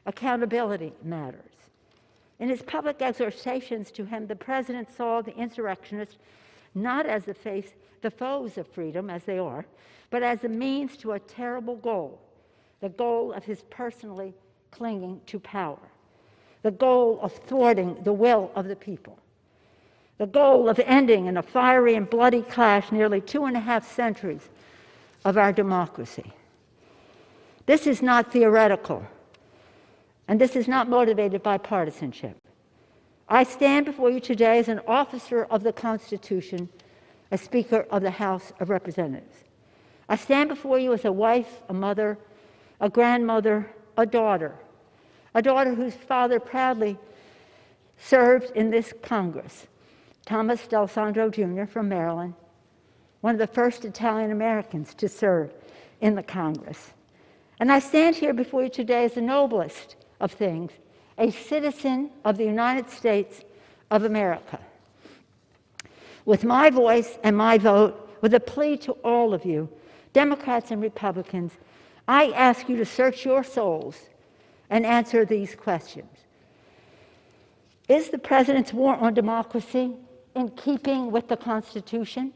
Accountability matters. In his public exhortations to him, the president saw the insurrectionists not as the foes of freedom, as they are, but as a means to a terrible goal, the goal of his personally clinging to power, the goal of thwarting the will of the people, the goal of ending in a fiery and bloody clash nearly 2.5 centuries of our democracy. This is not theoretical, and this is not motivated by partisanship. I stand before you today as an officer of the Constitution, a Speaker of the House of Representatives. I stand before you as a wife, a mother, a grandmother, a daughter whose father proudly served in this Congress, Thomas D'Alessandro Jr. from Maryland, one of the first Italian Americans to serve in the Congress. And I stand here before you today as the noblest of things, a citizen of the United States of America. With my voice and my vote, with a plea to all of you, Democrats and Republicans, I ask you to search your souls and answer these questions. Is the president's war on democracy in keeping with the Constitution?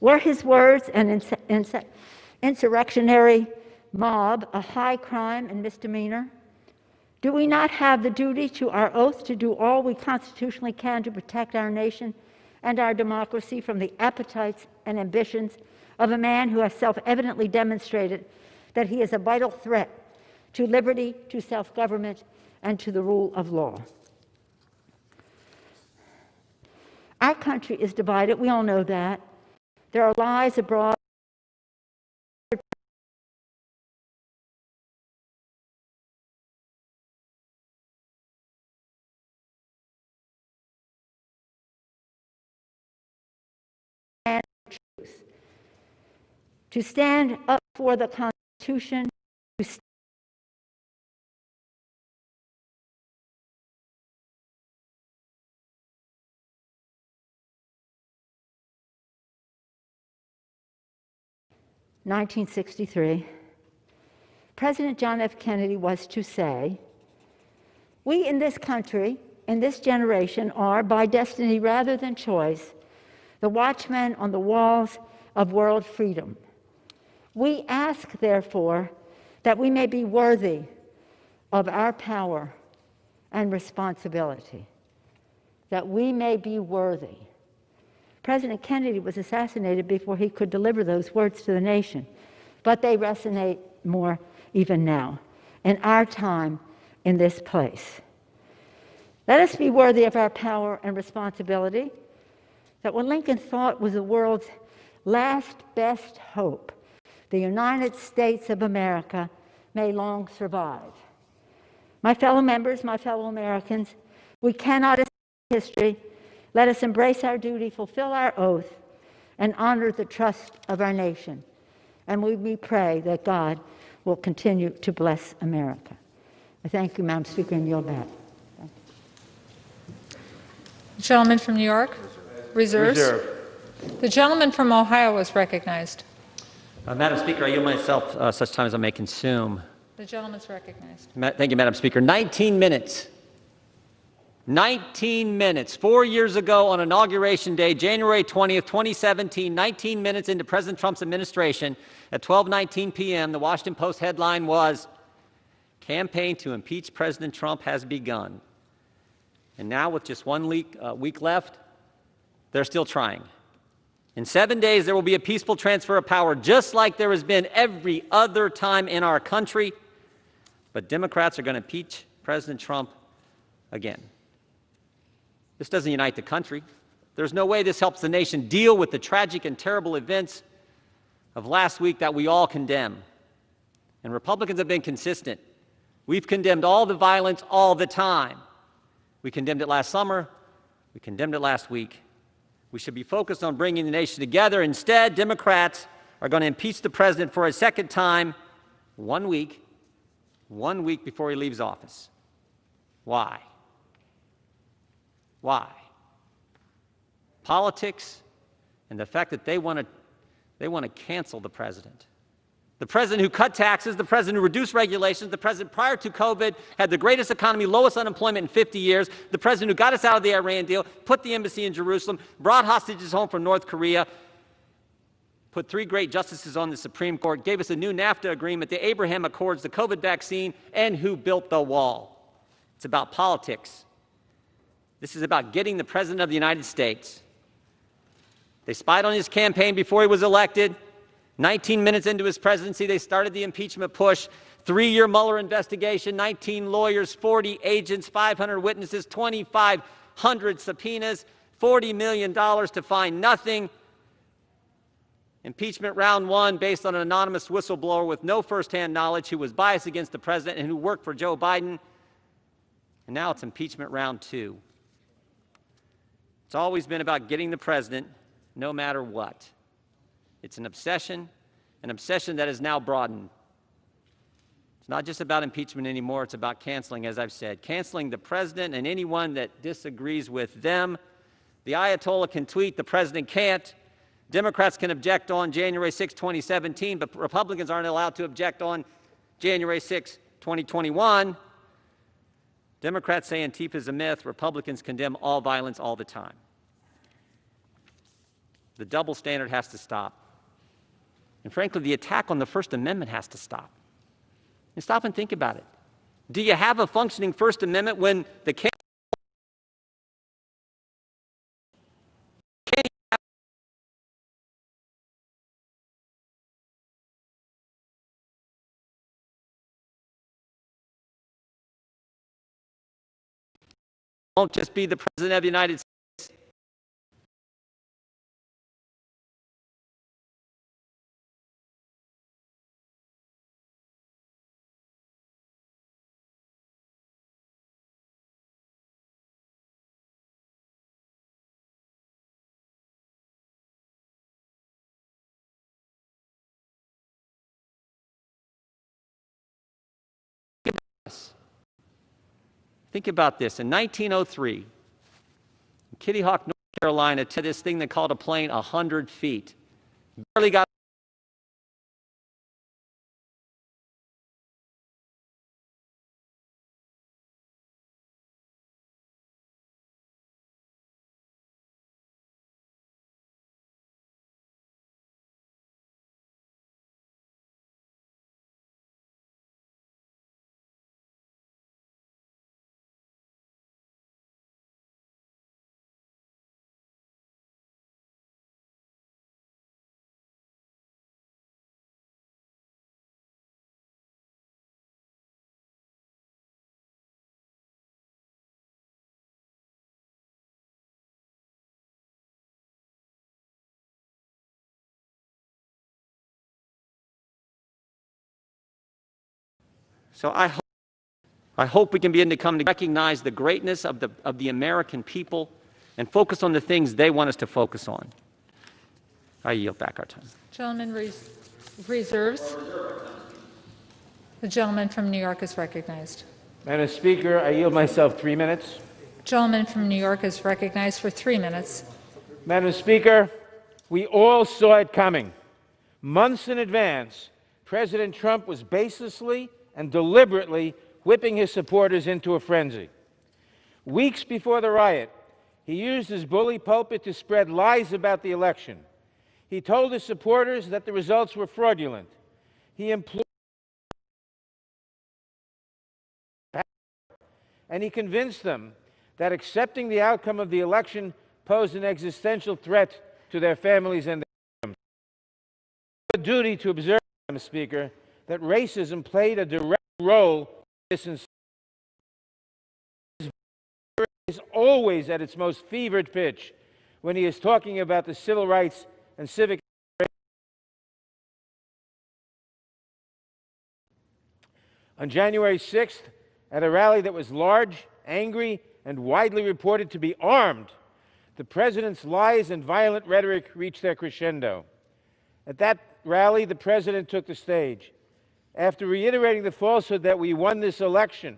Were his words an insurrectionary mob a high crime and misdemeanor? Do we not have the duty to our oath to do all we constitutionally can to protect our nation and our democracy from the appetites and ambitions of a man who has self-evidently demonstrated that he is a vital threat to liberty, to self-government, and to the rule of law? Our country is divided, we all know that. There are lies abroad. And truth. To stand up for the Constitution, to stand 1963, President John F. Kennedy was to say, "We in this country, in this generation, are, by destiny rather than choice, the watchmen on the walls of world freedom. We ask, therefore, that we may be worthy of our power and responsibility." That we may be worthy. President Kennedy was assassinated before he could deliver those words to the nation, but they resonate more even now, in our time, in this place. Let us be worthy of our power and responsibility, that what Lincoln thought was the world's last best hope, the United States of America, may long survive. My fellow members, my fellow Americans, we cannot escape history. Let us embrace our duty, fulfill our oath, and honor the trust of our nation. And we pray that God will continue to bless America. I thank you, Madam Speaker, and yield back. The gentleman from New York? Reserves? Reserve. The gentleman from Ohio is recognized. Madam Speaker, I yield myself such time as I may consume. The gentleman's recognized. Thank you, Madam Speaker. 19 minutes. 19 minutes. 4 years ago on Inauguration Day, January 20th, 2017, 19 minutes into President Trump's administration, at 12:19 p.m., the Washington Post headline was, "Campaign to impeach President Trump has begun." And now, with just 1 week left, they're still trying. In 7 days, there will be a peaceful transfer of power, just like there has been every other time in our country. But Democrats are going to impeach President Trump again. This doesn't unite the country. There's no way this helps the nation deal with the tragic and terrible events of last week that we all condemn. And Republicans have been consistent. We've condemned all the violence all the time. We condemned it last summer. We condemned it last week. We should be focused on bringing the nation together. Instead, Democrats are going to impeach the president for a second time 1 week before he leaves office. Why? Why? Politics and the fact that they want to cancel the president. The president who cut taxes, the president who reduced regulations, the president prior to COVID had the greatest economy, lowest unemployment in 50 years, the president who got us out of the Iran deal, put the embassy in Jerusalem, brought hostages home from North Korea, put 3 great justices on the Supreme Court, gave us a new NAFTA agreement, the Abraham Accords, the COVID vaccine, and who built the wall. It's about politics. This is about getting the President of the United States. They spied on his campaign before he was elected. 19 minutes into his presidency, they started the impeachment push. 3-year Mueller investigation, 19 lawyers, 40 agents, 500 witnesses, 2,500 subpoenas, $40 million to find nothing. Impeachment round 1 based on an anonymous whistleblower with no firsthand knowledge who was biased against the president and who worked for Joe Biden. And now it's impeachment round 2. It's always been about getting the president no matter what. It's an obsession that is now broadened. It's not just about impeachment anymore, it's about canceling, as I've said. Canceling the president and anyone that disagrees with them. The Ayatollah can tweet, the president can't. Democrats can object on January 6, 2017, but Republicans aren't allowed to object on January 6, 2021. Democrats say Antifa is a myth. Republicans condemn all violence all the time. The double standard has to stop. And frankly, the attack on the First Amendment has to stop. And stop and think about it. Do you have a functioning First Amendment when the can't won't just be the President of the United States? Think about this. In 1903, in Kitty Hawk, North Carolina, to this thing they called a plane 100 feet. Barely got So I hope we can begin to come to recognize the greatness of the American people and focus on the things they want us to focus on. I yield back our time. Gentleman reserves. The gentleman from New York is recognized. Madam Speaker, I yield myself 3 minutes. Gentleman from New York is recognized for 3 minutes. Madam Speaker, we all saw it coming. Months in advance, President Trump was baselessly and deliberately whipping his supporters into a frenzy. Weeks before the riot, he used his bully pulpit to spread lies about the election. He told his supporters that the results were fraudulent. He implored and he convinced them that accepting the outcome of the election posed an existential threat to their families and their freedoms. We have a duty to observe, Madam Speaker, that racism played a direct role in this. Is always at its most fevered pitch when he is talking about the civil rights and civic. On January 6th, at a rally that was large, angry, and widely reported to be armed, the president's lies and violent rhetoric reached their crescendo. At that rally, the president took the stage. After reiterating the falsehood that we won this election,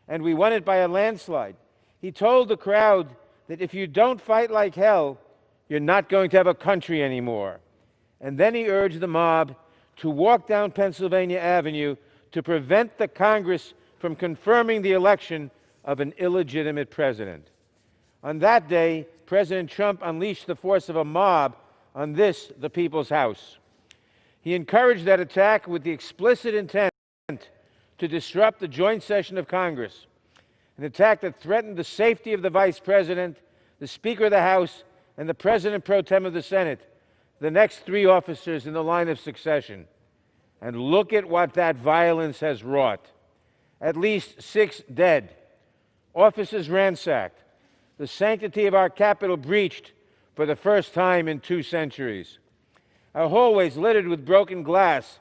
and we won it by a landslide, he told the crowd that if you don't fight like hell, you're not going to have a country anymore. And then he urged the mob to walk down Pennsylvania Avenue to prevent the Congress from confirming the election of an illegitimate president. On that day, President Trump unleashed the force of a mob on this, the People's House. He encouraged that attack with the explicit intent to disrupt the joint session of Congress, an attack that threatened the safety of the Vice President, the Speaker of the House, and the President pro tem of the Senate, the next three officers in the line of succession. And look at what that violence has wrought. At least 6 dead, offices ransacked, the sanctity of our Capitol breached for the first time in 2 centuries. Our hallways littered with broken glass,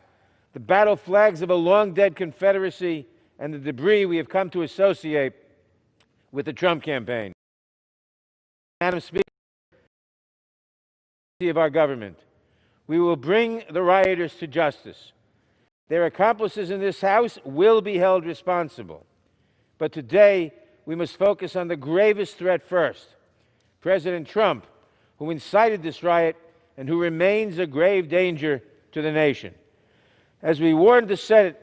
the battle flags of a long-dead Confederacy, and the debris we have come to associate with the Trump campaign. Madam Speaker, of our government, we will bring the rioters to justice. Their accomplices in this House will be held responsible. But today, we must focus on the gravest threat first. President Trump, who incited this riot and who remains a grave danger to the nation. As we warned the Senate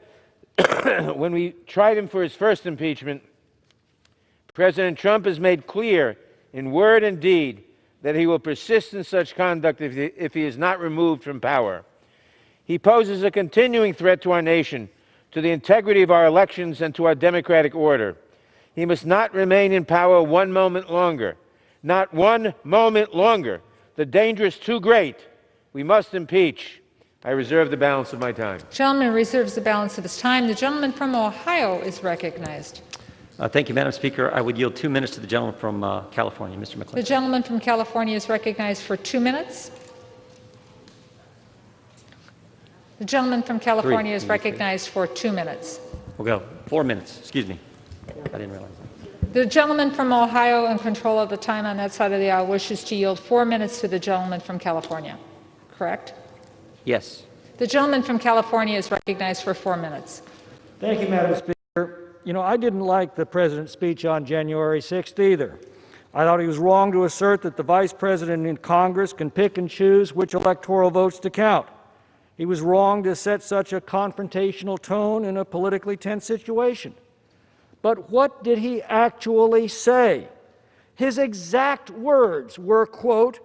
when we tried him for his first impeachment, President Trump has made clear in word and deed that he will persist in such conduct if he is not removed from power. He poses a continuing threat to our nation, to the integrity of our elections, and to our democratic order. He must not remain in power one moment longer. Not one moment longer. The danger is too great. We must impeach. I reserve the balance of my time. The gentleman reserves the balance of his time. The gentleman from Ohio is recognized. Thank you, Madam Speaker. I would yield 2 minutes to the gentleman from California, Mr. McClellan. The gentleman from California is recognized for 2 minutes. The gentleman from California is recognized for 2 minutes. We'll go 4 minutes. Excuse me. I didn't realize that. The gentleman from Ohio, in control of the time on that side of the aisle, wishes to yield 4 minutes to the gentleman from California. Correct? Yes. The gentleman from California is recognized for 4 minutes. Thank you, Madam Speaker. You know, I didn't like the President's speech on January 6th either. I thought he was wrong to assert that the Vice President in Congress can pick and choose which electoral votes to count. He was wrong to set such a confrontational tone in a politically tense situation. But what did he actually say? His exact words were, quote,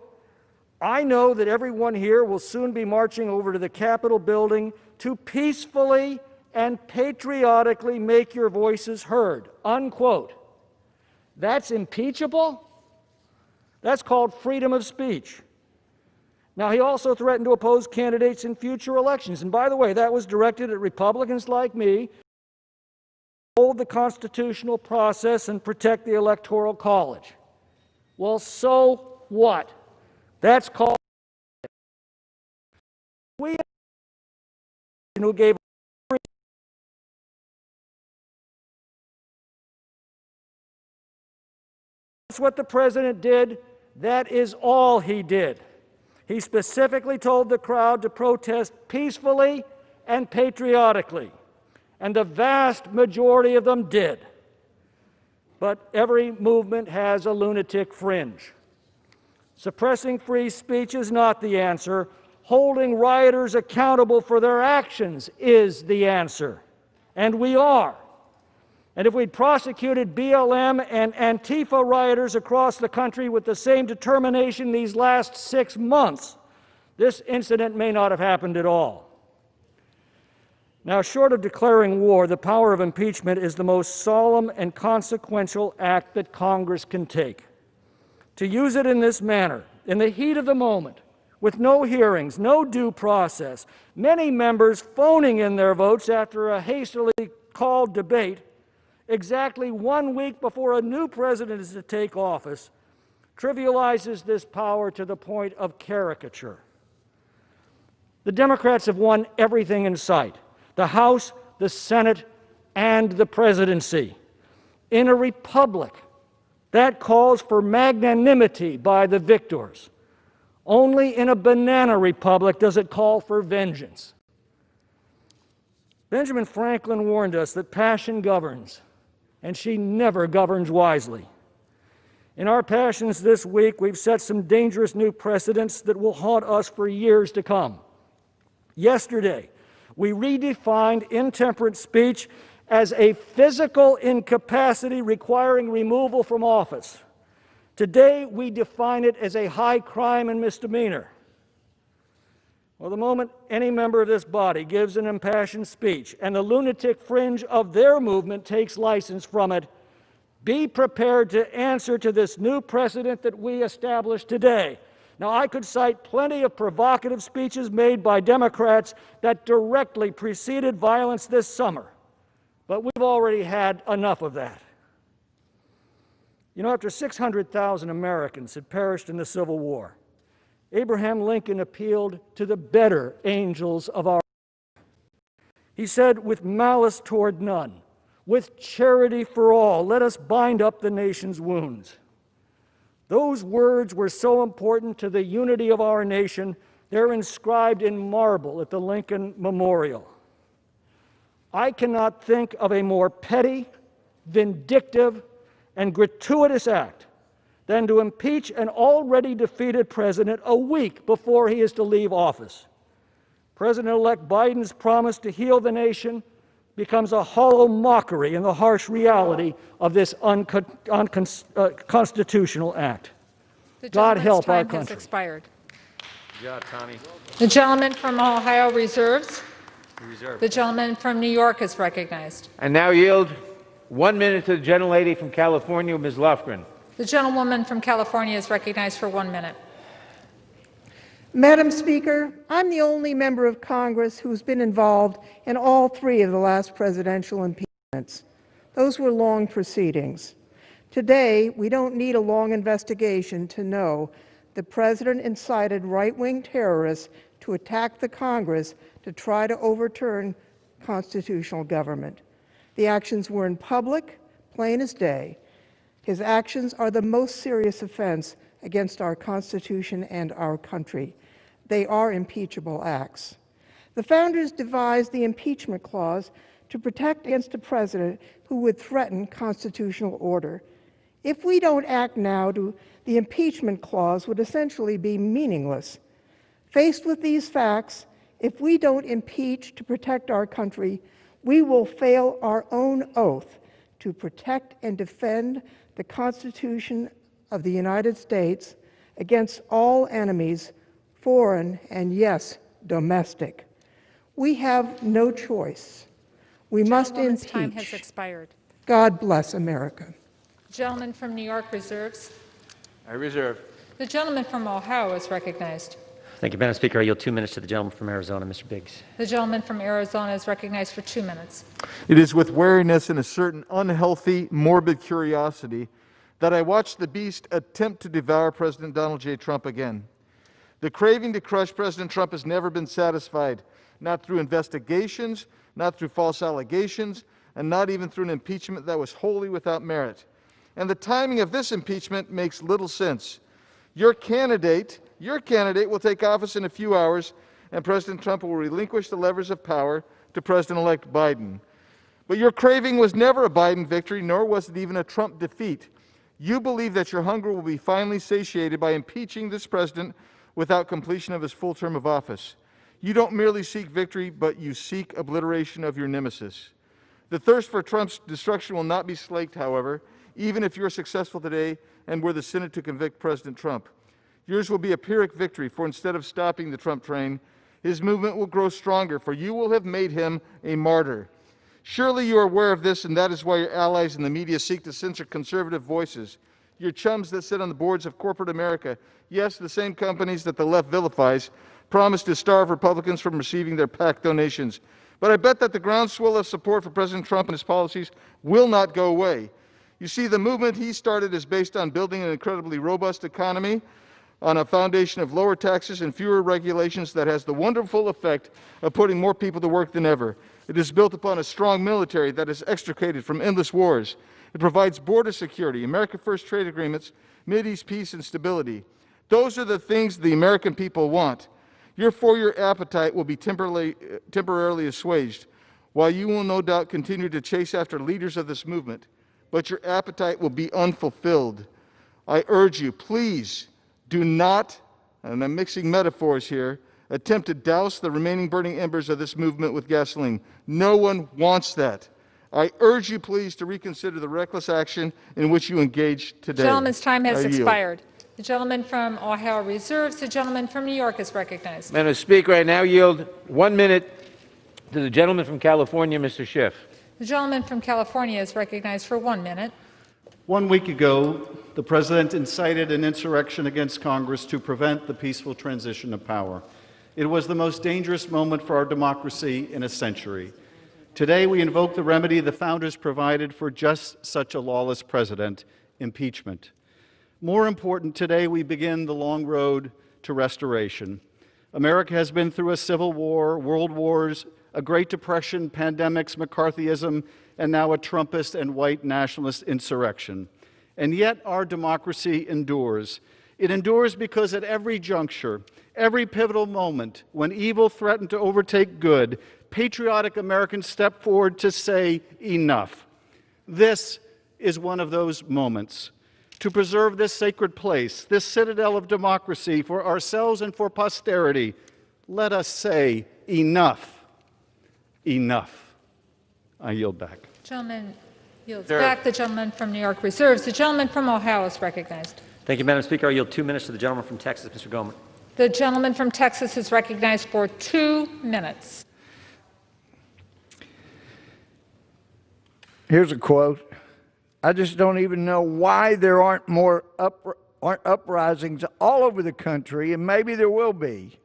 "I know that everyone here will soon be marching over to the Capitol building to peacefully and patriotically make your voices heard," unquote. That's impeachable? That's called freedom of speech. Now, he also threatened to oppose candidates in future elections. And by the way, that was directed at Republicans like me, hold the constitutional process and protect the Electoral College. Well, so what? That's called we who gave That's what the President did. That is all he did. He specifically told the crowd to protest peacefully and patriotically, and the vast majority of them did. But every movement has a lunatic fringe. Suppressing free speech is not the answer. Holding rioters accountable for their actions is the answer. And we are. And if we'd prosecuted BLM and Antifa rioters across the country with the same determination these last 6 months, this incident may not have happened at all. Now, short of declaring war, the power of impeachment is the most solemn and consequential act that Congress can take. To use it in this manner, in the heat of the moment, with no hearings, no due process, many members phoning in their votes after a hastily called debate, exactly 1 week before a new president is to take office, trivializes this power to the point of caricature. The Democrats have won everything in sight: the House, the Senate, and the presidency. In a republic, that calls for magnanimity by the victors. Only in a banana republic does it call for vengeance. Benjamin Franklin warned us that passion governs, and she never governs wisely. In our passions this week, we've set some dangerous new precedents that will haunt us for years to come. Yesterday, We redefined intemperate speech as a physical incapacity requiring removal from office. Today, we define it as a high crime and misdemeanor. Well, the moment any member of this body gives an impassioned speech and the lunatic fringe of their movement takes license from it, be prepared to answer to this new precedent that we established today. Now, I could cite plenty of provocative speeches made by Democrats that directly preceded violence this summer, but we've already had enough of that. You know, after 600,000 Americans had perished in the Civil War, Abraham Lincoln appealed to the better angels of our life. He said, with malice toward none, with charity for all, let us bind up the nation's wounds. Those words were so important to the unity of our nation, they're inscribed in marble at the Lincoln Memorial. I cannot think of a more petty, vindictive, and gratuitous act than to impeach an already defeated president a week before he is to leave office. President-elect Biden's promise to heal the nation becomes a hollow mockery in the harsh reality of this unconstitutional act. God help our country. The gentleman's time has expired. Good job, Tommy. The gentleman from Ohio reserves. The gentleman from New York is recognized. And now yield 1 minute to the gentlelady from California, Ms. Lofgren. The gentlewoman from California is recognized for 1 minute. Madam Speaker, I'm the only member of Congress who's been involved in all three of the last presidential impeachments. Those were long proceedings. Today, we don't need a long investigation to know the president incited right-wing terrorists to attack the Congress to try to overturn constitutional government. The actions were in public, plain as day. His actions are the most serious offense against our Constitution and our country. They are impeachable acts. The founders devised the impeachment clause to protect against a president who would threaten constitutional order. If we don't act now, the impeachment clause would essentially be meaningless. Faced with these facts, if we don't impeach to protect our country, we will fail our own oath to protect and defend the Constitution of the United States against all enemies, foreign and, yes, domestic. We have no choice. We must impeach. Time has expired. God bless America. Gentleman from New York reserves. I reserve. The gentleman from Ohio is recognized. Thank you, Madam Speaker. I yield 2 minutes to the gentleman from Arizona, Mr. Biggs. The gentleman from Arizona is recognized for 2 minutes. It is with wariness and a certain unhealthy, morbid curiosity that I watched the beast attempt to devour President Donald J. Trump again. The craving to crush President Trump has never been satisfied, not through investigations, not through false allegations, and not even through an impeachment that was wholly without merit. And the timing of this impeachment makes little sense. Your candidate will take office in a few hours, and President Trump will relinquish the levers of power to President-elect Biden. But your craving was never a Biden victory, nor was it even a Trump defeat. You believe that your hunger will be finally satiated by impeaching this president without completion of his full term of office. You don't merely seek victory, but you seek obliteration of your nemesis. The thirst for Trump's destruction will not be slaked, however, even if you're successful today and were the Senate to convict President Trump. Yours will be a Pyrrhic victory, for instead of stopping the Trump train, his movement will grow stronger, for you will have made him a martyr. Surely you are aware of this, and that is why your allies in the media seek to censor conservative voices. Your chums that sit on the boards of corporate America, yes, the same companies that the left vilifies, promise to starve Republicans from receiving their PAC donations. But I bet that the groundswell of support for President Trump and his policies will not go away. You see, the movement he started is based on building an incredibly robust economy on a foundation of lower taxes and fewer regulations that has the wonderful effect of putting more people to work than ever. It is built upon a strong military that is extricated from endless wars. It provides border security, America First trade agreements, Mideast peace and stability. Those are the things the American people want. Your four-year appetite will be temporarily assuaged, while you will no doubt continue to chase after leaders of this movement, but your appetite will be unfulfilled. I urge you, please do not, and I'm mixing metaphors here, attempt to douse the remaining burning embers of this movement with gasoline. No one wants that. I urge you, please, to reconsider the reckless action in which you engaged today. The gentleman's time has I yield. expired. The gentleman from Ohio reserves. The gentleman from New York is recognized. Madam Speaker, I now yield 1 minute to the gentleman from California, Mr. Schiff. The gentleman from California is recognized for 1 minute. 1 week ago, the President incited an insurrection against Congress to prevent the peaceful transition of power. It was the most dangerous moment for our democracy in a century. Today, we invoke the remedy the founders provided for just such a lawless president, impeachment. More important, today we begin the long road to restoration. America has been through a civil war, world wars, a Great Depression, pandemics, McCarthyism, and now a Trumpist and white nationalist insurrection. And yet our democracy endures. It endures because at every juncture, every pivotal moment, when evil threatened to overtake good, patriotic Americans step forward to say enough. This is one of those moments. To preserve this sacred place, this citadel of democracy for ourselves and for posterity, let us say enough. Enough. I yield back. Gentleman yields back. The gentleman from New York reserves. The gentleman from Ohio is recognized. Thank you, Madam Speaker. I yield 2 minutes to the gentleman from Texas, Mr. Gomer. The gentleman from Texas is recognized for 2 minutes. Here's a quote. I just don't even know why there aren't more uprisings all over the country, and maybe there will be.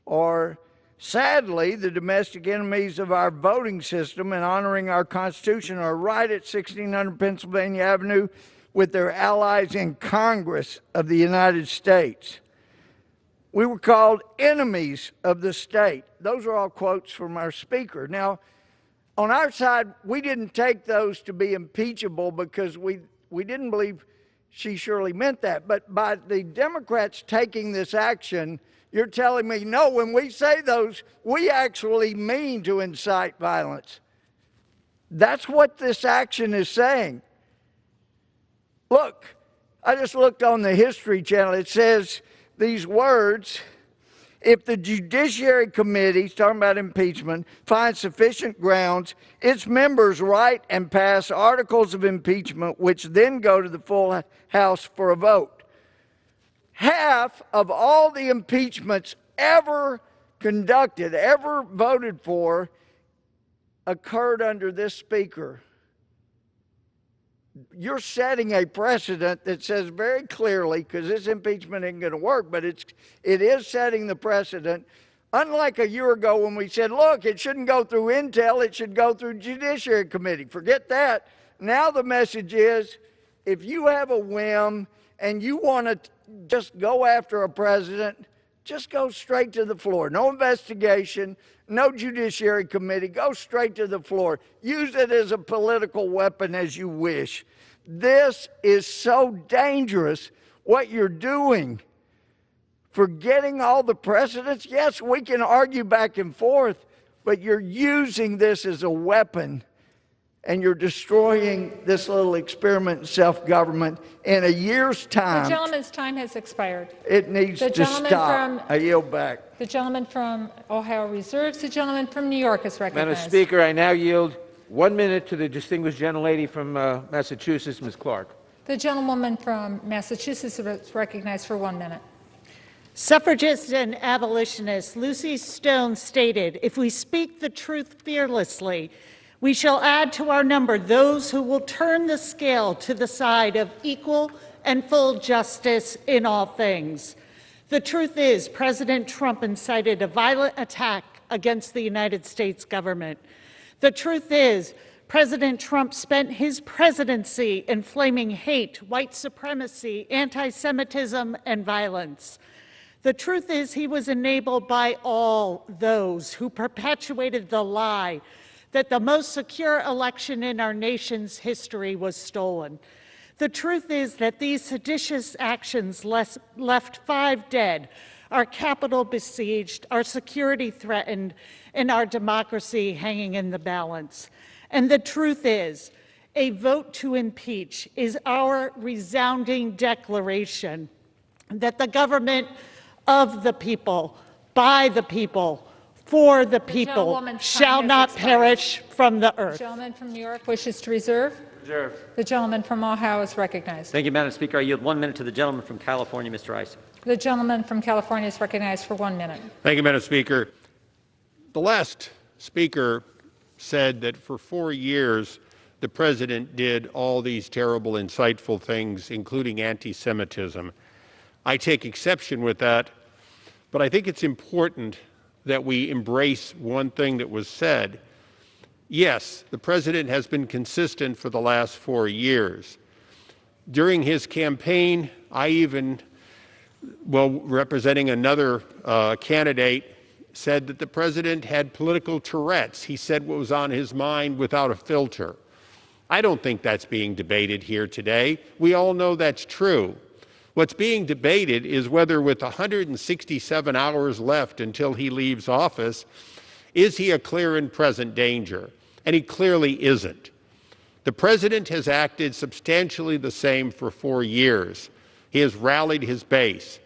Or, sadly, the domestic enemies of our voting system and honoring our Constitution are right at 1600 Pennsylvania Avenue with their allies in Congress of the United States. We were called enemies of the state. Those are all quotes from our speaker. Now, on our side, we didn't take those to be impeachable because we didn't believe she surely meant that. But by the Democrats taking this action, you're telling me, no, when we say those, we actually mean to incite violence. That's what this action is saying. Look, I just looked on the History Channel. It says these words: if the Judiciary Committee, talking about impeachment, finds sufficient grounds, its members write and pass articles of impeachment, which then go to the full House for a vote. Half of all the impeachments ever conducted, ever voted for, occurred under this speaker. You're setting a precedent that says very clearly, because this impeachment isn't going to work, but it is setting the precedent. Unlike a year ago when we said, look, it shouldn't go through Intel, it should go through Judiciary Committee. Forget that. Now the message is, if you have a whim and you want to just go after a president, just go straight to the floor. No investigation, no Judiciary Committee. Go straight to the floor. Use it as a political weapon as you wish. This is so dangerous, what you're doing. Forgetting all the precedents. Yes, we can argue back and forth, but you're using this as a weapon, and you're destroying this little experiment in self-government in a year's time. The gentleman's time has expired. It needs to stop. I yield back. The gentleman from Ohio reserves. The gentleman from New York is recognized. Madam Speaker, I now yield 1 minute to the distinguished gentlelady from Massachusetts, Ms. Clark. The gentlewoman from Massachusetts is recognized for 1 minute. Suffragist and abolitionist Lucy Stone stated, "If we speak the truth fearlessly, we shall add to our number those who will turn the scale to the side of equal and full justice in all things." The truth is, President Trump incited a violent attack against the United States government. The truth is, President Trump spent his presidency inflaming hate, white supremacy, anti-Semitism, and violence. The truth is, he was enabled by all those who perpetuated the lie that the most secure election in our nation's history was stolen. The truth is that these seditious actions left 5 dead, our Capitol besieged, our security threatened, and our democracy hanging in the balance. And the truth is, a vote to impeach is our resounding declaration that the government of the people, by the people, for the people, gentlewoman's shall time has not expired. perish from the The earth. gentleman from New York wishes to reserve. Reserve. The gentleman from Ohio is recognized. Thank you, Madam Speaker. I yield 1 minute to the gentleman from California, Mr. Rice. The gentleman from California is recognized for 1 minute. Thank you, Madam Speaker. The last speaker said that for 4 years the president did all these terrible, insightful things, including anti-Semitism. I take exception with that, but I think it's important that we embrace one thing that was said. Yes, the president has been consistent for the last 4 years. During his campaign, I even, representing another candidate, said that the president had political Tourette's. He said what was on his mind without a filter. I don't think that's being debated here today. We all know that's true. What's being debated is whether, with 167 hours left until he leaves office, is he a clear and present danger? And he clearly isn't. The president has acted substantially the same for 4 years. He has rallied his base,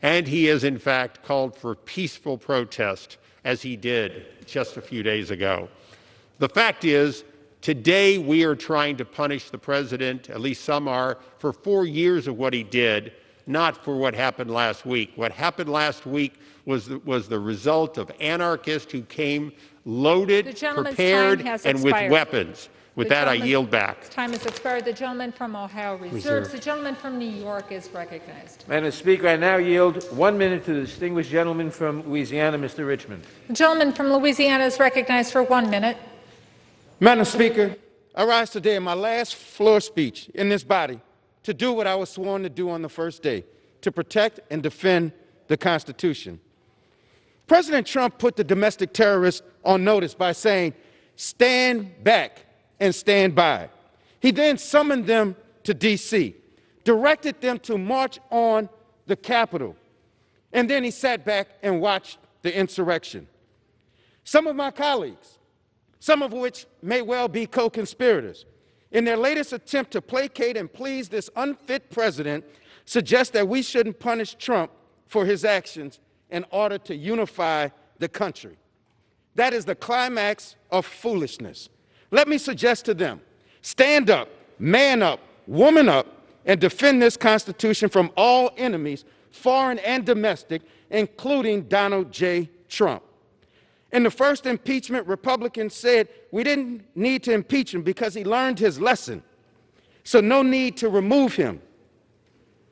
and he has, in fact, called for peaceful protest, as he did just a few days ago. The fact is, today we are trying to punish the president, at least some are, for 4 years of what he did, not for what happened last week. What happened last week was the result of anarchists who came loaded, prepared, and with weapons. With that, I yield back. Time has expired. The gentleman from Ohio reserves. The gentleman from New York is recognized. Madam Speaker, I now yield 1 minute to the distinguished gentleman from Louisiana, Mr. Richmond. The gentleman from Louisiana is recognized for 1 minute. Madam Speaker, I rise today in my last floor speech in this body to do what I was sworn to do on the first day, to protect and defend the Constitution. President Trump put the domestic terrorists on notice by saying, "Stand back and stand by." He then summoned them to D.C., directed them to march on the Capitol, and then he sat back and watched the insurrection. Some of my colleagues, some of which may well be co-conspirators, in their latest attempt to placate and please this unfit president, suggest that we shouldn't punish Trump for his actions in order to unify the country. That is the climax of foolishness. Let me suggest to them, stand up, man up, woman up, and defend this Constitution from all enemies, foreign and domestic, including Donald J. Trump. In the first impeachment, Republicans said we didn't need to impeach him because he learned his lesson, so no need to remove him.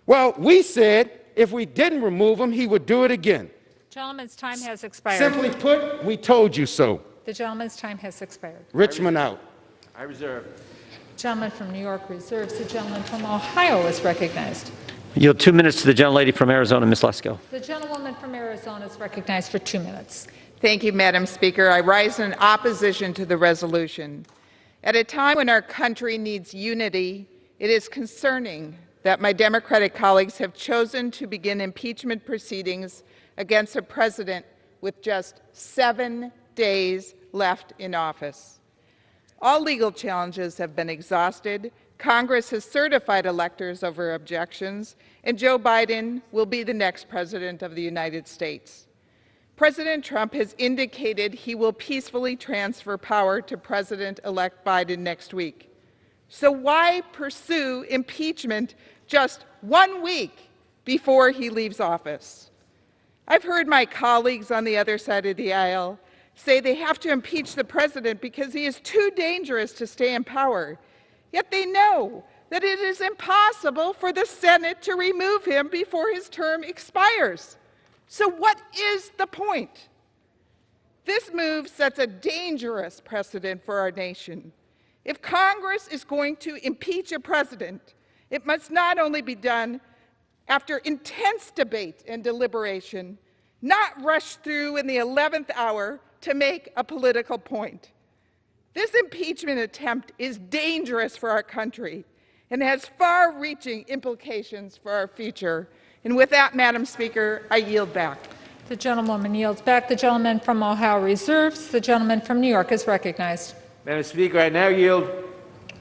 Well, we said if we didn't remove him, he would do it again. Gentleman's time has expired. Simply put, we told you so. The gentleman's time has expired. Richmond out. I reserve. Gentleman from New York reserves. The gentleman from Ohio is recognized. I yield 2 minutes to the gentlelady from Arizona, Ms. Lesko. The gentlewoman from Arizona is recognized for 2 minutes. Thank you, Madam Speaker. I rise in opposition to the resolution. At a time when our country needs unity, it is concerning that my Democratic colleagues have chosen to begin impeachment proceedings against a president with just 7 days left in office. All legal challenges have been exhausted. Congress has certified electors over objections, and Joe Biden will be the next president of the United States. President Trump has indicated he will peacefully transfer power to President-elect Biden next week. So why pursue impeachment just 1 week before he leaves office? I've heard my colleagues on the other side of the aisle say they have to impeach the president because he is too dangerous to stay in power. Yet they know that it is impossible for the Senate to remove him before his term expires. So what is the point? This move sets a dangerous precedent for our nation. If Congress is going to impeach a president, it must not only be done after intense debate and deliberation, not rushed through in the 11th hour to make a political point. This impeachment attempt is dangerous for our country and has far-reaching implications for our future. And with that, Madam Speaker, I yield back. The gentlewoman yields back. The gentleman from Ohio reserves. The gentleman from New York is recognized. Madam Speaker, I now yield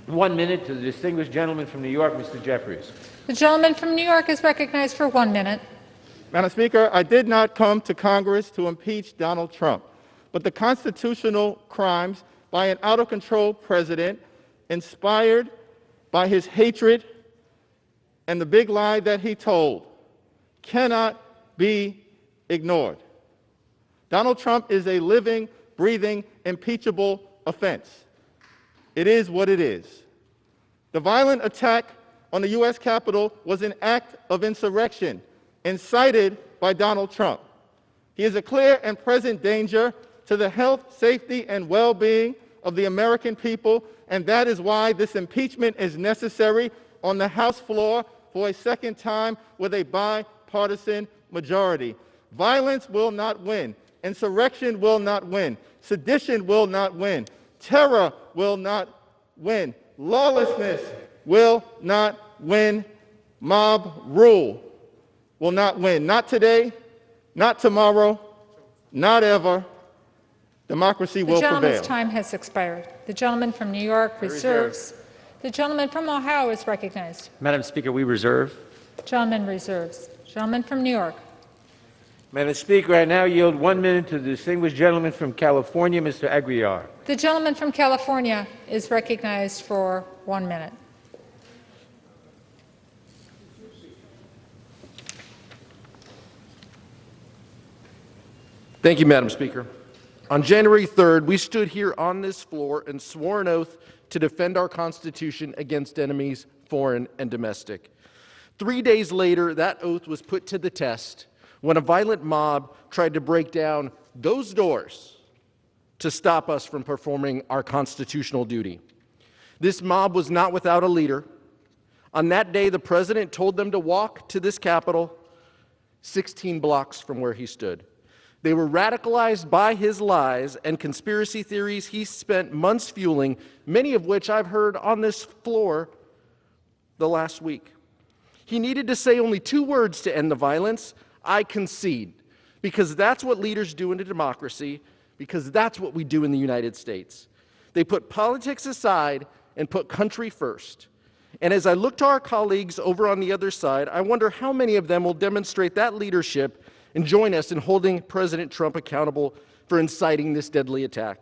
1 minute to the distinguished gentleman from New York, Mr. Jeffries. The gentleman from New York is recognized for 1 minute. Madam Speaker, I did not come to Congress to impeach Donald Trump, but the constitutional crimes by an out-of-control president inspired by his hatred and the big lie that he told cannot be ignored. Donald Trump is a living, breathing, impeachable offense. It is what it is. The violent attack on the U.S. Capitol was an act of insurrection incited by Donald Trump. He is a clear and present danger to the health, safety, and well-being of the American people, and that is why this impeachment is necessary on the House floor for a second time with a bipartisan majority. Violence will not win. Insurrection will not win. Sedition will not win. Terror will not win. Lawlessness will not win. Mob rule will not win. Not today, not tomorrow, not ever. Democracy will prevail. The gentleman's time has expired. The gentleman from New York reserves. The gentleman from Ohio is recognized. Madam Speaker, we reserve. Gentleman reserves. Gentleman from New York. Madam Speaker, I now yield 1 minute to the distinguished gentleman from California, Mr. Aguilar. The gentleman from California is recognized for 1 minute. Thank you, Madam Speaker. On January 3rd, we stood here on this floor and swore an oath to defend our Constitution against enemies, foreign and domestic. 3 days later, that oath was put to the test when a violent mob tried to break down those doors to stop us from performing our constitutional duty. This mob was not without a leader. On that day, the president told them to walk to this Capitol 16 blocks from where he stood. They were radicalized by his lies and conspiracy theories he spent months fueling, many of which I've heard on this floor the last week. He needed to say only 2 words to end the violence: I concede, because that's what leaders do in a democracy, because that's what we do in the United States. They put politics aside and put country first. And as I look to our colleagues over on the other side, I wonder how many of them will demonstrate that leadership and join us in holding President Trump accountable for inciting this deadly attack.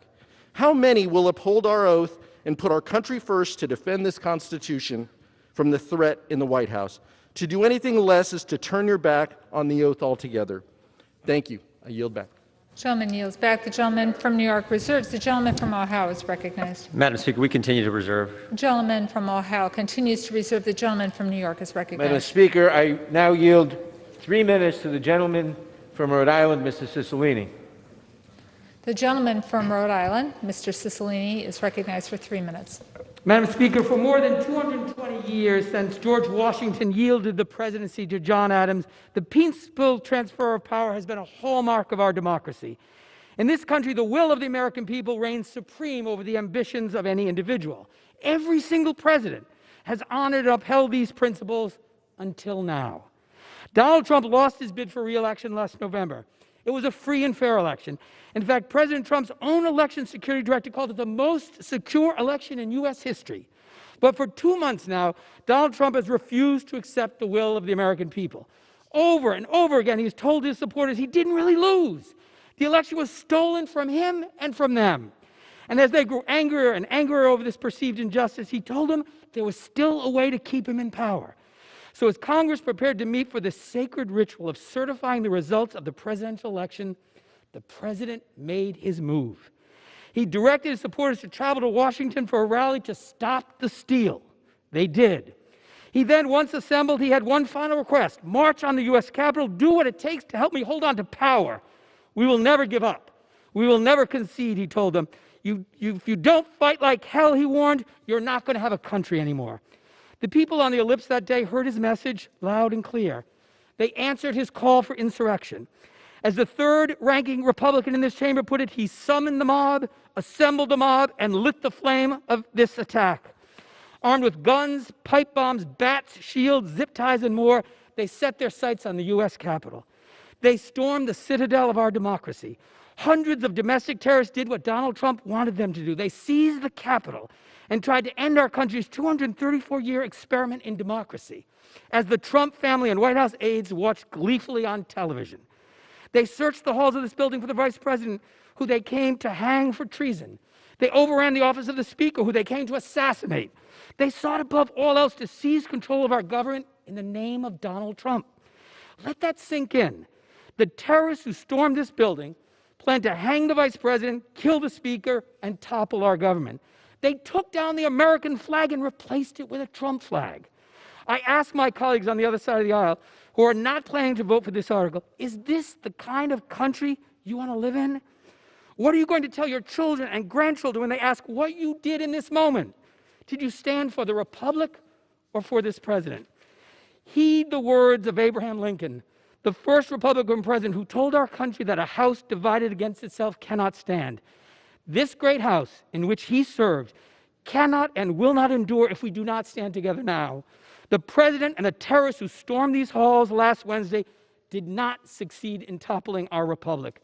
How many will uphold our oath and put our country first to defend this Constitution from the threat in the White House? To do anything less is to turn your back on the oath altogether. Thank you. I yield back. Gentleman yields back. The gentleman from New York reserves. The gentleman from Ohio is recognized. Madam Speaker, we continue to reserve. The gentleman from Ohio continues to reserve. The gentleman from New York is recognized. Madam Speaker, I now yield 3 minutes to the gentleman from Rhode Island, Mr. Cicilline. The gentleman from Rhode Island, Mr. Cicilline, is recognized for 3 minutes. Madam Speaker, for more than 220 years since George Washington yielded the presidency to John Adams, the peaceful transfer of power has been a hallmark of our democracy. In this country, the will of the American people reigns supreme over the ambitions of any individual. Every single president has honored and upheld these principles until now. Donald Trump lost his bid for re-election last November. It was a free and fair election. In fact, President Trump's own election security director called it the most secure election in U.S. history. But for 2 months now, Donald Trump has refused to accept the will of the American people. Over and over again, he's told his supporters he didn't really lose. The election was stolen from him and from them. And as they grew angrier and angrier over this perceived injustice, he told them there was still a way to keep him in power. So as Congress prepared to meet for the sacred ritual of certifying the results of the presidential election, the president made his move. He directed his supporters to travel to Washington for a rally to stop the steal. They did. He then, once assembled, he had one final request: march on the U.S. Capitol, do what it takes to help me hold on to power. We will never give up. We will never concede, he told them. If you don't fight like hell, he warned, you're not going to have a country anymore. The people on the ellipse that day heard his message loud and clear. They answered his call for insurrection. As the third-ranking Republican in this chamber put it, he summoned the mob, assembled the mob, and lit the flame of this attack. Armed with guns, pipe bombs, bats, shields, zip ties, and more, they set their sights on the U.S. Capitol. They stormed the citadel of our democracy, Hundreds of domestic terrorists did what Donald Trump wanted them to do. They seized the Capitol and tried to end our country's 234-year experiment in democracy, as the Trump family and White House aides watched gleefully on television. They searched the halls of this building for the vice president, who they came to hang for treason. They overran the office of the speaker, who they came to assassinate. They sought above all else to seize control of our government in the name of Donald Trump. Let that sink in. The terrorists who stormed this building planned to hang the vice president, kill the speaker, and topple our government. They took down the American flag and replaced it with a Trump flag. I ask my colleagues on the other side of the aisle who are not planning to vote for this article, is this the kind of country you want to live in? What are you going to tell your children and grandchildren when they ask what you did in this moment? Did you stand for the republic or for this president? Heed the words of Abraham Lincoln, the first Republican president who told our country that a house divided against itself cannot stand. This great house in which he served cannot and will not endure if we do not stand together now. The president and the terrorists who stormed these halls last Wednesday did not succeed in toppling our republic.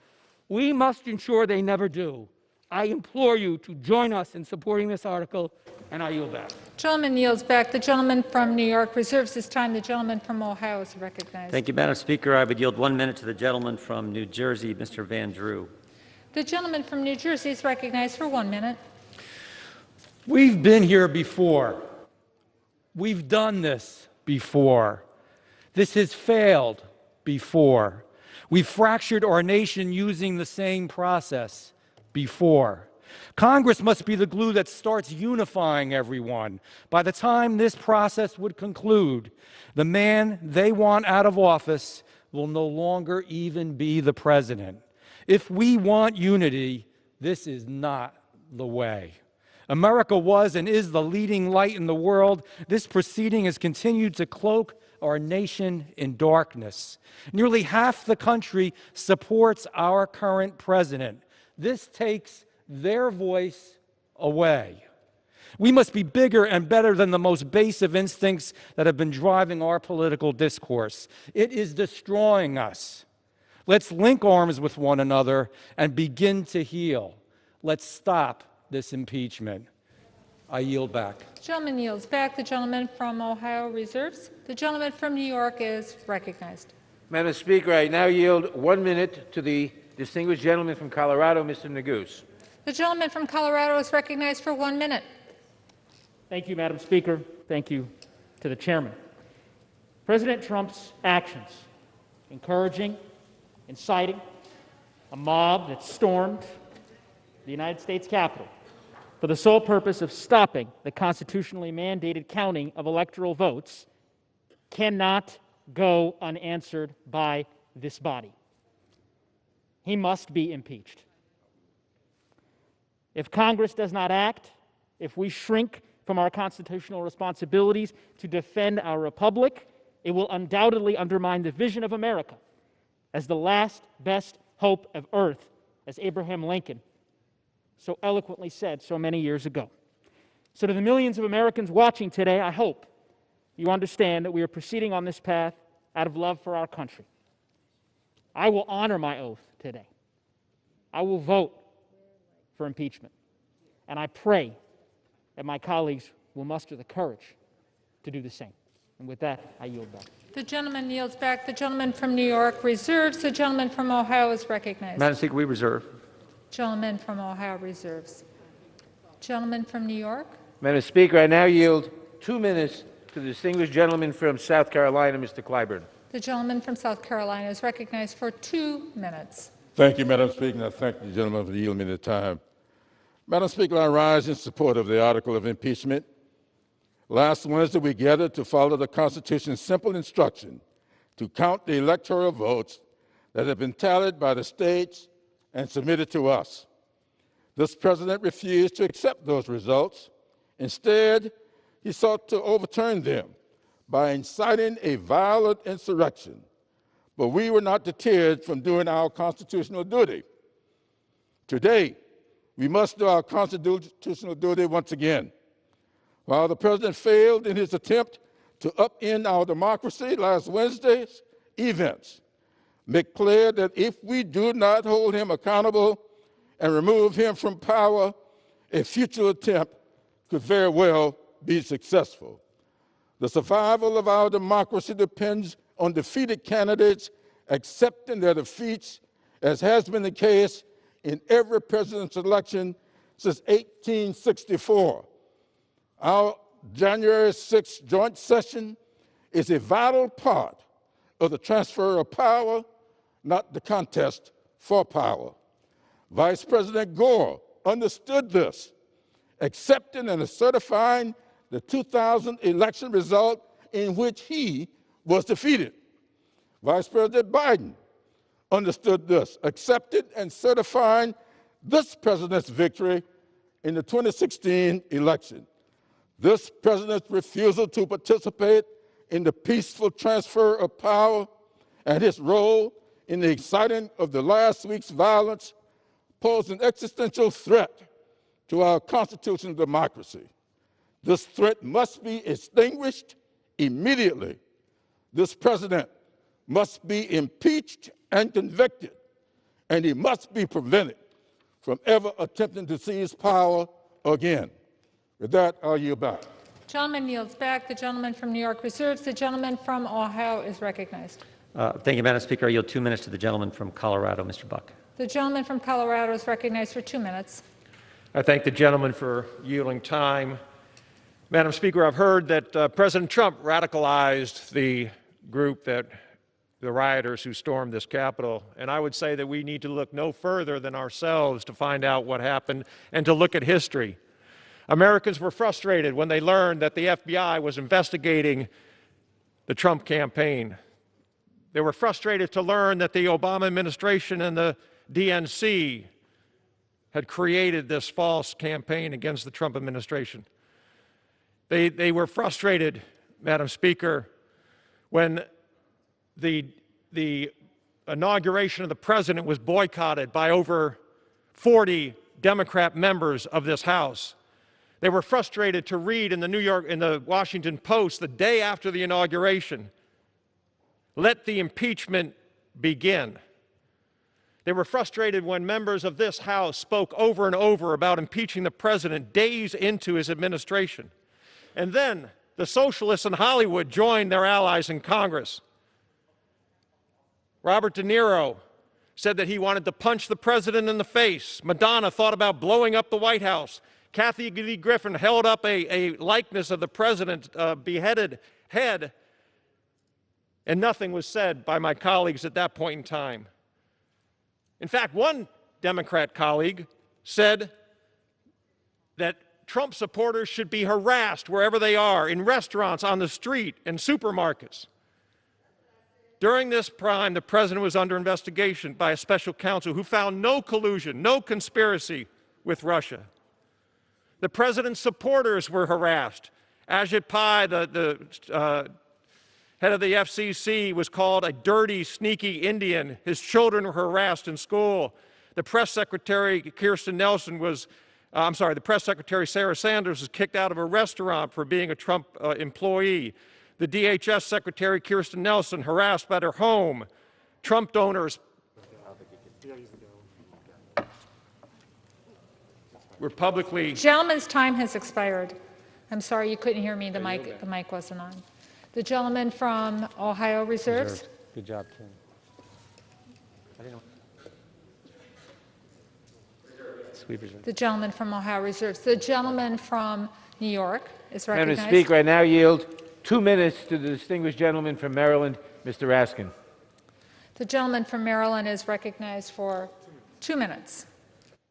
We must ensure they never do. I implore you to join us in supporting this article, and I yield back. Gentleman yields back. The gentleman from New York reserves his time. The gentleman from Ohio is recognized. Thank you, Madam Speaker. I would yield 1 minute to the gentleman from New Jersey, Mr. Van Drew. The gentleman from New Jersey is recognized for 1 minute. We've been here before. We've done this before. This has failed before. We've fractured our nation using the same process before. Congress must be the glue that starts unifying everyone. By the time this process would conclude, the man they want out of office will no longer even be the president. If we want unity, this is not the way. America was and is the leading light in the world. This proceeding has continued to cloak our nation in darkness. Nearly half the country supports our current president. This takes their voice away. We must be bigger and better than the most base of instincts that have been driving our political discourse. It is destroying us. Let's link arms with one another and begin to heal. Let's stop this impeachment. I yield back. The gentleman yields back. The gentleman from Ohio reserves. The gentleman from New York is recognized. Madam Speaker, I now yield 1 minute to the distinguished gentleman from Colorado, Mr. Neguse. The gentleman from Colorado is recognized for 1 minute. Thank you, Madam Speaker. Thank you to the chairman. President Trump's actions, encouraging, inciting a mob that stormed the United States Capitol for the sole purpose of stopping the constitutionally mandated counting of electoral votes, cannot go unanswered by this body. He must be impeached. If Congress does not act, if we shrink from our constitutional responsibilities to defend our republic, it will undoubtedly undermine the vision of America as the last best hope of earth, as Abraham Lincoln so eloquently said so many years ago. So to the millions of Americans watching today, I hope you understand that we are proceeding on this path out of love for our country. I will honor my oath today. I will vote for impeachment. And I pray that my colleagues will muster the courage to do the same. And with that, I yield back. The gentleman yields back. The gentleman from New York reserves. The gentleman from Ohio is recognized. Madam Speaker, we reserve. Gentleman from Ohio reserves. Gentleman from New York. Madam Speaker, I now yield 2 minutes to the distinguished gentleman from South Carolina, Mr. Clyburn. The gentleman from South Carolina is recognized for 2 minutes. Thank you, Madam Speaker, and I thank the gentleman for yielding me the time. Madam Speaker, I rise in support of the article of impeachment. Last Wednesday, we gathered to follow the Constitution's simple instruction to count the electoral votes that have been tallied by the states and submitted to us. This president refused to accept those results. Instead, he sought to overturn them by inciting a violent insurrection. But we were not deterred from doing our constitutional duty. Today, we must do our constitutional duty once again. While the president failed in his attempt to upend our democracy last Wednesday's events, make clear that if we do not hold him accountable and remove him from power, a future attempt could very well be successful. The survival of our democracy depends on defeated candidates accepting their defeats, as has been the case in every presidential election since 1864. Our January 6th joint session is a vital part of the transfer of power, not the contest for power. Vice President Gore understood this, accepting and certifying the 2000 election result in which he was defeated. Vice President Biden understood this, accepted and certifying this president's victory in the 2016 election. This president's refusal to participate in the peaceful transfer of power and his role in the inciting of the last week's violence pose an existential threat to our constitutional democracy. This threat must be extinguished immediately. This president must be impeached and convicted, and he must be prevented from ever attempting to seize power again. With that, I'll yield back. Gentleman yields back. The gentleman from New York reserves. The gentleman from Ohio is recognized. Thank you, Madam Speaker. I yield 2 minutes to the gentleman from Colorado, Mr. Buck. The gentleman from Colorado is recognized for 2 minutes. I thank the gentleman for yielding time. Madam Speaker, I've heard that President Trump radicalized the group the rioters who stormed this Capitol, and I would say that we need to look no further than ourselves to find out what happened and to look at history. Americans were frustrated when they learned that the FBI was investigating the Trump campaign. They were frustrated to learn that the Obama administration and the DNC had created this false campaign against the Trump administration. They were frustrated, Madam Speaker, when the inauguration of the president was boycotted by over 40 Democrat members of this House. They were frustrated to read in the Washington Post the day after the inauguration, "Let the impeachment begin." They were frustrated when members of this House spoke over and over about impeaching the president days into his administration. And then the socialists in Hollywood joined their allies in Congress. Robert De Niro said that he wanted to punch the president in the face. Madonna thought about blowing up the White House. Kathy Lee Griffin held up a likeness of the president's beheaded head, and nothing was said by my colleagues at that point in time. In fact, one Democrat colleague said that Trump supporters should be harassed wherever they are, in restaurants, on the street, in supermarkets. During this time, the president was under investigation by a special counsel who found no collusion, no conspiracy with Russia. The president's supporters were harassed. Ajit Pai, the head of the FCC, was called a dirty, sneaky Indian. His children were harassed in school. The press secretary, the press secretary, Sarah Sanders, was kicked out of a restaurant for being a Trump employee. The DHS secretary, Kirsten Nelson, harassed at her home. Trump donors were publicly... Gentleman's time has expired. I'm sorry you couldn't hear me. The mic wasn't on. The gentleman from Ohio reserves. Good job, Tim. The gentleman from Ohio reserves. The gentleman from New York is recognized. Madam Speaker, I now yield 2 minutes to the distinguished gentleman from Maryland, Mr. Raskin. The gentleman from Maryland is recognized for 2 minutes.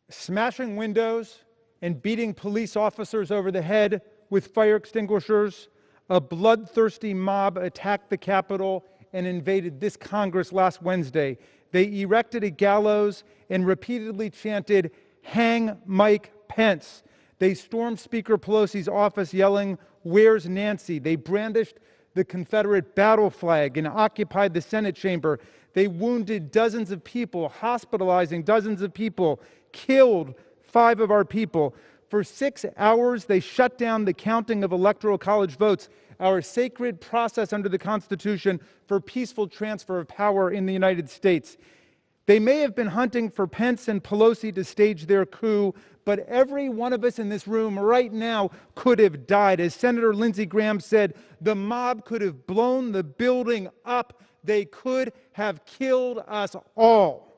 Smashing windows and beating police officers over the head with fire extinguishers, a bloodthirsty mob attacked the Capitol and invaded this Congress last Wednesday. They erected a gallows and repeatedly chanted, "Hang Mike Pence." They stormed Speaker Pelosi's office yelling, "Where's Nancy?" They brandished the Confederate battle flag and occupied the Senate chamber. They wounded dozens of people, hospitalizing dozens of people, killed 5 of our people. For 6 hours, they shut down the counting of electoral college votes, our sacred process under the Constitution for peaceful transfer of power in the United States. They may have been hunting for Pence and Pelosi to stage their coup, but every one of us in this room right now could have died. As Senator Lindsey Graham said, the mob could have blown the building up. They could have killed us all.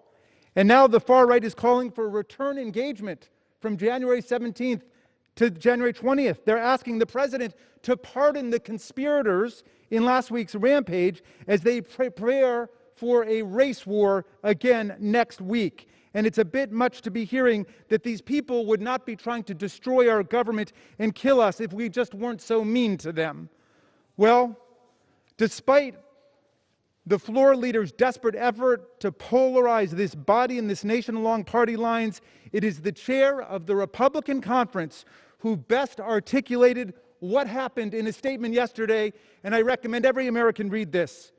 And now the far right is calling for return engagement from January 17th to January 20th. They're asking the president to pardon the conspirators in last week's rampage as they prepare for a race war again next week. And it's a bit much to be hearing that these people would not be trying to destroy our government and kill us if we just weren't so mean to them. Well, despite the floor leader's desperate effort to polarize this body and this nation along party lines, it is the chair of the Republican conference who best articulated what happened in a statement yesterday, and I recommend every American read this.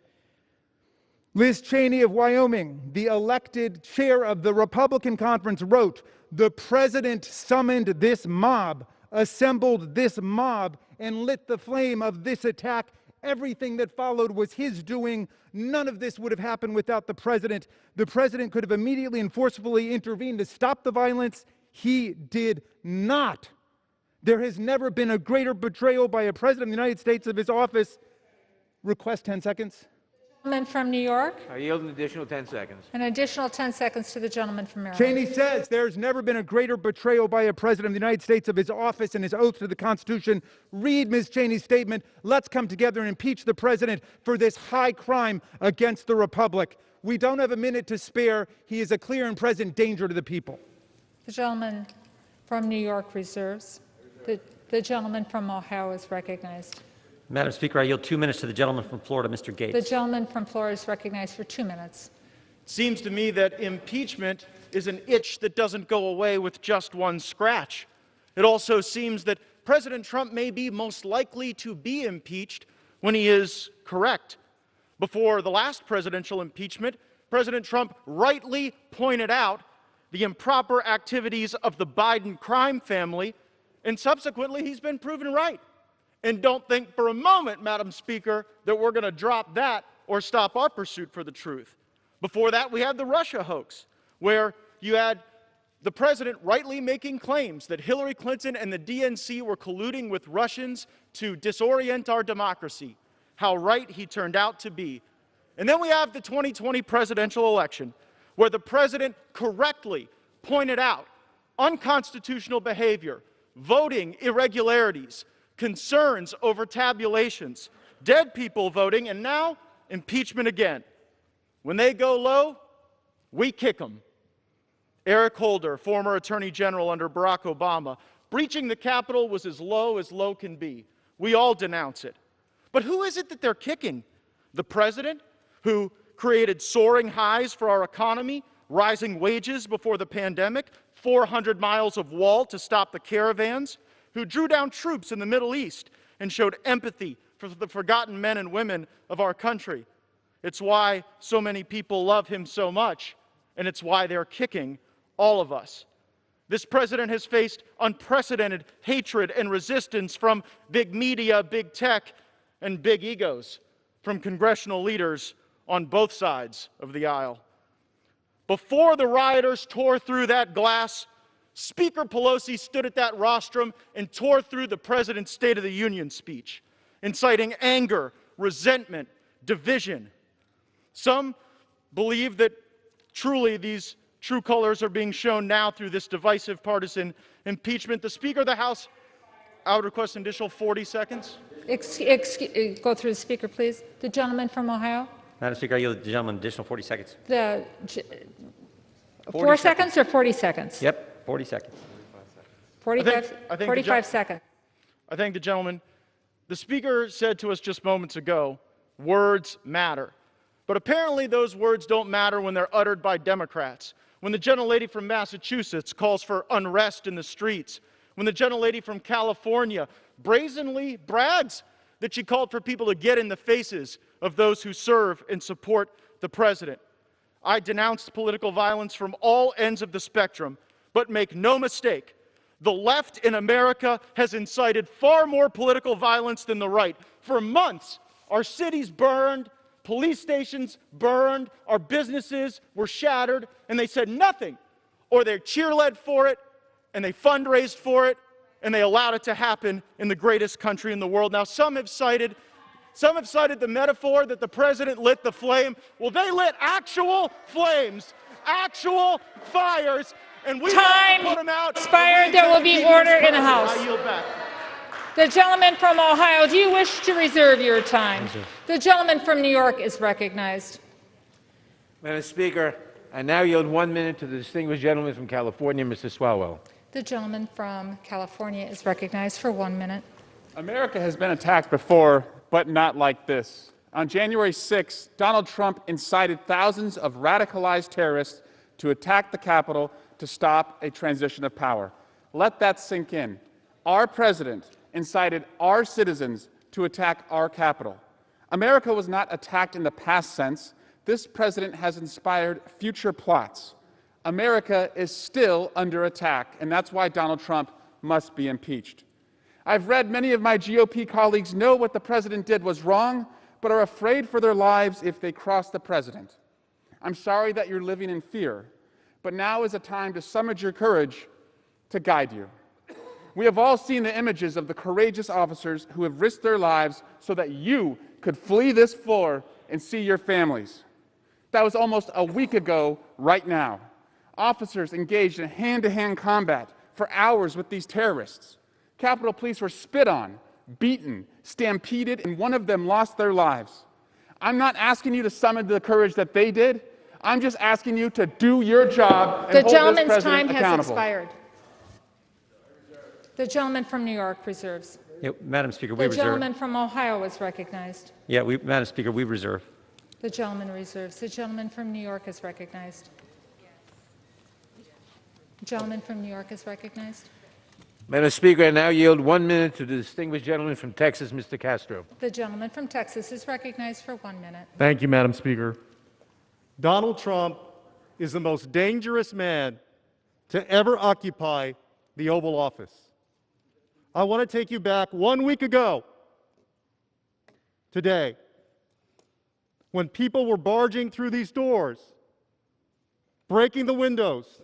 Liz Cheney of Wyoming, the elected chair of the Republican conference, wrote, "The president summoned this mob, assembled this mob, and lit the flame of this attack. Everything that followed was his doing. None of this would have happened without the president. The president could have immediately and forcefully intervened to stop the violence. He did not. There has never been a greater betrayal by a president of the United States of his office." Request 10 seconds. Gentleman from New York. I yield an additional 10 seconds. An additional 10 seconds to the gentleman from Maryland. Cheney says there's never been a greater betrayal by a president of the United States of his office and his oath to the Constitution. Read Ms. Cheney's statement. Let's come together and impeach the president for this high crime against the republic. We don't have a minute to spare. He is a clear and present danger to the people. The gentleman from New York reserves. The gentleman from Ohio is recognized. Madam Speaker, I yield 2 minutes to the gentleman from Florida, Mr. Gates. The gentleman from Florida is recognized for 2 minutes. It seems to me that impeachment is an itch that doesn't go away with just one scratch. It also seems that President Trump may be most likely to be impeached when he is correct. Before the last presidential impeachment, President Trump rightly pointed out the improper activities of the Biden crime family, and subsequently he's been proven right. And don't think for a moment, Madam Speaker, that we're going to drop that or stop our pursuit for the truth. Before that, we had the Russia hoax, where you had the president rightly making claims that Hillary Clinton and the DNC were colluding with Russians to disorient our democracy. How right he turned out to be. And then we have the 2020 presidential election, where the president correctly pointed out unconstitutional behavior, voting irregularities, concerns over tabulations, dead people voting, and now impeachment again. When they go low, we kick them. Eric Holder, former Attorney General under Barack Obama, breaching the Capitol was as low can be. We all denounce it. But who is it that they're kicking? The president, who created soaring highs for our economy, rising wages before the pandemic, 400 miles of wall to stop the caravans, who drew down troops in the Middle East and showed empathy for the forgotten men and women of our country. It's why so many people love him so much, and it's why they're kicking all of us. This president has faced unprecedented hatred and resistance from big media, big tech, and big egos, from congressional leaders on both sides of the aisle. Before the rioters tore through that glass, Speaker Pelosi stood at that rostrum and tore through the president's State of the Union speech, inciting anger, resentment, division. Some believe that truly these true colors are being shown now through this divisive partisan impeachment. The Speaker of the House, I would request an additional 40 seconds. Go through the Speaker, please. The gentleman from Ohio. Madam Speaker, I yield the gentleman an additional 40 seconds. 4 seconds or 40 seconds? Yep. 40 seconds. 45 seconds. I thank the gentleman. The Speaker said to us just moments ago, words matter. But apparently those words don't matter when they're uttered by Democrats. When the gentlelady from Massachusetts calls for unrest in the streets. When the gentlelady from California brazenly brags that she called for people to get in the faces of those who serve and support the president. I denounced political violence from all ends of the spectrum. But make no mistake, The left in America has incited far more political violence than the right. For months, our cities burned, police stations burned, our businesses were shattered, and they said nothing. Or they cheerled for it, and they fundraised for it, and they allowed it to happen in the greatest country in the world. Now, some have cited the metaphor that the president lit the flame. Well, they lit actual flames, actual fires, and we have to put them out. Expired. There will be order in the House. I yield back. The gentleman from Ohio, do you wish to reserve your time? The gentleman from New York is recognized. Madam Speaker, I now yield 1 minute to the distinguished gentleman from California, Mr. Swalwell. The gentleman from California is recognized for 1 minute. America has been attacked before, but not like this. On January 6, Donald Trump incited thousands of radicalized terrorists to attack the Capitol to stop a transition of power. Let that sink in. Our president incited our citizens to attack our Capitol. America was not attacked in the past sense. This president has inspired future plots. America is still under attack, and that's why Donald Trump must be impeached. I've read many of my GOP colleagues know what the president did was wrong, but are afraid for their lives if they cross the president. I'm sorry that you're living in fear, but now is a time to summon your courage to guide you. We have all seen the images of the courageous officers who have risked their lives so that you could flee this floor and see your families. That was almost a week ago right now. Officers engaged in hand-to-hand combat for hours with these terrorists. Capitol Police were spit on, beaten, stampeded, and one of them lost their lives. I'm not asking you to summon the courage that they did. I'm just asking you to do your job and hold this president accountable. The gentleman's time has expired. The gentleman from New York reserves. Yeah, Madam Speaker, we The reserve. gentleman from Ohio is recognized. Yeah, Madam Speaker, we reserve. The gentleman reserves. The gentleman from New York is recognized. The gentleman from New York is recognized. Madam Speaker, I now yield 1 minute to the distinguished gentleman from Texas, Mr. Castro. The gentleman from Texas is recognized for 1 minute. Thank you, Madam Speaker. Donald Trump is the most dangerous man to ever occupy the Oval Office. I want to take you back 1 week ago today, when people were barging through these doors, breaking the windows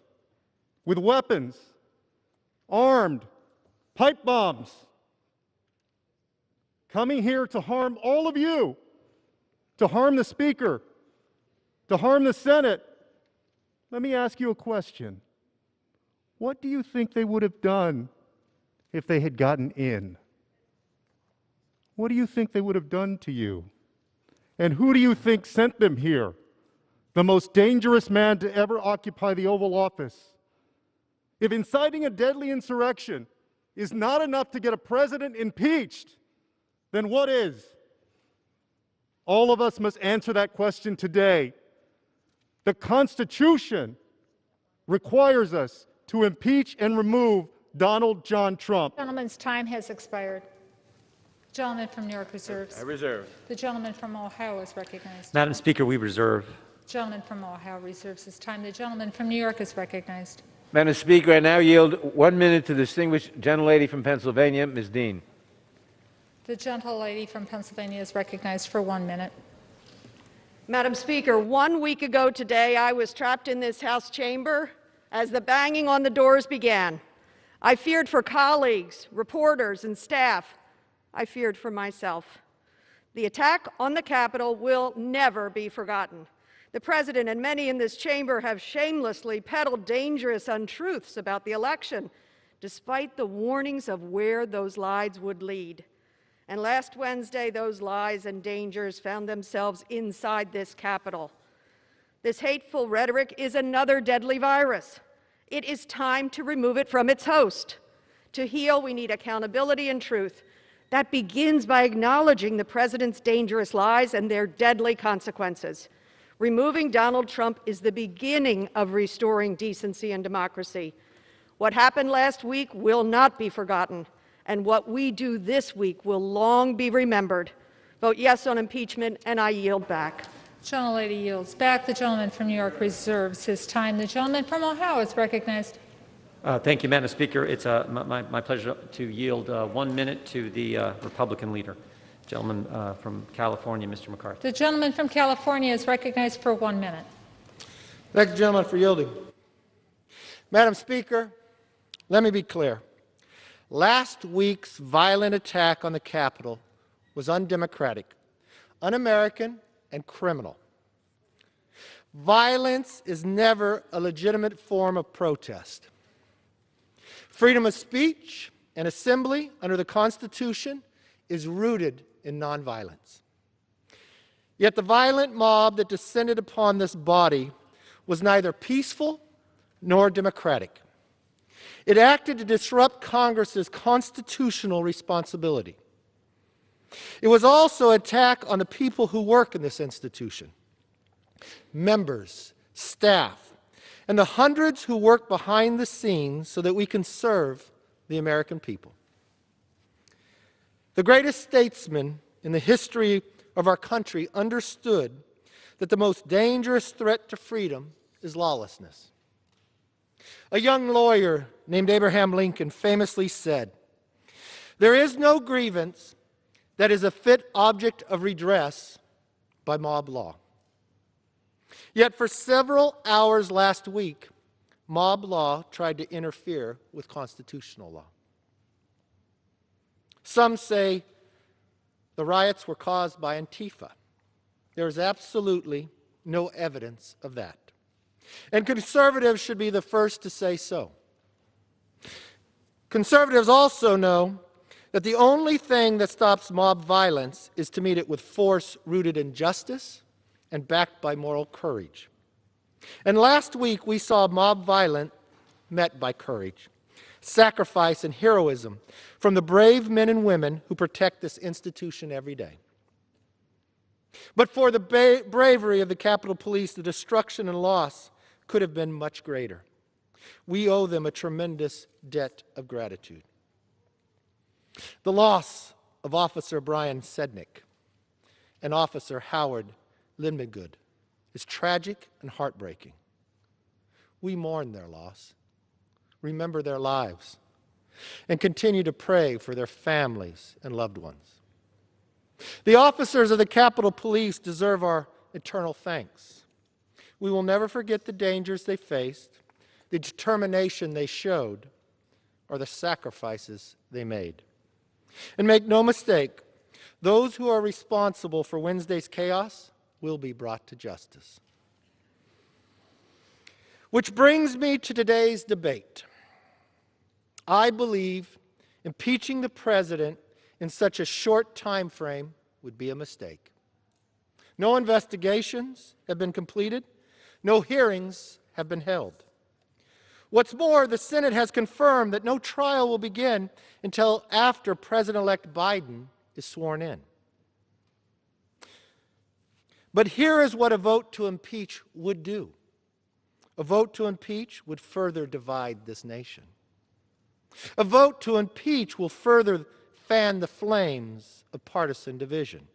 with weapons, armed, pipe bombs, coming here to harm all of you, to harm the Speaker, to harm the Senate. Let me ask you a question. What do you think they would have done if they had gotten in? What do you think they would have done to you? And who do you think sent them here? The most dangerous man to ever occupy the Oval Office. If inciting a deadly insurrection is not enough to get a president impeached, then what is? All of us must answer that question today. The Constitution requires us to impeach and remove Donald John Trump. The gentleman's time has expired. The gentleman from New York reserves. I reserve. The gentleman from Ohio is recognized. Madam Speaker, we reserve. The gentleman from Ohio reserves his time. The gentleman from New York is recognized. Madam Speaker, I now yield 1 minute to the distinguished gentlelady from Pennsylvania, Ms. Dean. The gentlelady from Pennsylvania is recognized for 1 minute. Madam Speaker, 1 week ago today, I was trapped in this House chamber as the banging on the doors began. I feared for colleagues, reporters, and staff. I feared for myself. The attack on the Capitol will never be forgotten. The President and many in this chamber have shamelessly peddled dangerous untruths about the election, despite the warnings of where those lies would lead. And last Wednesday, those lies and dangers found themselves inside this Capitol. This hateful rhetoric is another deadly virus. It is time to remove it from its host. To heal, we need accountability and truth. That begins by acknowledging the President's dangerous lies and their deadly consequences. Removing Donald Trump is the beginning of restoring decency and democracy. What happened last week will not be forgotten, and what we do this week will long be remembered. Vote yes on impeachment, and I yield back. The gentlelady yields back. The gentleman from New York reserves his time. The gentleman from Ohio is recognized. Thank you, Madam Speaker. It's my pleasure to yield 1 minute to the Republican leader. Gentleman from California, Mr. McCarthy. The gentleman from California is recognized for 1 minute. Thank the gentleman for yielding. Madam Speaker, let me be clear. Last week's violent attack on the Capitol was undemocratic, un-American, and criminal. Violence is never a legitimate form of protest. Freedom of speech and assembly under the Constitution is rooted in nonviolence. Yet the violent mob that descended upon this body was neither peaceful nor democratic. It acted to disrupt Congress's constitutional responsibility. It was also an attack on the people who work in this institution, members, staff, and the hundreds who work behind the scenes so that we can serve the American people. The greatest statesman in the history of our country understood that the most dangerous threat to freedom is lawlessness. A young lawyer named Abraham Lincoln famously said, "There is no grievance that is a fit object of redress by mob law." Yet for several hours last week, mob law tried to interfere with constitutional law. Some say the riots were caused by Antifa. There is absolutely no evidence of that. And conservatives should be the first to say so. Conservatives also know that the only thing that stops mob violence is to meet it with force rooted in justice and backed by moral courage. And last week we saw mob violence met by courage, sacrifice, and heroism from the brave men and women who protect this institution every day. But for the bravery of the Capitol Police, the destruction and loss could have been much greater. We owe them a tremendous debt of gratitude. The loss of Officer Brian Sednick and Officer Howard Lindmegood is tragic and heartbreaking. We mourn their loss, remember their lives, and continue to pray for their families and loved ones. The officers of the Capitol Police deserve our eternal thanks. We will never forget the dangers they faced, the determination they showed, or the sacrifices they made. And make no mistake, those who are responsible for Wednesday's chaos will be brought to justice. Which brings me to today's debate. I believe impeaching the president in such a short time frame would be a mistake. No investigations have been completed. No hearings have been held. What's more, the Senate has confirmed that no trial will begin until after President-elect Biden is sworn in. But here is what a vote to impeach would do. A vote to impeach would further divide this nation. A vote to impeach will further fan the flames of partisan division.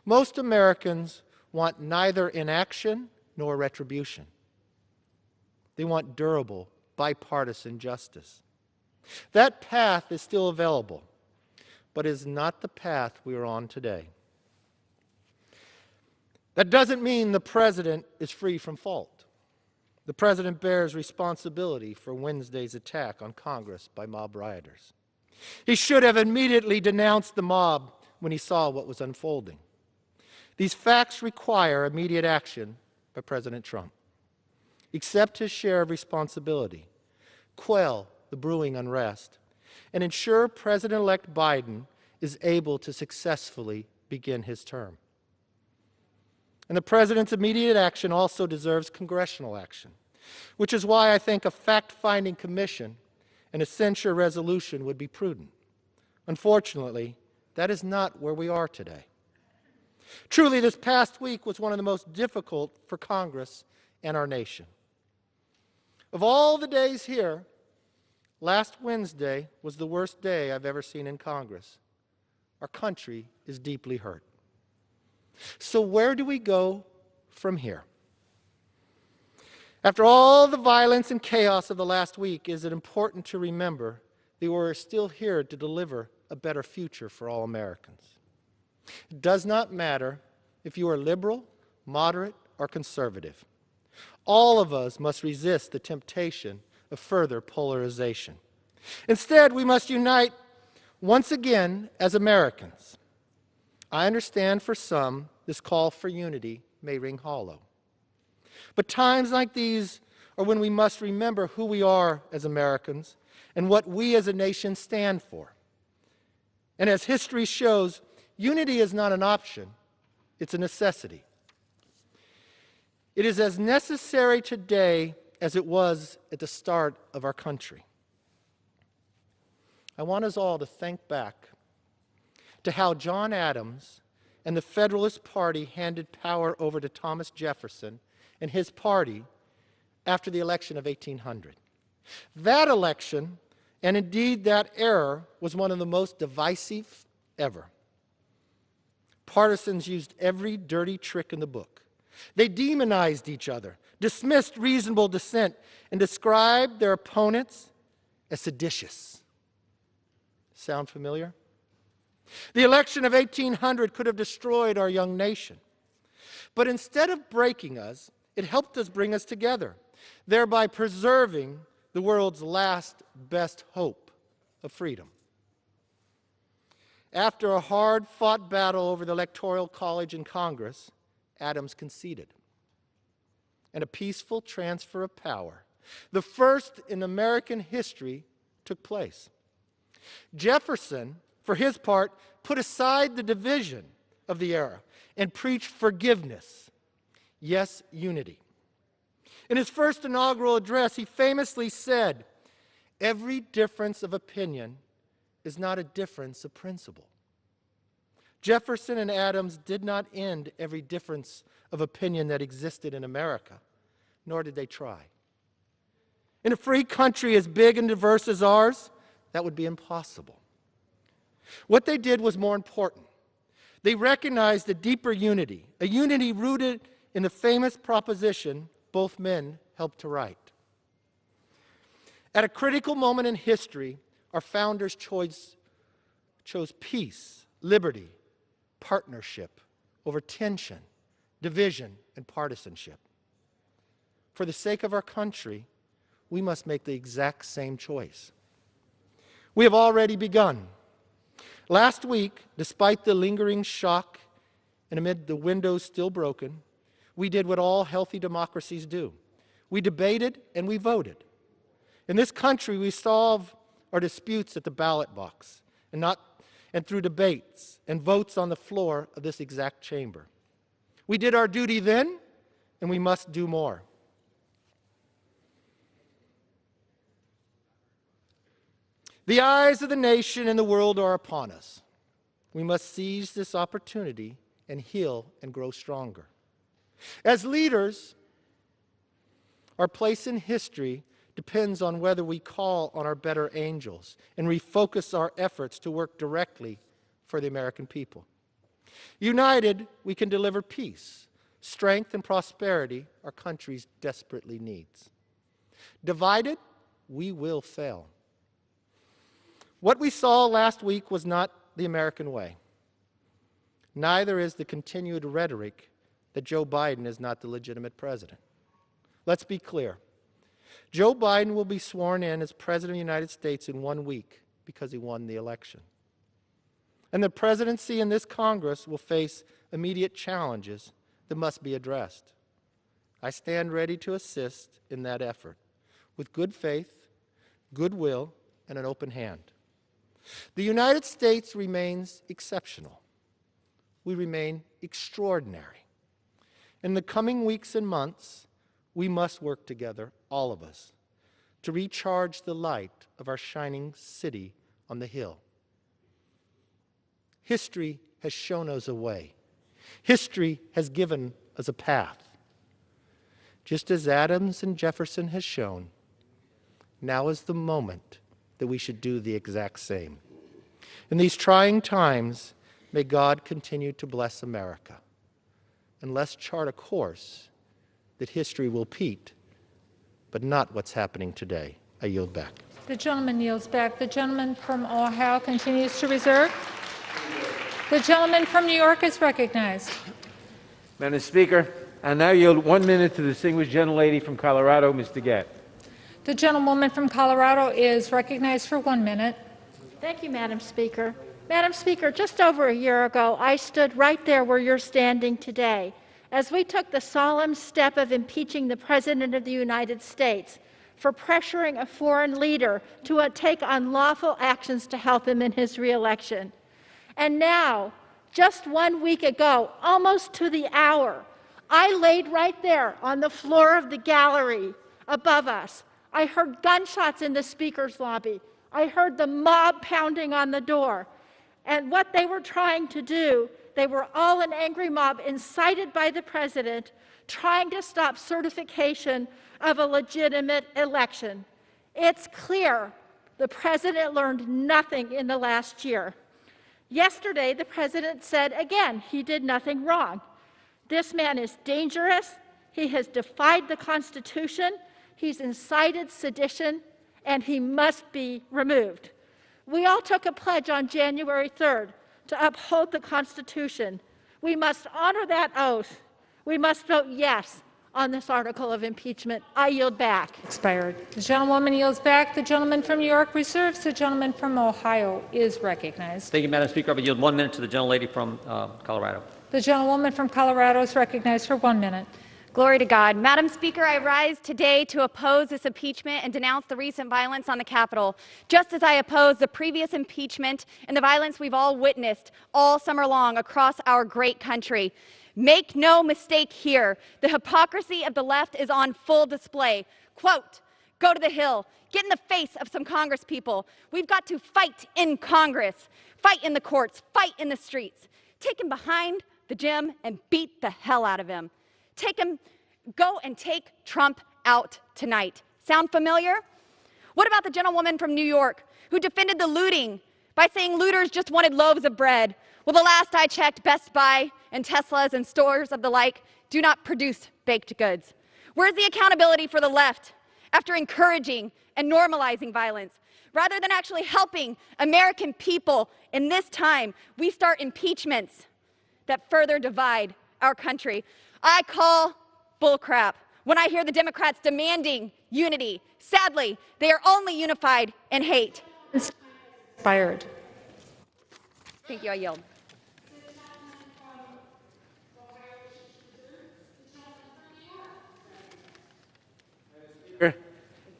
Most Americans want neither inaction nor retribution. They want durable, bipartisan justice. That path is still available, but is not the path we are on today. That doesn't mean the president is free from fault. The president bears responsibility for Wednesday's attack on Congress by mob rioters. He should have immediately denounced the mob when he saw what was unfolding. These facts require immediate action by President Trump. Accept his share of responsibility, quell the brewing unrest, and ensure President-elect Biden is able to successfully begin his term. And the president's immediate action also deserves congressional action, which is why I think a fact-finding commission and a censure resolution would be prudent. Unfortunately, that is not where we are today. Truly, this past week was one of the most difficult for Congress and our nation. Of all the days here, last Wednesday was the worst day I've ever seen in Congress. Our country is deeply hurt. So where do we go from here? After all the violence and chaos of the last week, is it important to remember that we're still here to deliver a better future for all Americans. It does not matter if you are liberal, moderate, or conservative. All of us must resist the temptation of further polarization. Instead, we must unite once again as Americans. I understand for some this call for unity may ring hollow. But times like these are when we must remember who we are as Americans and what we as a nation stand for. And as history shows, unity is not an option, it's a necessity. It is as necessary today as it was at the start of our country. I want us all to think back to how John Adams and the Federalist Party handed power over to Thomas Jefferson and his party after the election of 1800. That election, and indeed that era, was one of the most divisive ever. Partisans used every dirty trick in the book. They demonized each other, dismissed reasonable dissent, and described their opponents as seditious. Sound familiar? The election of 1800 could have destroyed our young nation. But instead of breaking us, it helped us bring us together, thereby preserving the world's last best hope of freedom. After a hard-fought battle over the Electoral College in Congress, Adams conceded. And a peaceful transfer of power, the first in American history, took place. Jefferson, for his part, put aside the division of the era and preached forgiveness, yes, unity. In his first inaugural address, he famously said, "Every difference of opinion is not a difference of principle." Jefferson and Adams did not end every difference of opinion that existed in America, nor did they try. In a free country as big and diverse as ours, that would be impossible. What they did was more important. They recognized a deeper unity, a unity rooted in the famous proposition both men helped to write. At a critical moment in history, our founders chose peace, liberty, partnership over tension, division, and partisanship. For the sake of our country, we must make the exact same choice. We have already begun. Last week, despite the lingering shock and amid the windows still broken, we did what all healthy democracies do. We debated and we voted. In this country, we solve our disputes at the ballot box and through debates and votes on the floor of this exact chamber. We did our duty then, and we must do more. The eyes of the nation and the world are upon us. We must seize this opportunity and heal and grow stronger. As leaders, our place in history depends on whether we call on our better angels and refocus our efforts to work directly for the American people. United, we can deliver peace, strength, and prosperity our country desperately needs. Divided, we will fail. What we saw last week was not the American way. Neither is the continued rhetoric that Joe Biden is not the legitimate president. Let's be clear. Joe Biden will be sworn in as President of the United States in 1 week because he won the election. And the presidency and this Congress will face immediate challenges that must be addressed. I stand ready to assist in that effort with good faith, goodwill, and an open hand. The United States remains exceptional. We remain extraordinary. In the coming weeks and months, we must work together, all of us, to recharge the light of our shining city on the hill. History has shown us a way. History has given us a path. Just as Adams and Jefferson has shown, now is the moment that we should do the exact same. In these trying times, may God continue to bless America. And let's chart a course that history will repeat but not what's happening today. I yield back. The gentleman yields back. The gentleman from Ohio continues to reserve. The gentleman from New York is recognized. Madam Speaker, I now yield 1 minute to the distinguished gentlelady from Colorado, Ms. DeGette. The gentlewoman from Colorado is recognized for 1 minute. Thank you, Madam Speaker. Madam Speaker, just over a year ago, I stood right there where you're standing today as we took the solemn step of impeaching the President of the United States for pressuring a foreign leader to take unlawful actions to help him in his reelection. And now, just 1 week ago, almost to the hour, I laid right there on the floor of the gallery above us. I heard gunshots in the Speaker's lobby. I heard the mob pounding on the door. And what they were trying to do, they were all an angry mob incited by the President, trying to stop certification of a legitimate election. It's clear the President learned nothing in the last year. Yesterday, the President said again he did nothing wrong. This man is dangerous. He has defied the Constitution. He's incited sedition, and he must be removed. We all took a pledge on January 3rd to uphold the Constitution. We must honor that oath. We must vote yes on this article of impeachment. I yield back. Expired. The gentlewoman yields back. The gentleman from New York reserves. The gentleman from Ohio is recognized. Thank you, Madam Speaker. I would yield 1 minute to the gentlelady from Colorado. The gentlewoman from Colorado is recognized for 1 minute. Glory to God. Madam Speaker, I rise today to oppose this impeachment and denounce the recent violence on the Capitol, just as I oppose the previous impeachment and the violence we've all witnessed all summer long across our great country. Make no mistake here, the hypocrisy of the left is on full display. Quote, go to the Hill, get in the face of some Congress people. We've got to fight in Congress, fight in the courts, fight in the streets. Take him behind the gym and beat the hell out of him. Go and take Trump out tonight. Sound familiar? What about the gentlewoman from New York who defended the looting by saying looters just wanted loaves of bread? Well, the last I checked, Best Buy and Teslas and stores of the like do not produce baked goods. Where's the accountability for the left after encouraging and normalizing violence? Rather than actually helping American people in this time, we start impeachments that further divide our country. I call bullcrap when I hear the Democrats demanding unity. Sadly, they are only unified in hate. Expired. Thank you. I yield.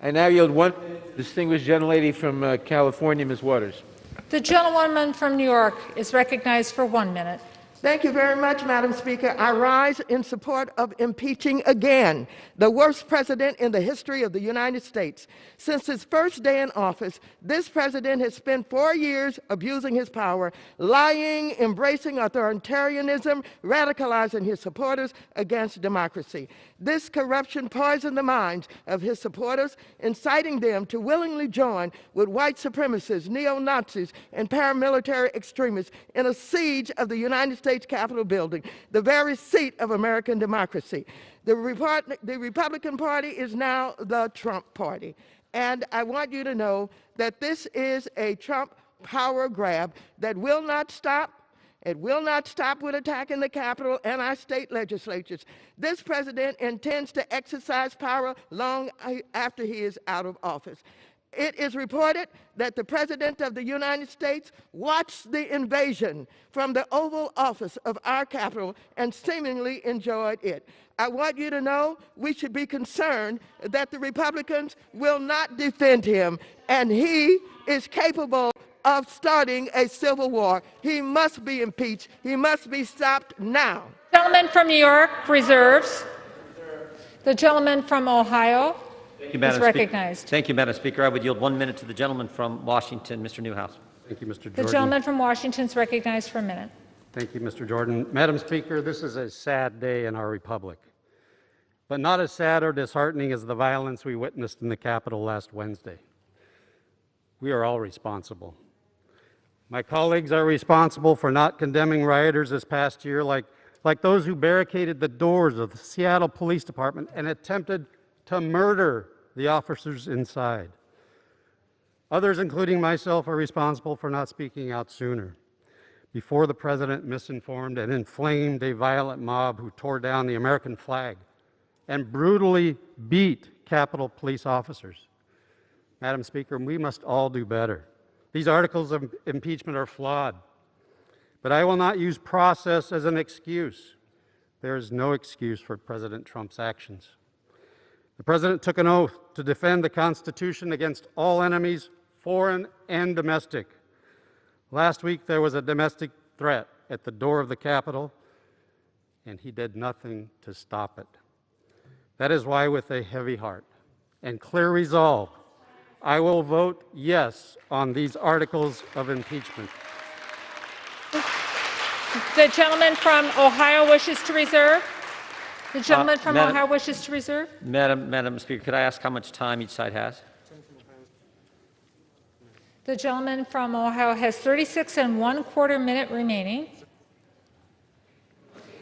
I now yield 1 minute to the distinguished gentlelady from California, Ms. Waters. The gentlewoman from New York is recognized for 1 minute. Thank you very much, Madam Speaker. I rise in support of impeaching again the worst president in the history of the United States. Since his first day in office, this president has spent 4 years abusing his power, lying, embracing authoritarianism, radicalizing his supporters against democracy. This corruption poisoned the minds of his supporters, inciting them to willingly join with white supremacists, neo-Nazis, and paramilitary extremists in a siege of the United States Capitol building, the very seat of American democracy. The Republican Party is now the Trump Party. And I want you to know that this is a Trump power grab that will not stop. It will not stop with attacking the Capitol and our state legislatures. This president intends to exercise power long after he is out of office. It is reported that the President of the United States watched the invasion from the Oval Office of our Capitol and seemingly enjoyed it. I want you to know we should be concerned that the Republicans will not defend him, and he is capable of starting a civil war. He must be impeached. He must be stopped now. The gentleman from New York reserves. The gentleman from Ohio is recognized. Thank you, Madam Speaker. I would yield 1 minute to the gentleman from Washington, Mr. Newhouse. Thank you, Mr. Jordan. The gentleman from Washington is recognized for a minute. Thank you, Mr. Jordan. Madam Speaker, this is a sad day in our republic, but not as sad or disheartening as the violence we witnessed in the Capitol last Wednesday. We are all responsible. My colleagues are responsible for not condemning rioters this past year, like those who barricaded the doors of the Seattle Police Department and attempted to murder the officers inside. Others, including myself, are responsible for not speaking out sooner, before the president misinformed and inflamed a violent mob who tore down the American flag and brutally beat Capitol Police officers. Madam Speaker, we must all do better. These articles of impeachment are flawed, but I will not use process as an excuse. There is no excuse for President Trump's actions. The president took an oath to defend the Constitution against all enemies, foreign and domestic. Last week, there was a domestic threat at the door of the Capitol, and he did nothing to stop it. That is why, with a heavy heart and clear resolve, I will vote yes on these articles of impeachment. The gentleman from Ohio wishes to reserve. The gentleman from Ohio wishes to reserve. Madam Speaker, could I ask how much time each side has? The gentleman from Ohio has 36 1/4 minutes remaining.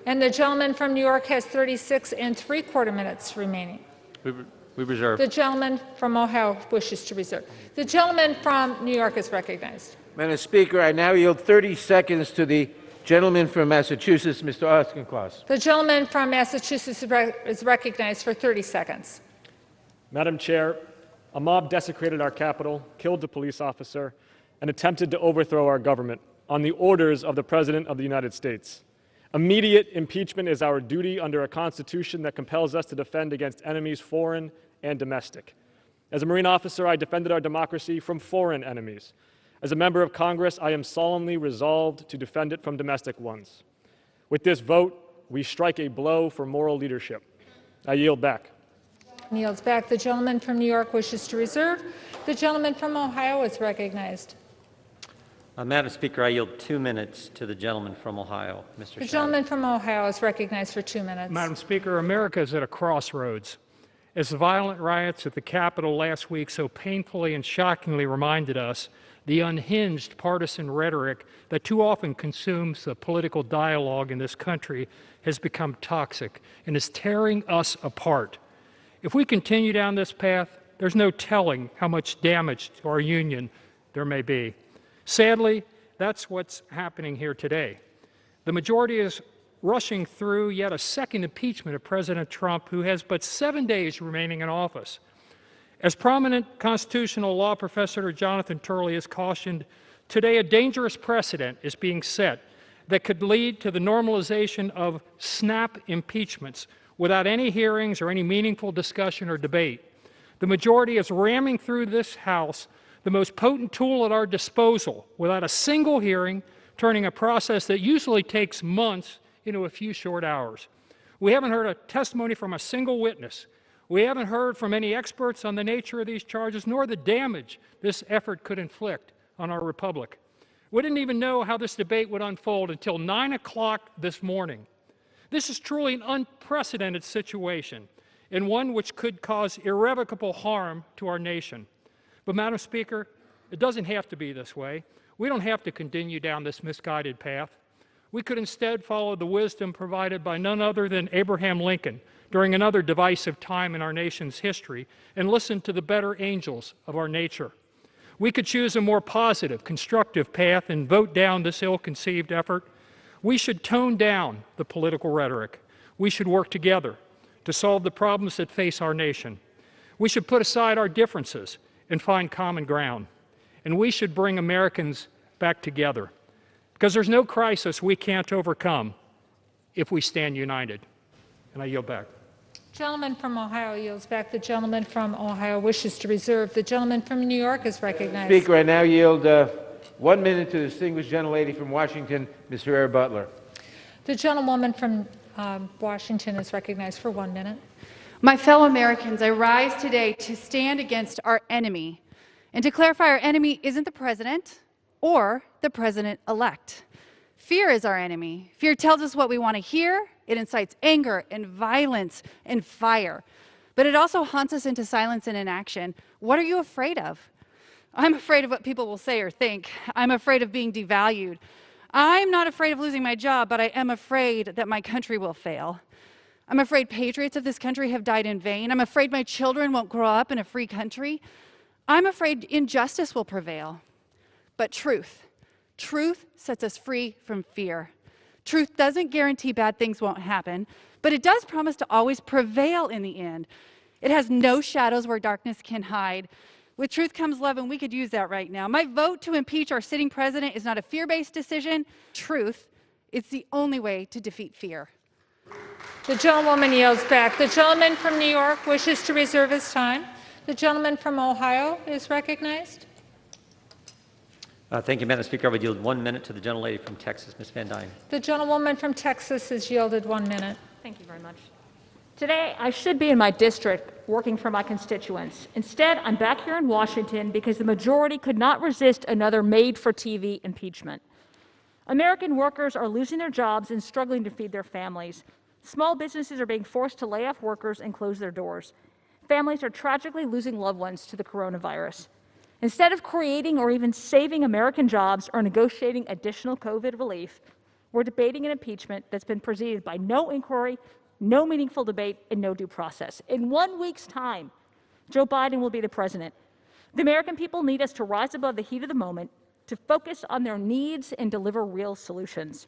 And the gentleman from New York has 36 3/4 minutes remaining. We reserve. The gentleman from Ohio wishes to reserve. The gentleman from New York is recognized. Madam Speaker, I now yield 30 seconds to the gentleman from Massachusetts, Mr. Auchincloss. The gentleman from Massachusetts is recognized for 30 seconds. Madam Chair, a mob desecrated our Capitol, killed a police officer, and attempted to overthrow our government on the orders of the President of the United States. Immediate impeachment is our duty under a Constitution that compels us to defend against enemies, foreign and domestic. As a Marine officer, I defended our democracy from foreign enemies. As a member of Congress, I am solemnly resolved to defend it from domestic ones. With this vote, we strike a blow for moral leadership. I yield back. Yields back. The gentleman from New York wishes to reserve. The gentleman from Ohio is recognized. Madam Speaker, I yield 2 minutes to the gentleman from Ohio, Mr. The gentleman from Ohio is recognized for 2 minutes. Madam Speaker, America is at a crossroads. As the violent riots at the Capitol last week so painfully and shockingly reminded us, the unhinged partisan rhetoric that too often consumes the political dialogue in this country has become toxic and is tearing us apart. If we continue down this path, there's no telling how much damage to our union there may be. Sadly, that's what's happening here today. The majority is rushing through yet a second impeachment of President Trump, who has but 7 days remaining in office. As prominent constitutional law professor Jonathan Turley has cautioned, today a dangerous precedent is being set that could lead to the normalization of snap impeachments without any hearings or any meaningful discussion or debate. The majority is ramming through this House the most potent tool at our disposal without a single hearing, turning a process that usually takes months into a few short hours. We haven't heard a testimony from a single witness. We haven't heard from any experts on the nature of these charges, nor the damage this effort could inflict on our republic. We didn't even know how this debate would unfold until 9 o'clock this morning. This is truly an unprecedented situation, and one which could cause irrevocable harm to our nation. But, Madam Speaker, it doesn't have to be this way. We don't have to continue down this misguided path. We could instead follow the wisdom provided by none other than Abraham Lincoln during another divisive time in our nation's history and listen to the better angels of our nature. We could choose a more positive, constructive path and vote down this ill-conceived effort. We should tone down the political rhetoric. We should work together to solve the problems that face our nation. We should put aside our differences and find common ground. And we should bring Americans back together, because there's no crisis we can't overcome if we stand united. And I yield back. Gentleman from Ohio yields back. The gentleman from Ohio wishes to reserve. The gentleman from New York is recognized. Speaker, I now yield 1 minute to the distinguished gentlelady from Washington, Ms. Herrera Butler. The gentlewoman from Washington is recognized for 1 minute. My fellow Americans, I rise today to stand against our enemy and to clarify our enemy isn't the president or the president-elect. Fear is our enemy. Fear tells us what we want to hear. It incites anger and violence and fire. But it also haunts us into silence and inaction. What are you afraid of? I'm afraid of what people will say or think. I'm afraid of being devalued. I'm not afraid of losing my job, but I am afraid that my country will fail. I'm afraid patriots of this country have died in vain. I'm afraid my children won't grow up in a free country. I'm afraid injustice will prevail. But truth sets us free from fear. Truth doesn't guarantee bad things won't happen, but it does promise to always prevail in the end. It has no shadows where darkness can hide. With truth comes love, and we could use that right now. My vote to impeach our sitting president is not a fear-based decision. Truth is the only way to defeat fear. The gentlewoman yields back. The gentleman from New York wishes to reserve his time. The gentleman from Ohio is recognized. Thank you, Madam Speaker. I would yield 1 minute to the gentlelady from Texas, Ms. Van Dyne. The gentlewoman from Texas is yielded 1 minute. Thank you very much. Today, I should be in my district working for my constituents. Instead, I'm back here in Washington because the majority could not resist another made-for-TV impeachment. American workers are losing their jobs and struggling to feed their families. Small businesses are being forced to lay off workers and close their doors. Families are tragically losing loved ones to the coronavirus. Instead of creating or even saving American jobs or negotiating additional COVID relief, we're debating an impeachment that's been preceded by no inquiry, no meaningful debate, and no due process. In 1 week's time, Joe Biden will be the president. The American people need us to rise above the heat of the moment, to focus on their needs and deliver real solutions.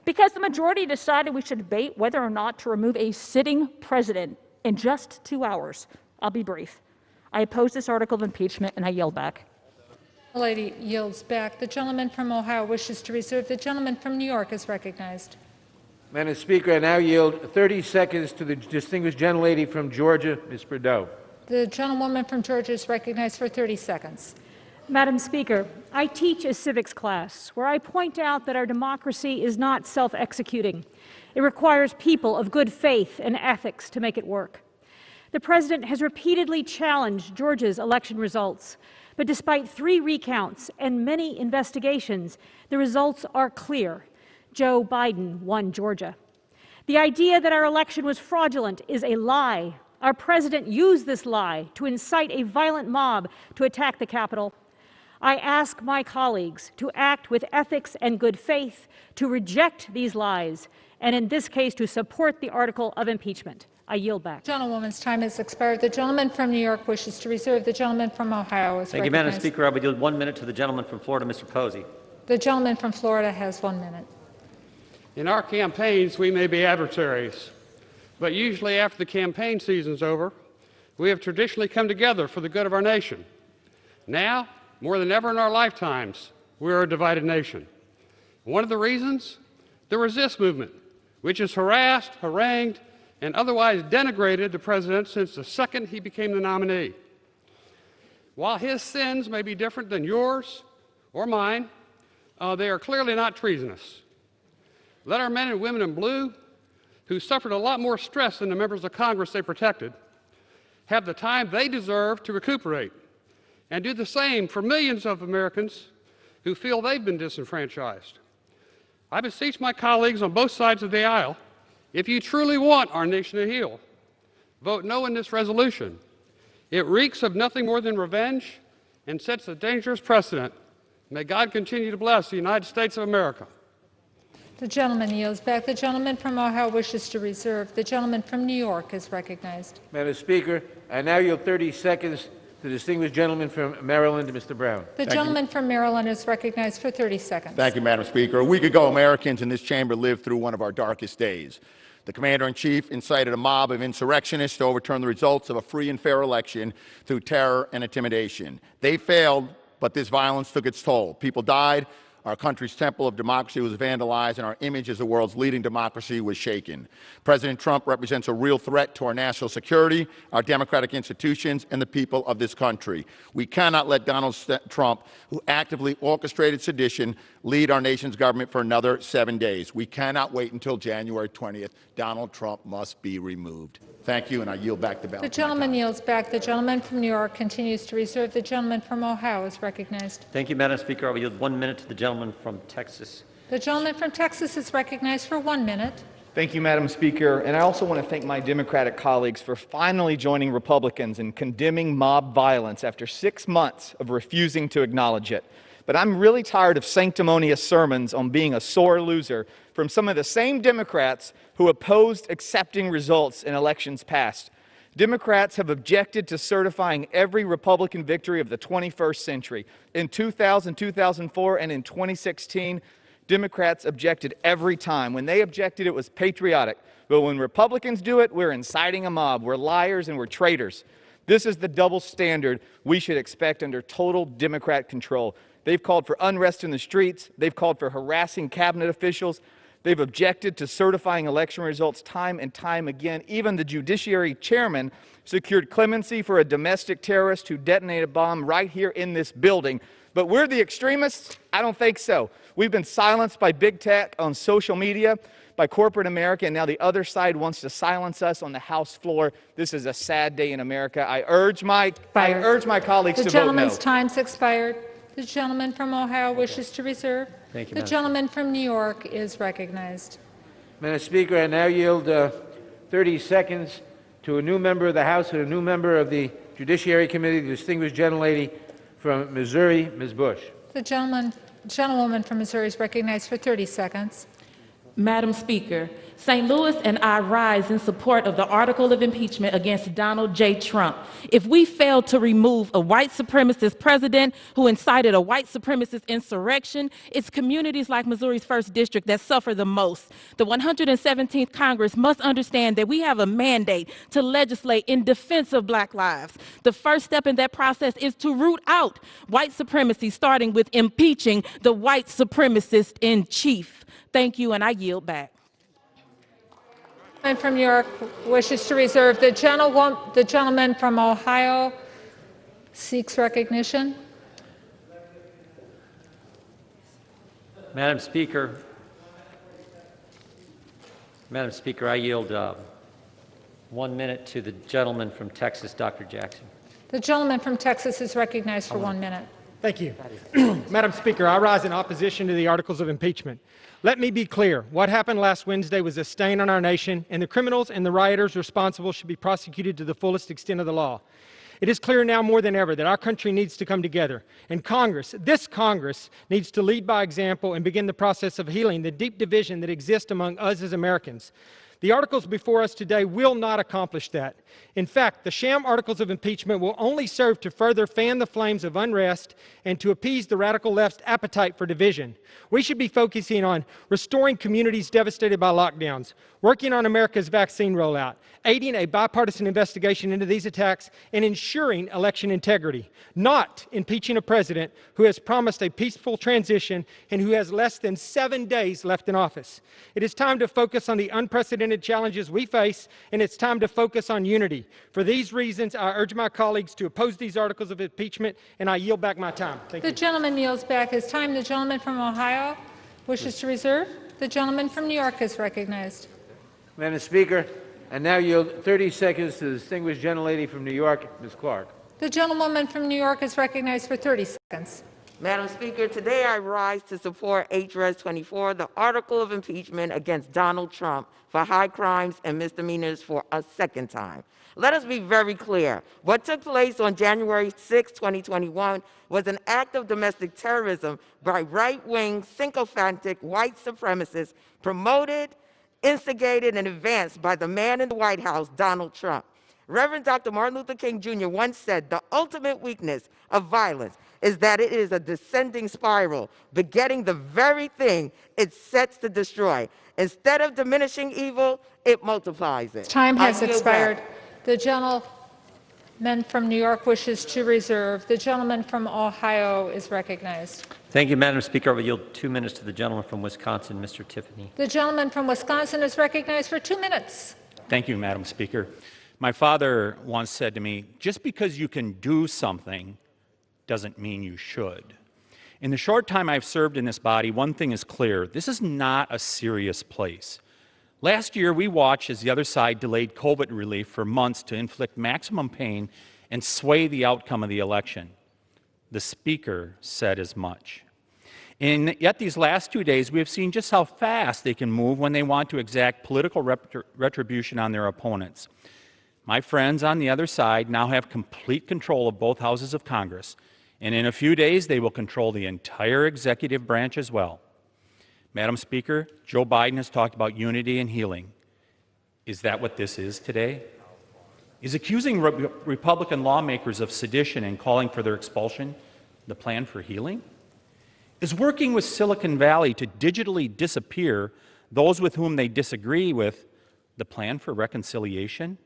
Because the majority decided we should debate whether or not to remove a sitting president in just 2 hours, I'll be brief. I oppose this article of impeachment, and I yield back. The lady yields back. The gentleman from Ohio wishes to reserve. The gentleman from New York is recognized. Madam Speaker, I now yield 30 seconds to the distinguished gentlelady from Georgia, Ms. Bordeaux. The gentlewoman from Georgia is recognized for 30 seconds. Madam Speaker, I teach a civics class where I point out that our democracy is not self-executing. It requires people of good faith and ethics to make it work. The President has repeatedly challenged Georgia's election results, but despite 3 recounts and many investigations, the results are clear. Joe Biden won Georgia. The idea that our election was fraudulent is a lie. Our President used this lie to incite a violent mob to attack the Capitol. I ask my colleagues to act with ethics and good faith, to reject these lies, and in this case, to support the article of impeachment. I yield back. Gentlewoman's time has expired. The gentleman from New York wishes to reserve. The gentleman from Ohio is recognized. Thank you, Madam Speaker. I would yield 1 minute to the gentleman from Florida, Mr. Posey. The gentleman from Florida has 1 minute. In our campaigns, we may be adversaries, but usually after the campaign season's over, we have traditionally come together for the good of our nation. Now, more than ever in our lifetimes, we are a divided nation. One of the reasons? The resist movement, which has harassed, harangued, and otherwise denigrated the president since the second he became the nominee. While his sins may be different than yours or mine, they are clearly not treasonous. Let our men and women in blue, who suffered a lot more stress than the members of Congress they protected, have the time they deserve to recuperate, and do the same for millions of Americans who feel they've been disenfranchised. I beseech my colleagues on both sides of the aisle, if you truly want our nation to heal, vote no in this resolution. It reeks of nothing more than revenge and sets a dangerous precedent. May God continue to bless the United States of America. The gentleman yields back. The gentleman from Ohio wishes to reserve. The gentleman from New York is recognized. Madam Speaker, I now yield 30 seconds to the distinguished gentleman from Maryland, Mr. Brown. The gentleman from Maryland is recognized for 30 seconds. Thank you, Madam Speaker. A week ago, Americans in this chamber lived through one of our darkest days. The Commander-in-Chief incited a mob of insurrectionists to overturn the results of a free and fair election through terror and intimidation. They failed, but this violence took its toll. People died, our country's temple of democracy was vandalized, and our image as the world's leading democracy was shaken. President Trump represents a real threat to our national security, our democratic institutions, and the people of this country. We cannot let Donald Trump, who actively orchestrated sedition, lead our nation's government for another 7 days. We cannot wait until January 20th. Donald Trump must be removed. Thank you, and I yield back the balance. The gentleman yields back. The gentleman from New York continues to reserve. The gentleman from Ohio is recognized. Thank you, Madam Speaker. I will yield 1 minute to the gentleman from Texas. The gentleman from Texas is recognized for 1 minute. Thank you, Madam Speaker. And I also want to thank my Democratic colleagues for finally joining Republicans in condemning mob violence after 6 months of refusing to acknowledge it. but I'm really tired of sanctimonious sermons on being a sore loser from some of the same Democrats who opposed accepting results in elections past. Democrats have objected to certifying every Republican victory of the 21st century. In 2000, 2004, and in 2016, Democrats objected every time. When they objected, it was patriotic. But when Republicans do it, we're inciting a mob. We're liars and we're traitors. This is the double standard we should expect under total Democrat control. They've called for unrest in the streets. They've called for harassing cabinet officials. They've objected to certifying election results time and time again. Even the Judiciary Chairman secured clemency for a domestic terrorist who detonated a bomb right here in this building. But we're the extremists? I don't think so. We've been silenced by big tech on social media, by corporate America, and now the other side wants to silence us on the House floor. This is a sad day in America. I urge my colleagues to vote no. The gentleman's time's expired. The gentleman from Ohio wishes to reserve. Thank you, the gentleman from New York is recognized. Madam Speaker, I now yield 30 seconds to a new member of the House and a new member of the Judiciary Committee, the distinguished gentlelady from Missouri, Ms. Bush. The gentlewoman from Missouri is recognized for 30 seconds. Madam Speaker, St. Louis and I rise in support of the article of impeachment against Donald J. Trump. If we fail to remove a white supremacist president who incited a white supremacist insurrection, it's communities like Missouri's 1st District that suffer the most. The 117th Congress must understand that we have a mandate to legislate in defense of Black lives. The first step in that process is to root out white supremacy, starting with impeaching the white supremacist in chief. Thank you, and I yield back. And from New York wishes to reserve. The gentleman from Ohio seeks recognition. Madam Speaker, I yield 1 minute to the gentleman from Texas, Dr. Jackson. The gentleman from Texas is recognized for 1 minute. Thank you. Madam Speaker, I rise in opposition to the articles of impeachment. Let me be clear. What happened last Wednesday was a stain on our nation, and the criminals and the rioters responsible should be prosecuted to the fullest extent of the law. It is clear now more than ever that our country needs to come together, and Congress, this Congress, needs to lead by example and begin the process of healing the deep division that exists among us as Americans. The articles before us today will not accomplish that. In fact, the sham articles of impeachment will only serve to further fan the flames of unrest and to appease the radical left's appetite for division. We should be focusing on restoring communities devastated by lockdowns, working on America's vaccine rollout, aiding a bipartisan investigation into these attacks, and ensuring election integrity, not impeaching a president who has promised a peaceful transition and who has less than 7 days left in office. It is time to focus on the unprecedented challenges we face, and it's time to focus on unity. For these reasons, I urge my colleagues to oppose these articles of impeachment, and I yield back my time. Thank you. The gentleman yields back his time. The gentleman from Ohio wishes to reserve. The gentleman from New York is recognized. Madam Speaker, I now yield 30 seconds to the distinguished gentlelady from New York, Ms. Clark. The gentlewoman from New York is recognized for 30 seconds. Madam Speaker, today I rise to support H.Res. 24, the article of impeachment against Donald Trump for high crimes and misdemeanors for a second time. Let us be very clear. What took place on January 6, 2021 was an act of domestic terrorism by right-wing, sycophantic white supremacists promoted, instigated, and advanced by the man in the White House, Donald Trump. Reverend Dr. Martin Luther King Jr. once said, "The ultimate weakness of violence is that it is a descending spiral, begetting the very thing it sets to destroy. Instead of diminishing evil, it multiplies it." Time has expired. The gentleman from New York wishes to reserve. The gentleman from Ohio is recognized. Thank you, Madam Speaker. I will yield 2 minutes to the gentleman from Wisconsin, Mr. Tiffany. The gentleman from Wisconsin is recognized for 2 minutes. Thank you, Madam Speaker. My father once said to me, just because you can do something doesn't mean you should. In the short time I've served in this body, one thing is clear. This is not a serious place. Last year, we watched as the other side delayed COVID relief for months to inflict maximum pain and sway the outcome of the election. The Speaker said as much. And yet these last 2 days, we have seen just how fast they can move when they want to exact political retribution on their opponents. My friends on the other side now have complete control of both houses of Congress, And in a few days, they will control the entire executive branch as well. Madam Speaker, Joe Biden has talked about unity and healing. Is that what this is today? Is accusing Republican lawmakers of sedition and calling for their expulsion the plan for healing? Is working with Silicon Valley to digitally disappear those with whom they disagree with the plan for reconciliation?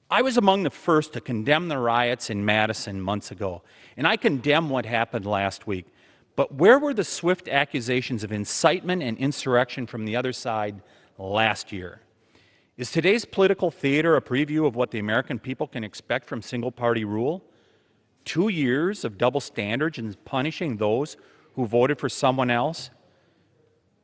I was among the first to condemn the riots in Madison months ago, and I condemn what happened last week. But where were the swift accusations of incitement and insurrection from the other side last year? Is today's political theater a preview of what the American people can expect from single-party rule? 2 years of double standards and punishing those who voted for someone else?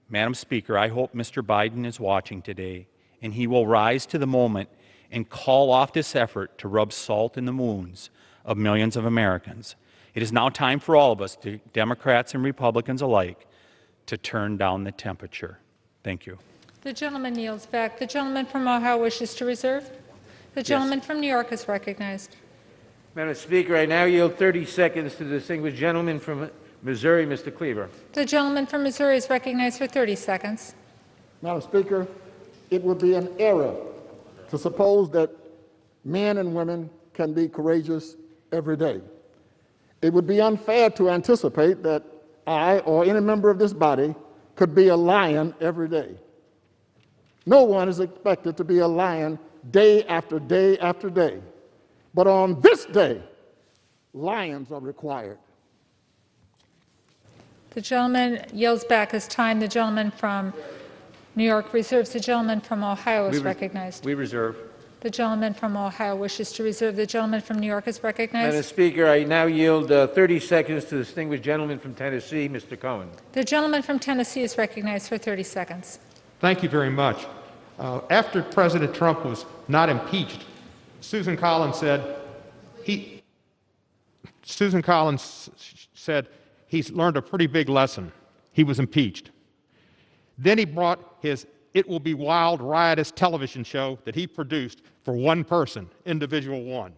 Madam Speaker, I hope Mr. Biden is watching today, and he will rise to the moment and call off this effort to rub salt in the wounds of millions of Americans. It is now time for all of us, Democrats and Republicans alike, to turn down the temperature. Thank you. The gentleman yields back. The gentleman from Ohio wishes to reserve. The gentleman from New York is recognized. Madam Speaker, I now yield 30 seconds to the distinguished gentleman from Missouri, Mr. Cleaver. The gentleman from Missouri is recognized for 30 seconds. Madam Speaker, it would be an error to suppose that men and women can be courageous every day. It would be unfair to anticipate that I or any member of this body could be a lion every day. No one is expected to be a lion day after day after day. But on this day, lions are required. The gentleman yields back his time. The gentleman from New York reserves. The gentleman from Ohio is recognized. We reserve. The gentleman from Ohio wishes to reserve. The gentleman from New York is recognized. Madam Speaker, I now yield 30 seconds to the distinguished gentleman from Tennessee, Mr. Cohen. The gentleman from Tennessee is recognized for 30 seconds. Thank you very much. After President Trump was not impeached, Susan Collins said he's learned a pretty big lesson. He was impeached. Then he brought his It Will Be Wild, riotous television show that he produced for one person, individual one.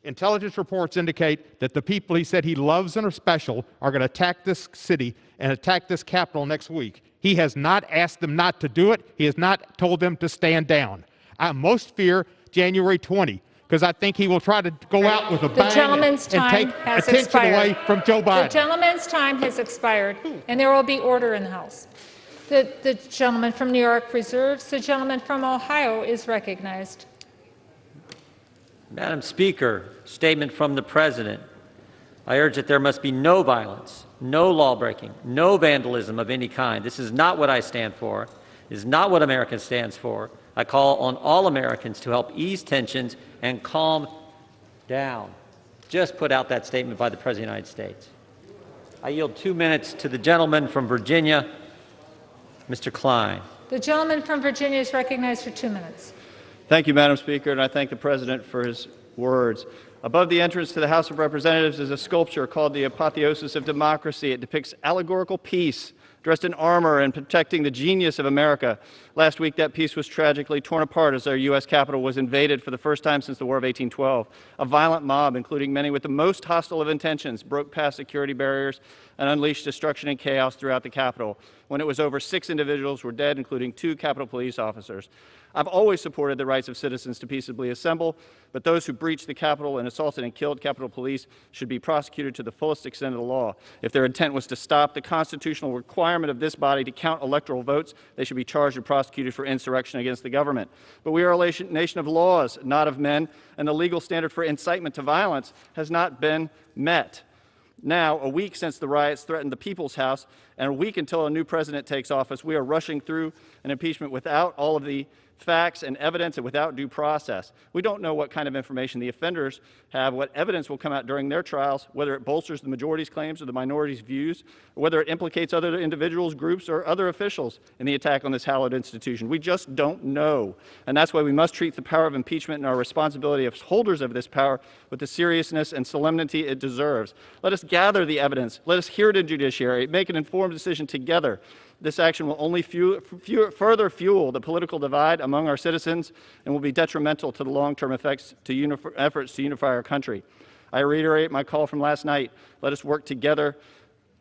Intelligence reports indicate that the people he said he loves and are special are going to attack this city and attack this Capitol next week. He has not asked them not to do it. He has not told them to stand down. I most fear January 20, because I think he will try to go out with a bang and take attention away from Joe Biden. The gentleman's time has expired, and there will be order in the House. The gentleman from New York reserves. The gentleman from Ohio is recognized. Madam Speaker, statement from the President. I urge that there must be no violence, no lawbreaking, no vandalism of any kind. This is not what I stand for. It is not what America stands for. I call on all Americans to help ease tensions and calm down. Just put out that statement by the President of the United States. I yield 2 minutes to the gentleman from Virginia, Mr. Klein. The gentleman from Virginia is recognized for 2 minutes. Thank you, Madam Speaker, and I thank the President for his words. Above the entrance to the House of Representatives is a sculpture called the Apotheosis of Democracy. It depicts allegorical peace, dressed in armor and protecting the genius of America. Last week, that peace was tragically torn apart as our U.S. Capitol was invaded for the first time since the War of 1812. A violent mob, including many with the most hostile of intentions, broke past security barriers and unleashed destruction and chaos throughout the Capitol. When it was over, 6 individuals were dead, including 2 Capitol Police officers. I've always supported the rights of citizens to peaceably assemble, but those who breached the Capitol and assaulted and killed Capitol Police should be prosecuted to the fullest extent of the law. If their intent was to stop the constitutional requirement of this body to count electoral votes, they should be charged and prosecuted for insurrection against the government. But we are a nation of laws, not of men, and the legal standard for incitement to violence has not been met. Now, a week since the riots threatened the People's House, and a week until a new president takes office, we are rushing through an impeachment without all of the facts and evidence and without due process. We don't know what kind of information the offenders have, what evidence will come out during their trials, whether it bolsters the majority's claims or the minority's views, or whether it implicates other individuals, groups, or other officials in the attack on this hallowed institution. We just don't know. And that's why we must treat the power of impeachment and our responsibility as holders of this power with the seriousness and solemnity it deserves. Let us gather the evidence. Let us hear it in judiciary. Make an informed decision together. This action will only further fuel the political divide among our citizens and will be detrimental to the long-term efforts to unify our country. I reiterate my call from last night. Let us work together.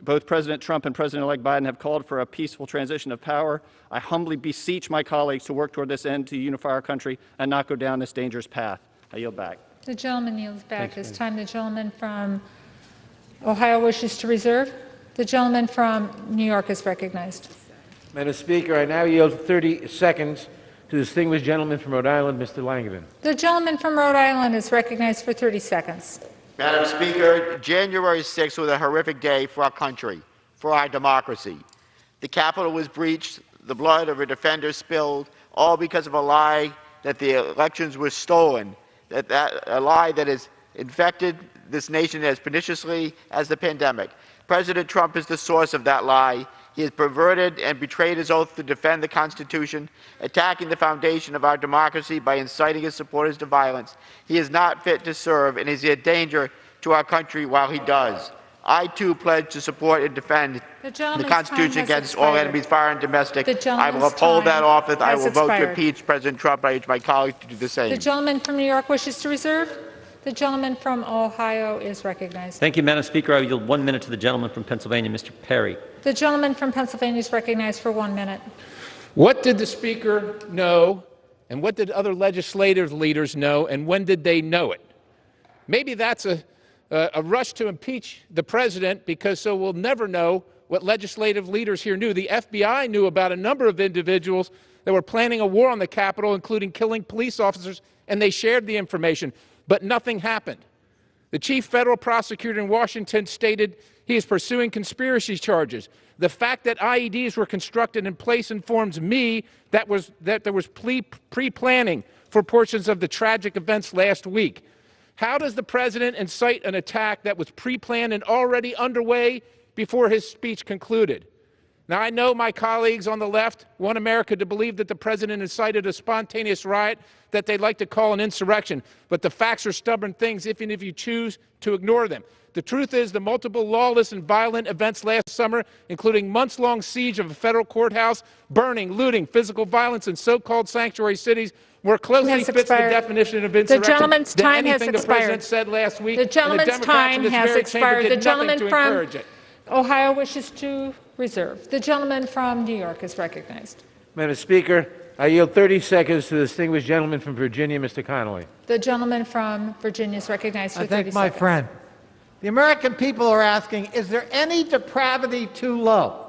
Both President Trump and President-elect Biden have called for a peaceful transition of power. I humbly beseech my colleagues to work toward this end to unify our country and not go down this dangerous path. I yield back. The gentleman yields back. This time the gentleman from Ohio wishes to reserve. The gentleman from New York is recognized. Madam Speaker, I now yield 30 seconds to the distinguished gentleman from Rhode Island, Mr. Langevin. The gentleman from Rhode Island is recognized for 30 seconds. Madam Speaker, January 6th was a horrific day for our country, for our democracy. The Capitol was breached, the blood of a defender spilled, all because of a lie that the elections were stolen, a lie that has infected this nation as perniciously as the pandemic. President Trump is the source of that lie. He has perverted and betrayed his oath to defend the Constitution, attacking the foundation of our democracy by inciting his supporters to violence. He is not fit to serve and is a danger to our country while he does. I, too, pledge to support and defend the Constitution against all enemies, foreign and domestic. I will uphold that office. I will vote to impeach President Trump. I urge my colleagues to do the same. The gentleman from New York wishes to reserve. The gentleman from Ohio is recognized. Thank you, Madam Speaker. I yield 1 minute to the gentleman from Pennsylvania, Mr. Perry. The gentleman from Pennsylvania is recognized for 1 minute. What did the Speaker know, and what did other legislative leaders know, and when did they know it? Maybe that's a rush to impeach the president, because so we'll never know what legislative leaders here knew. The FBI knew about a number of individuals that were planning a war on the Capitol, including killing police officers, and they shared the information, but nothing happened. The chief federal prosecutor in Washington stated he is pursuing conspiracy charges. The fact that IEDs were constructed in place informs me that there was pre-planning for portions of the tragic events last week. How does the president incite an attack that was pre-planned and already underway before his speech concluded? Now, I know my colleagues on the left want America to believe that the president incited a spontaneous riot that they'd like to call an insurrection, but the facts are stubborn things even if you choose to ignore them. The truth is the multiple lawless and violent events last summer, including months-long siege of a federal courthouse, burning, looting, physical violence in so-called sanctuary cities, more closely fits the definition of insurrection the gentleman's than time anything has the president expired. said last week. The gentleman's time has expired. The gentleman from it. Ohio wishes to reserve. The gentleman from New York is recognized. Madam Speaker, I yield 30 seconds to the distinguished gentleman from Virginia, Mr. Connolly. The gentleman from Virginia is recognized for 30 seconds. I thank my friend. The American people are asking, is there any depravity too low?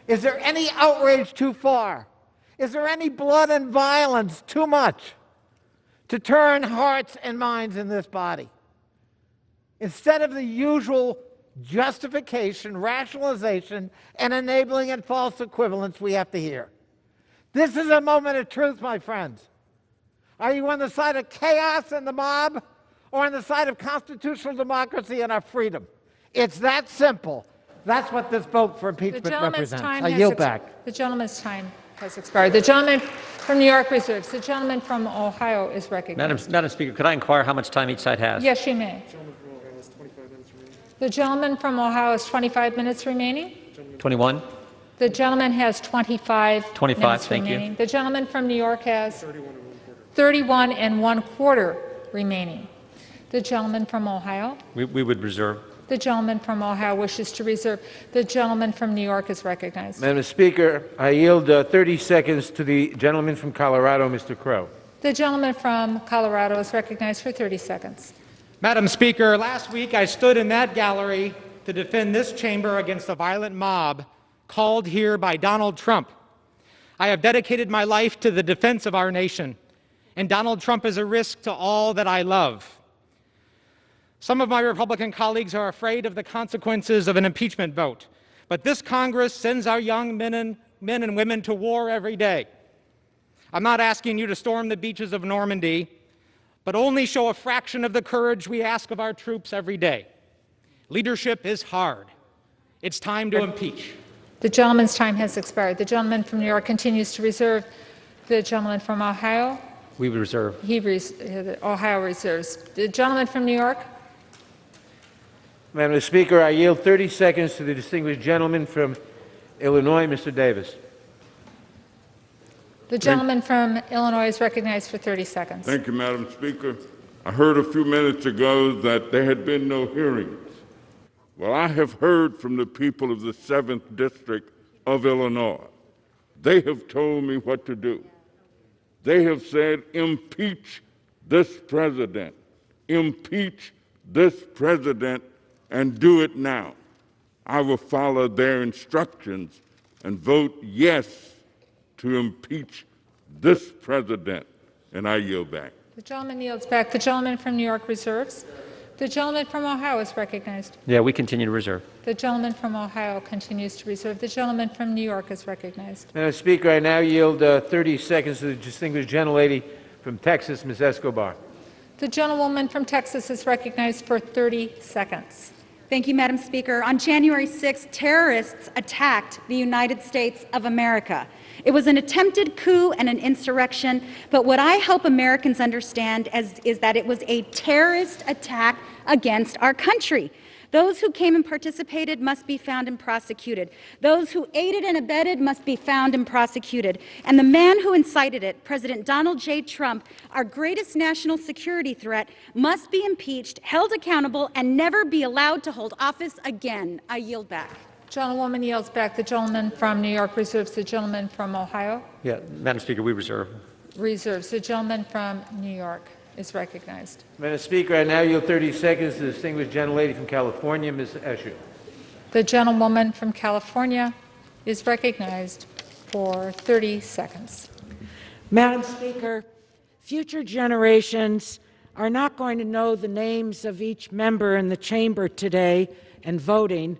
Is there any outrage too far? Is there any blood and violence too much to turn hearts and minds in this body? Instead of the usual justification, rationalization, and enabling and false equivalence we have to hear. This is a moment of truth, my friends. Are you on the side of chaos and the mob, or on the side of constitutional democracy and our freedom? It's that simple. That's what this vote for impeachment represents. I yield back. The gentleman's time has expired. The gentleman from New York reserves. The gentleman from Ohio is recognized. Madam Speaker, could I inquire how much time each side has? Yes, you may. The gentleman from Ohio has 25 minutes remaining. 21? The gentleman has 25 minutes thank remaining. you. The gentleman from New York has 31 1/4 remaining. The gentleman from Ohio. We would reserve. The gentleman from Ohio wishes to reserve. The gentleman from New York is recognized. Madam Speaker, I yield 30 seconds to the gentleman from Colorado, Mr. Crow. The gentleman from Colorado is recognized for 30 seconds. Madam Speaker, last week I stood in that gallery to defend this chamber against a violent mob called here by Donald Trump. I have dedicated my life to the defense of our nation, and Donald Trump is a risk to all that I love. Some of my Republican colleagues are afraid of the consequences of an impeachment vote, but this Congress sends our young men and women to war every day. I'm not asking you to storm the beaches of Normandy, but only show a fraction of the courage we ask of our troops every day. Leadership is hard. It's time to impeach. The gentleman's time has expired. The gentleman from New York continues to reserve. The gentleman from Ohio? We would reserve. Ohio reserves. The gentleman from New York? Madam Speaker, I yield 30 seconds to the distinguished gentleman from Illinois, Mr. Davis. The gentleman from Illinois is recognized for 30 seconds. Thank you, Madam Speaker. I heard a few minutes ago that there had been no hearings. Well, I have heard from the people of the 7th District of Illinois. They have told me what to do. They have said, impeach this president, impeach this president, and do it now. I will follow their instructions and vote yes to impeach this president, and I yield back. The gentleman yields back. The gentleman from New York reserves. The gentleman from Ohio is recognized. Yeah, we continue to reserve. The gentleman from Ohio continues to reserve. The gentleman from New York is recognized. Madam Speaker, I now yield 30 seconds to the distinguished gentlelady from Texas, Ms. Escobar. The gentlewoman from Texas is recognized for 30 seconds. Thank you, Madam Speaker. On January 6th, terrorists attacked the United States of America. It was an attempted coup and an insurrection, but what I hope Americans understand is that it was a terrorist attack against our country. Those who came and participated must be found and prosecuted. Those who aided and abetted must be found and prosecuted. And the man who incited it, President Donald J. Trump, our greatest national security threat, must be impeached, held accountable, and never be allowed to hold office again. I yield back. Gentlewoman yields back. The gentleman from New York reserves. The gentleman from Ohio Yeah, Madam Speaker, we reserve. reserves. The gentleman from New York is recognized. Madam Speaker, I now yield 30 seconds to the distinguished gentlelady from California, Ms. Eshoo. The gentlewoman from California is recognized for 30 seconds. Madam Speaker, future generations are not going to know the names of each member in the chamber today and voting,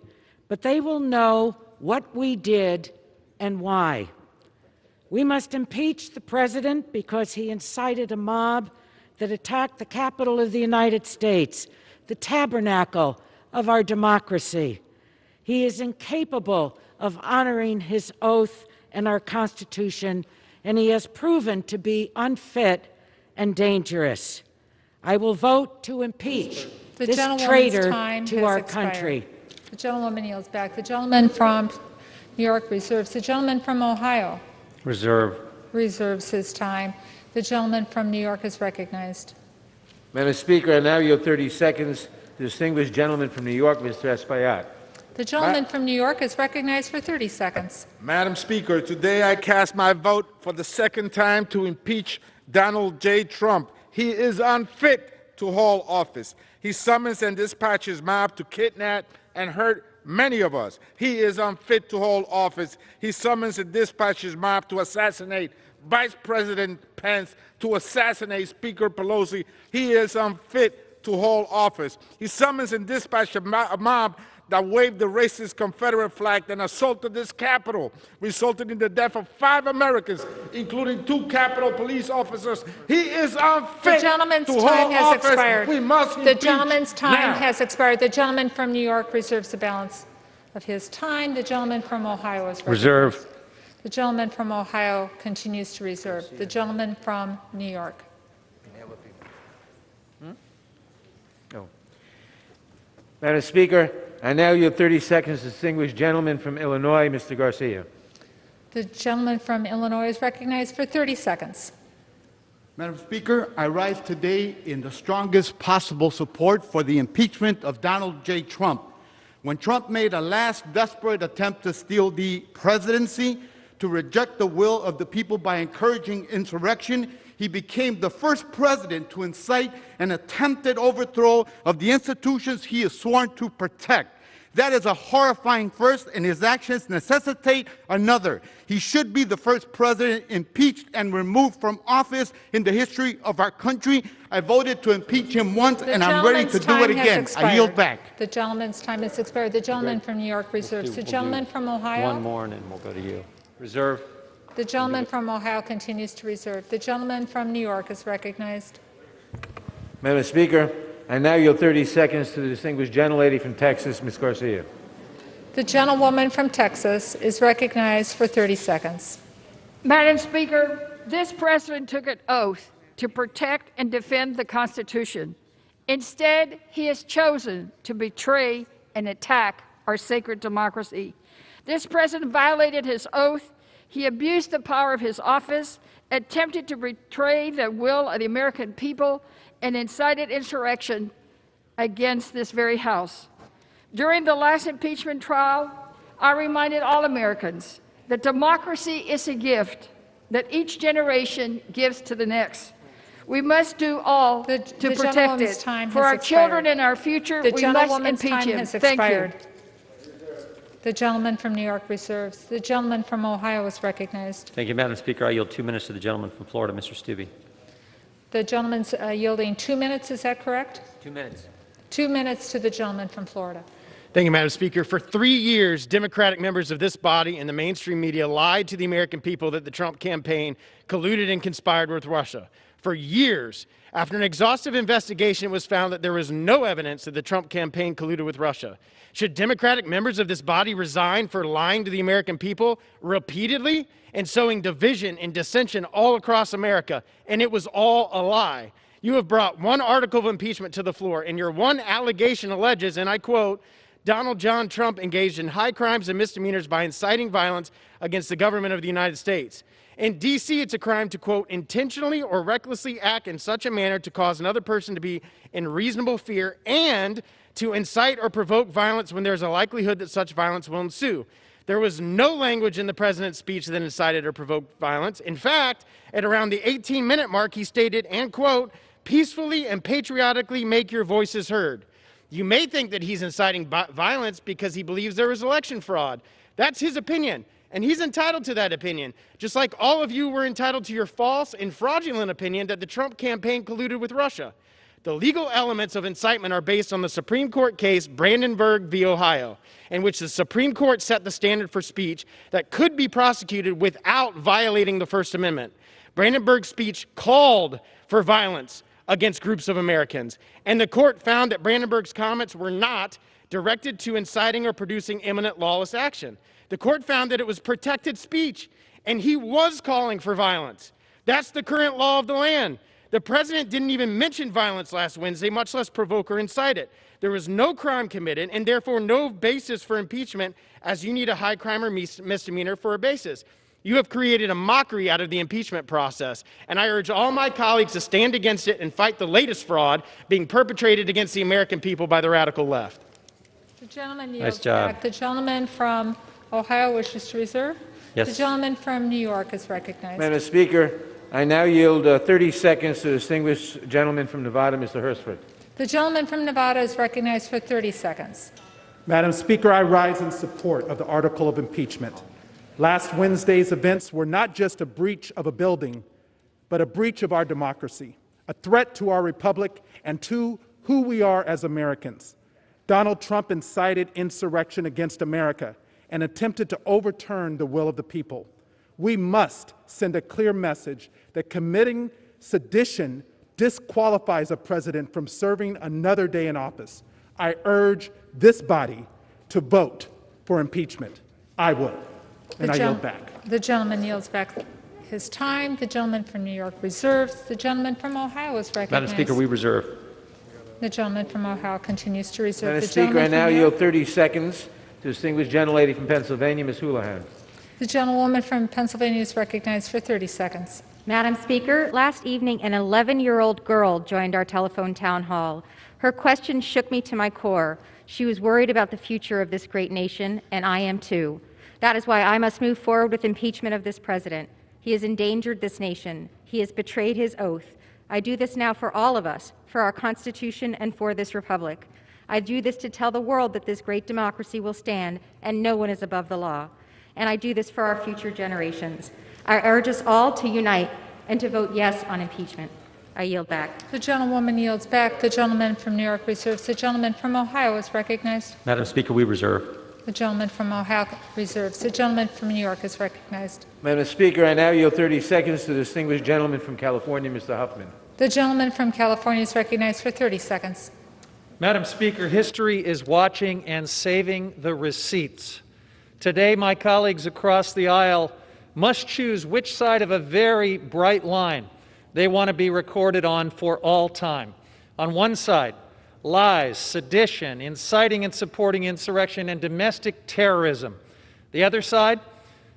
but they will know what we did and why. We must impeach the president because he incited a mob that attacked the Capitol of the United States, the tabernacle of our democracy. He is incapable of honoring his oath and our Constitution, and he has proven to be unfit and dangerous. I will vote to impeach this traitor to our country. The gentlewoman yields back. The gentleman from New York reserves. The gentleman from Ohio Reserve. reserves his time. The gentleman from New York is recognized. Madam Speaker, I now yield 30 seconds to the distinguished gentleman from New York, Mr. Espaillat. The gentleman from New York is recognized for 30 seconds. Madam Speaker, today I cast my vote for the second time to impeach Donald J. Trump. He is unfit to hold office. He summons and dispatches mob to kidnap and hurt many of us. He is unfit to hold office. He summons and dispatches mob to assassinate Vice President Pence, to assassinate Speaker Pelosi. He is unfit to hold office. He summons and dispatches a mob that waved the racist Confederate flag and assaulted this Capitol, resulting in the death of 5 Americans, including 2 Capitol police officers. He is unfit The gentleman's to time hold has office. expired. We must The impeach gentleman's time now. has expired. The gentleman from New York reserves the balance of his time. The gentleman from Ohio is recognized. Reserve. The gentleman from Ohio continues to reserve. The gentleman from New York. No. Madam Speaker, I now yield 30 seconds to the distinguished gentleman from Illinois, Mr. Garcia. The gentleman from Illinois is recognized for 30 seconds. Madam Speaker, I rise today in the strongest possible support for the impeachment of Donald J. Trump. When Trump made a last desperate attempt to steal the presidency, to reject the will of the people by encouraging insurrection, he became the first president to incite an attempted overthrow of the institutions he is sworn to protect. That is a horrifying first, and his actions necessitate another. He should be the first president impeached and removed from office in the history of our country. I voted to impeach him once, and I'm ready to do it again. I yield back. The gentleman's time has expired. The gentleman from New York reserves. The gentleman from Ohio. One more, and then we'll go to you. Reserve. The gentleman from Ohio continues to reserve. The gentleman from New York is recognized. Madam Speaker, I now yield 30 seconds to the distinguished gentlelady from Texas, Ms. Garcia. The gentlewoman from Texas is recognized for 30 seconds. Madam Speaker, this president took an oath to protect and defend the Constitution. Instead, he has chosen to betray and attack our sacred democracy. This president violated his oath. He abused the power of his office, attempted to betray the will of the American people, and incited insurrection against this very House. During the last impeachment trial, I reminded all Americans that democracy is a gift that each generation gives to the next. We must do all to protect it. For our children and our future, we must impeach him. Thank you. The gentleman from New York reserves. The gentleman from Ohio is recognized. Thank you, Madam Speaker. I yield 2 minutes to the gentleman from Florida, Mr. Stubbe. The gentleman's yielding 2 minutes, is that correct? 2 minutes. 2 minutes to the gentleman from Florida. Thank you, Madam Speaker. For 3 years, Democratic members of this body and the mainstream media lied to the American people that the Trump campaign colluded and conspired with Russia. For years, after an exhaustive investigation, it was found that there was no evidence that the Trump campaign colluded with Russia. Should Democratic members of this body resign for lying to the American people repeatedly and sowing division and dissension all across America? And it was all a lie. You have brought one article of impeachment to the floor, and your one allegation alleges, and I quote, Donald John Trump engaged in high crimes and misdemeanors by inciting violence against the government of the United States. In D.C., it's a crime to, quote, intentionally or recklessly act in such a manner to cause another person to be in reasonable fear and to incite or provoke violence when there's a likelihood that such violence will ensue. There was no language in the president's speech that incited or provoked violence. In fact, at around the 18-minute mark, he stated, and quote, peacefully and patriotically make your voices heard. You may think that he's inciting violence because he believes there was election fraud. That's his opinion, and he's entitled to that opinion, just like all of you were entitled to your false and fraudulent opinion that the Trump campaign colluded with Russia. The legal elements of incitement are based on the Supreme Court case Brandenburg v. Ohio, in which the Supreme Court set the standard for speech that could be prosecuted without violating the First Amendment. Brandenburg's speech called for violence against groups of Americans, and the court found that Brandenburg's comments were not directed to inciting or producing imminent lawless action. The court found that it was protected speech, and he was calling for violence. That's the current law of the land. The president didn't even mention violence last Wednesday, much less provoke or incite it. There was no crime committed, and therefore no basis for impeachment, as you need a high crime or misdemeanor for a basis. You have created a mockery out of the impeachment process, and I urge all my colleagues to stand against it and fight the latest fraud being perpetrated against the American people by the radical left. The gentleman Nice yields job. back. The gentleman from Ohio wishes to reserve. Yes. The gentleman from New York is recognized. Madam Speaker, I now yield 30 seconds to the distinguished gentleman from Nevada, Mr. Hursford. The gentleman from Nevada is recognized for 30 seconds. Madam Speaker, I rise in support of the article of impeachment. Last Wednesday's events were not just a breach of a building, but a breach of our democracy, a threat to our republic and to who we are as Americans. Donald Trump incited insurrection against America and attempted to overturn the will of the people. We must send a clear message that committing sedition disqualifies a president from serving another day in office. I urge this body to vote for impeachment. I will. And I yield back. The gentleman yields back his time. The gentleman from New York reserves. The gentleman from Ohio is recognized. Madam Speaker, we reserve. The gentleman from Ohio continues to reserve. Madam The Speaker, I gentleman now from New yield York- 30 seconds to distinguished gentlelady from Pennsylvania, Ms. Houlihan. The gentlewoman from Pennsylvania is recognized for 30 seconds. Madam Speaker, last evening an 11-year-old girl joined our telephone town hall. Her question shook me to my core. She was worried about the future of this great nation, and I am too. That is why I must move forward with impeachment of this president. He has endangered this nation. He has betrayed his oath. I do this now for all of us, for our Constitution and for this republic. I do this to tell the world that this great democracy will stand and no one is above the law. And I do this for our future generations. I urge us all to unite and to vote yes on impeachment. I yield back. The gentlewoman yields back. The gentleman from New York reserves. The gentleman from Ohio is recognized. Madam Speaker, we reserve. The gentleman from Ohio reserves. The gentleman from New York is recognized. Madam Speaker, I now yield 30 seconds to the distinguished gentleman from California, Mr. Huffman. The gentleman from California is recognized for 30 seconds. Madam Speaker, history is watching and saving the receipts. Today, my colleagues across the aisle must choose which side of a very bright line they want to be recorded on for all time. On one side, lies, sedition, inciting and supporting insurrection, and domestic terrorism. The other side,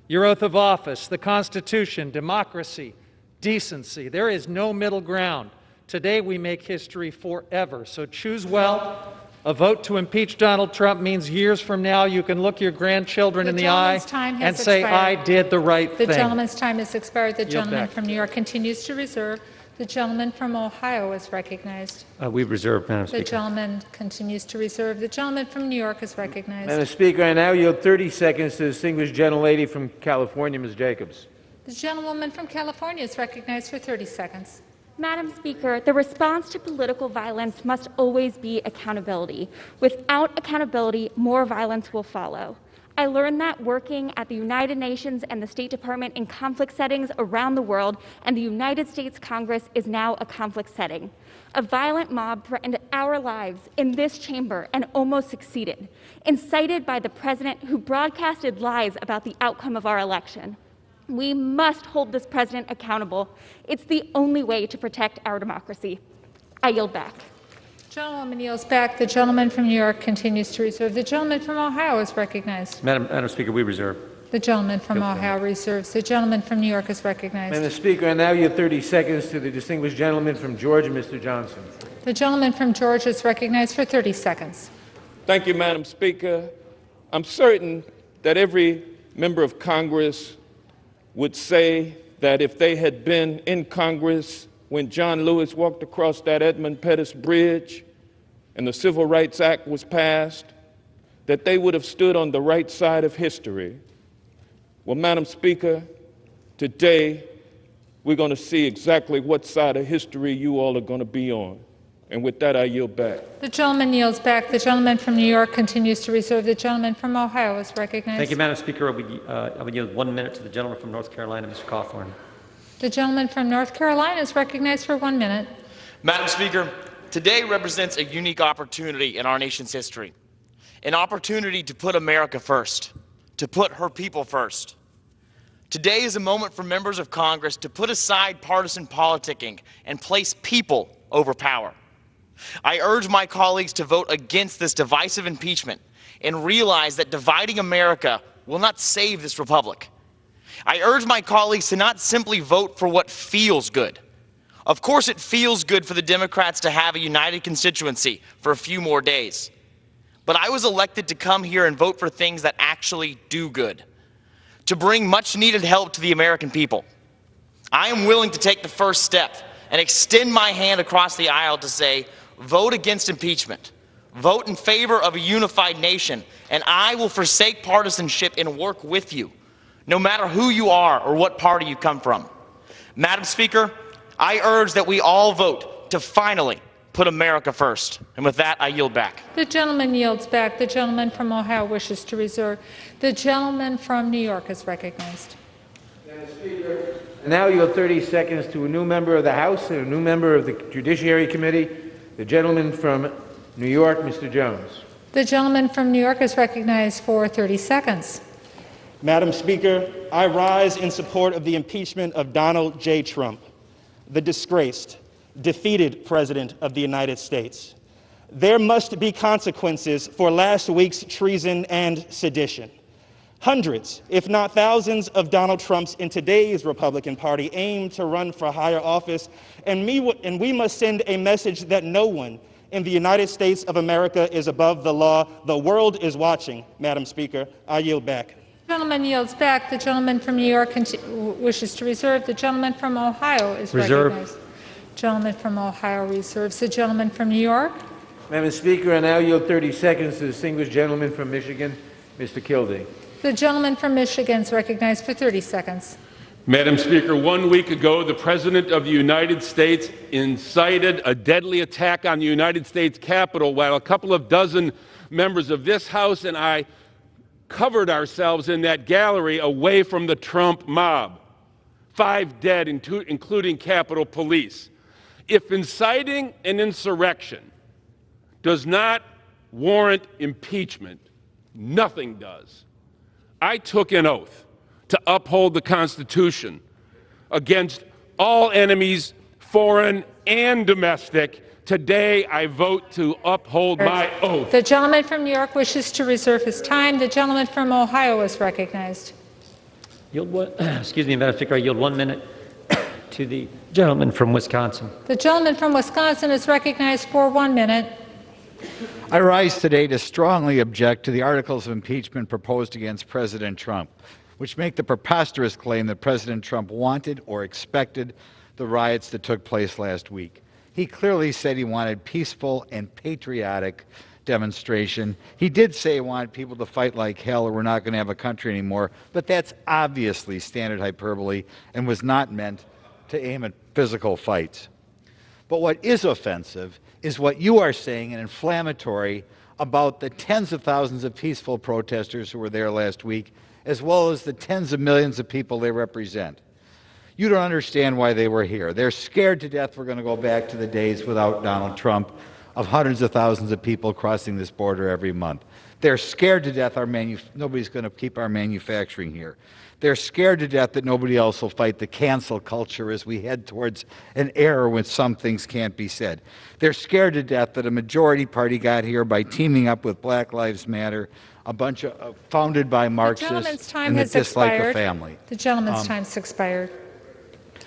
your oath of office, the Constitution, democracy, decency. There is no middle ground. Today we make history forever. So choose well. A vote to impeach Donald Trump means years from now you can look your grandchildren in the eye and say, I did the right thing. The gentleman's time has expired. The Yield gentleman back. from New York continues to reserve. The gentleman from Ohio is recognized. We reserve, Madam The Speaker. gentleman continues to reserve. The gentleman from New York is recognized. Madam Speaker, I now yield 30 seconds to the distinguished gentlelady from California, Ms. Jacobs. The gentlewoman from California is recognized for 30 seconds. Madam Speaker, the response to political violence must always be accountability. Without accountability, more violence will follow. I learned that working at the United Nations and the State Department in conflict settings around the world, and the United States Congress is now a conflict setting. A violent mob threatened our lives in this chamber and almost succeeded, incited by the president who broadcasted lies about the outcome of our election. We must hold this president accountable. It's the only way to protect our democracy. I yield back. Gentlewoman yields back. The gentleman from New York continues to reserve. The gentleman from Ohio is recognized. Madam Speaker, we reserve. The gentleman from Ohio reserves. The gentleman from New York is recognized. Madam Speaker, I now yield 30 seconds to the distinguished gentleman from Georgia, Mr. Johnson. The gentleman from Georgia is recognized for 30 seconds. Thank you, Madam Speaker. I'm certain that every member of Congress would say that if they had been in Congress when John Lewis walked across that Edmund Pettus Bridge and the Civil Rights Act was passed, that they would have stood on the right side of history. Well, Madam Speaker, today we're going to see exactly what side of history you all are going to be on. And with that, I yield back. The gentleman yields back. The gentleman from New York continues to reserve. The gentleman from Ohio is recognized. Thank you, Madam Speaker. I would yield 1 minute to the gentleman from North Carolina, Mr. Cawthorn. The gentleman from North Carolina is recognized for 1 minute. Madam Speaker, today represents a unique opportunity in our nation's history. An opportunity to put America first, to put her people first. Today is a moment for members of Congress to put aside partisan politicking and place people over power. I urge my colleagues to vote against this divisive impeachment and realize that dividing America will not save this republic. I urge my colleagues to not simply vote for what feels good. Of course, it feels good for the Democrats to have a united constituency for a few more days. But I was elected to come here and vote for things that actually do good, to bring much needed help to the American people. I am willing to take the first step and extend my hand across the aisle to say, vote against impeachment, vote in favor of a unified nation, and I will forsake partisanship and work with you, no matter who you are or what party you come from. Madam Speaker, I urge that we all vote to finally put America first. And with that, I yield back. The gentleman yields back. The gentleman from Ohio wishes to reserve. The gentleman from New York is recognized. Madam Speaker, I now yield 30 seconds to a new member of the House and a new member of the Judiciary Committee, the gentleman from New York, Mr. Jones. The gentleman from New York is recognized for 30 seconds. Madam Speaker, I rise in support of the impeachment of Donald J. Trump, the disgraced, defeated President of the United States. There must be consequences for last week's treason and sedition. Hundreds, if not thousands, of Donald Trumps in today's Republican Party aim to run for higher office, and we must send a message that no one in the United States of America is above the law. The world is watching, Madam Speaker. I yield back. The gentleman yields back. The gentleman from New York wishes to reserve. The gentleman from Ohio is recognized. Gentleman from Ohio reserves. The gentleman from New York. Madam Speaker, I now yield 30 seconds to the distinguished gentleman from Michigan, Mr. Kildee. The gentleman from Michigan is recognized for 30 seconds. Madam Speaker, 1 week ago, the President of the United States incited a deadly attack on the United States Capitol while a couple of dozen members of this House and I covered ourselves in that gallery away from the Trump mob. 5 dead, including Capitol Police. If inciting an insurrection does not warrant impeachment, nothing does. I took an oath to uphold the Constitution against all enemies, foreign and domestic. Today, I vote to uphold my oath. The gentleman from New York wishes to reserve his time. The gentleman from Ohio is recognized. Excuse me, Madam Speaker, I yield 1 minute to the gentleman from Wisconsin. The gentleman from Wisconsin is recognized for 1 minute. I rise today to strongly object to the articles of impeachment proposed against President Trump, which make the preposterous claim that President Trump wanted or expected the riots that took place last week. He clearly said he wanted peaceful and patriotic demonstration. He did say he wanted people to fight like hell or we're not going to have a country anymore, but that's obviously standard hyperbole and was not meant to aim at physical fights. But what is offensive is what you are saying and inflammatory about the tens of thousands of peaceful protesters who were there last week, as well as the tens of millions of people they represent. You don't understand why they were here. They're scared to death we're going to go back to the days without Donald Trump of hundreds of thousands of people crossing this border every month. They're scared to death nobody's going to keep our manufacturing here. They're scared to death that nobody else will fight the cancel culture as we head towards an era when some things can't be said. They're scared to death that a majority party got here by teaming up with Black Lives Matter, a bunch of founded by Marxists and that dislike the family. The gentleman's time's expired.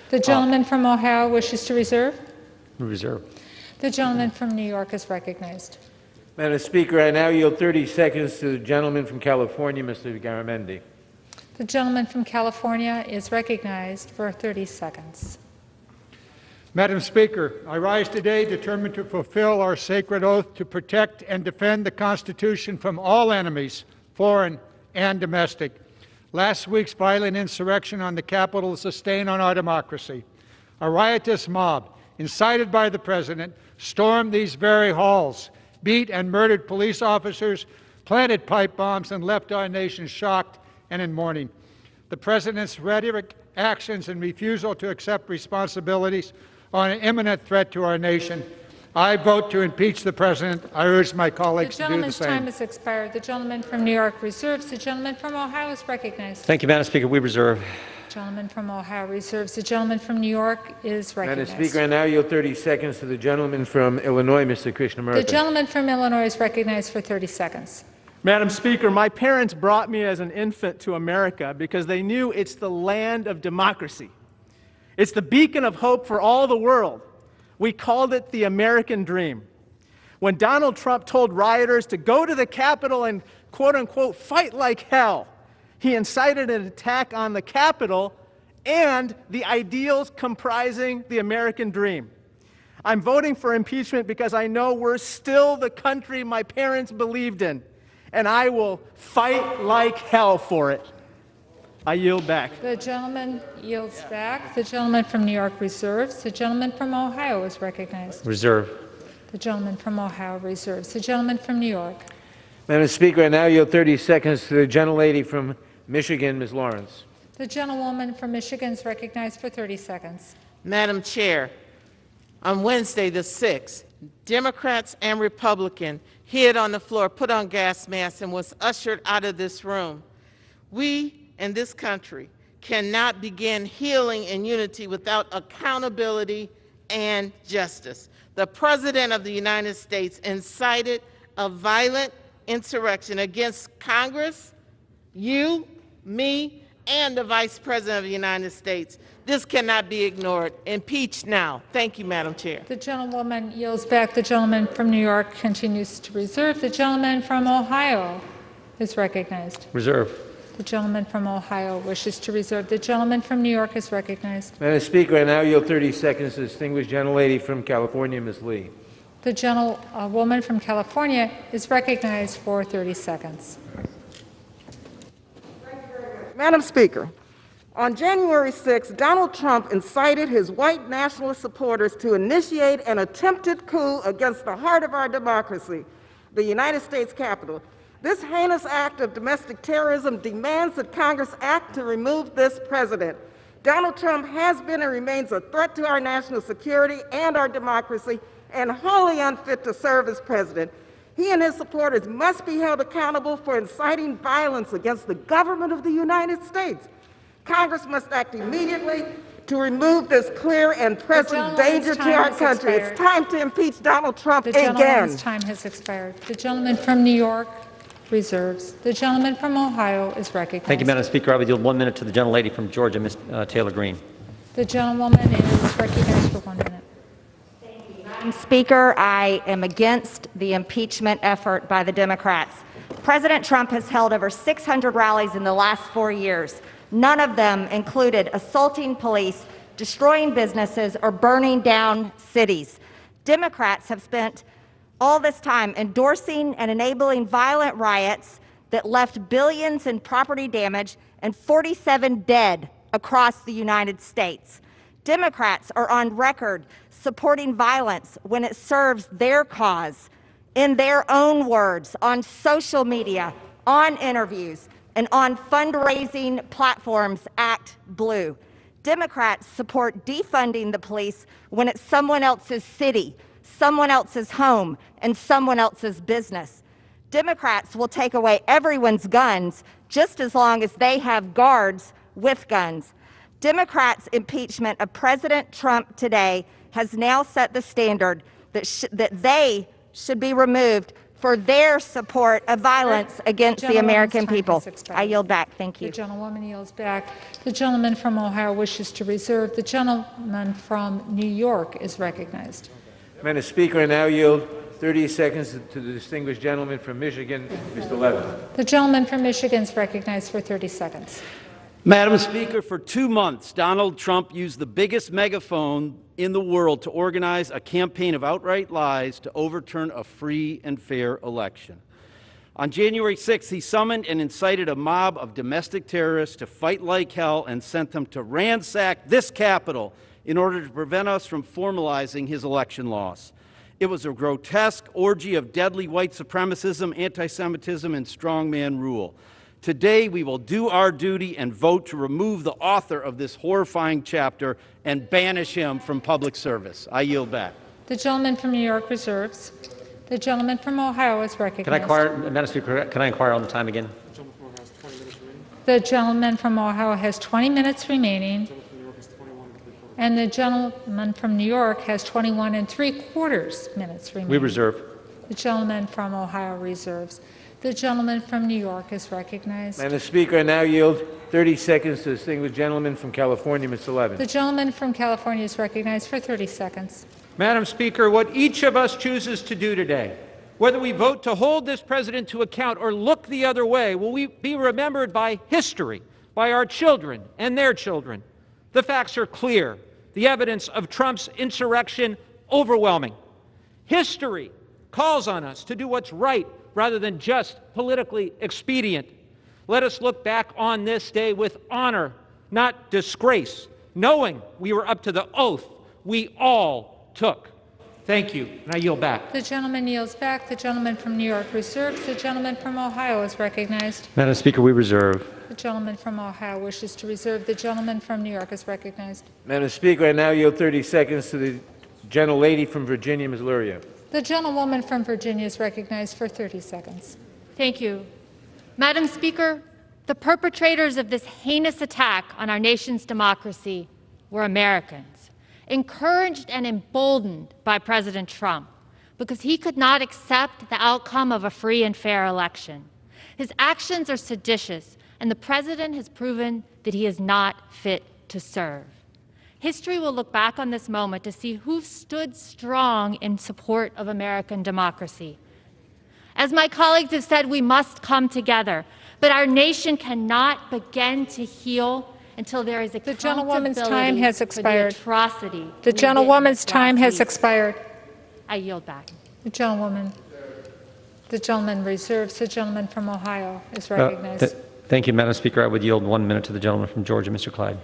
The gentleman from Ohio wishes to reserve. Reserve. The gentleman from New York is recognized. Madam Speaker, I now yield 30 seconds to the gentleman from California, Mr. Garamendi. The gentleman from California is recognized for 30 seconds. Madam Speaker, I rise today determined to fulfill our sacred oath to protect and defend the Constitution from all enemies, foreign and domestic. Last week's violent insurrection on the Capitol is a stain on our democracy. A riotous mob, incited by the President, stormed these very halls, beat and murdered police officers, planted pipe bombs, and left our nation shocked and in mourning. The President's rhetoric, actions, and refusal to accept responsibilities are an imminent threat to our nation. I vote to impeach the President. I urge my colleagues to do the gentleman's same. time has expired. The gentleman from New York reserves. The gentleman from Ohio is recognized. Thank you, Madam Speaker. We reserve. The gentleman from Ohio reserves. The gentleman from New York is recognized. Madam Speaker, I now yield 30 seconds to the gentleman from Illinois, Mr. Krishnamurthy. The gentleman from Illinois is recognized for 30 seconds. Madam Speaker, my parents brought me as an infant to America because they knew it's the land of democracy. It's the beacon of hope for all the world. We called it the American dream. When Donald Trump told rioters to go to the Capitol and, quote unquote, fight like hell, he incited an attack on the Capitol and the ideals comprising the American dream. I'm voting for impeachment because I know we're still the country my parents believed in, and I will fight like hell for it. I yield back. The gentleman yields back. The gentleman from New York reserves. The gentleman from Ohio is recognized. Reserve. The gentleman from Ohio reserves. The gentleman from New York. Madam Speaker, I now yield 30 seconds to the gentlelady from Michigan, Ms. Lawrence. The gentlewoman from Michigan is recognized for 30 seconds. Madam Chair, on Wednesday the 6th, Democrats and Republicans hid on the floor, put on gas masks, and was ushered out of this room. We in this country cannot begin healing in unity without accountability and justice. The President of the United States incited a violent insurrection against Congress, you, me, and the Vice President of the United States. This cannot be ignored. Impeach now. Thank you, Madam Chair. The gentlewoman yields back. The gentleman from New York continues to reserve. The gentleman from Ohio is recognized. Reserve. The gentleman from Ohio wishes to reserve. The gentleman from New York is recognized. Madam Speaker, I now yield 30 seconds to the distinguished gentlelady from California, Ms. Lee. The gentlewoman from California is recognized for 30 seconds. Madam Speaker, on January 6, Donald Trump incited his white nationalist supporters to initiate an attempted coup against the heart of our democracy, the United States Capitol. This heinous act of domestic terrorism demands that Congress act to remove this president. Donald Trump has been and remains a threat to our national security and our democracy, and wholly unfit to serve as president. He and his supporters must be held accountable for inciting violence against the government of the United States. Congress must act immediately to remove this clear and present danger to our country. It's time to impeach Donald Trump again. The gentleman's time has expired. The gentleman from New York reserves. The gentleman from Ohio is recognized. Thank you, Madam Speaker. I would yield 1 minute to the gentlelady from Georgia, Ms. Taylor Greene. The gentlewoman is recognized for 1 minute. Madam Speaker, I am against the impeachment effort by the Democrats. President Trump has held over 600 rallies in the last 4 years. None of them included assaulting police, destroying businesses, or burning down cities. Democrats have spent all this time endorsing and enabling violent riots that left billions in property damage and 47 dead across the United States. Democrats are on record supporting violence when it serves their cause, in their own words, on social media, on interviews, and on fundraising platforms. Act Blue. Democrats support defunding the police when it's someone else's city, someone else's home, and someone else's business. Democrats will take away everyone's guns just as long as they have guards with guns. Democrats' impeachment of President Trump today has now set the standard that they should be removed for their support of violence against the American people. I yield back. Thank you. The gentlewoman yields back. The gentleman from Ohio wishes to reserve. The gentleman from New York is recognized. Madam Speaker, I now yield 30 seconds to the distinguished gentleman from Michigan, Mr. Levin. The gentleman from Michigan is recognized for 30 seconds. Madam Speaker, for 2 months, Donald Trump used the biggest megaphone in the world to organize a campaign of outright lies to overturn a free and fair election. On January 6th, he summoned and incited a mob of domestic terrorists to fight like hell and sent them to ransack this Capitol in order to prevent us from formalizing his election loss. It was a grotesque orgy of deadly white supremacism, anti-Semitism, and strongman rule. Today, we will do our duty and vote to remove the author of this horrifying chapter and banish him from public service. I yield back. The gentleman from New York reserves. The gentleman from Ohio is recognized. Can I inquire, Madam Speaker, can I inquire on the time again? The gentleman from Ohio has 20 minutes remaining. And the gentleman from New York has 21 3/4 minutes remaining. We reserve. The gentleman from Ohio reserves. The gentleman from New York is recognized. Madam Speaker, I now yield 30 seconds to the distinguished gentleman from California, Mr. Levin. The gentleman from California is recognized for 30 seconds. Madam Speaker, what each of us chooses to do today, whether we vote to hold this president to account or look the other way, will we be remembered by history, by our children and their children. The facts are clear. The evidence of Trump's insurrection overwhelming. History calls on us to do what's right rather than just politically expedient. Let us look back on this day with honor, not disgrace, knowing we were up to the oath we all took. Thank you, and I yield back. The gentleman yields back. The gentleman from New York reserves. The gentleman from Ohio is recognized. Madam Speaker, we reserve. The gentleman from Ohio wishes to reserve. The gentleman from New York is recognized. Madam Speaker, I now yield 30 seconds to the gentlelady from Virginia, Ms. Luria. The gentlewoman from Virginia is recognized for 30 seconds. Thank you. Madam Speaker, the perpetrators of this heinous attack on our nation's democracy were Americans, encouraged and emboldened by President Trump because he could not accept the outcome of a free and fair election. His actions are seditious, and the president has proven that he is not fit to serve. History will look back on this moment to see who stood strong in support of American democracy. As my colleagues have said, we must come together, but our nation cannot begin to heal until there is accountability. The gentlewoman's time has expired. For the atrocity. The gentlewoman's time has expired. I yield back. The gentleman reserves. The gentleman from Ohio is recognized. Thank you, Madam Speaker. I would yield 1 minute to the gentleman from Georgia, Mr. Clyde.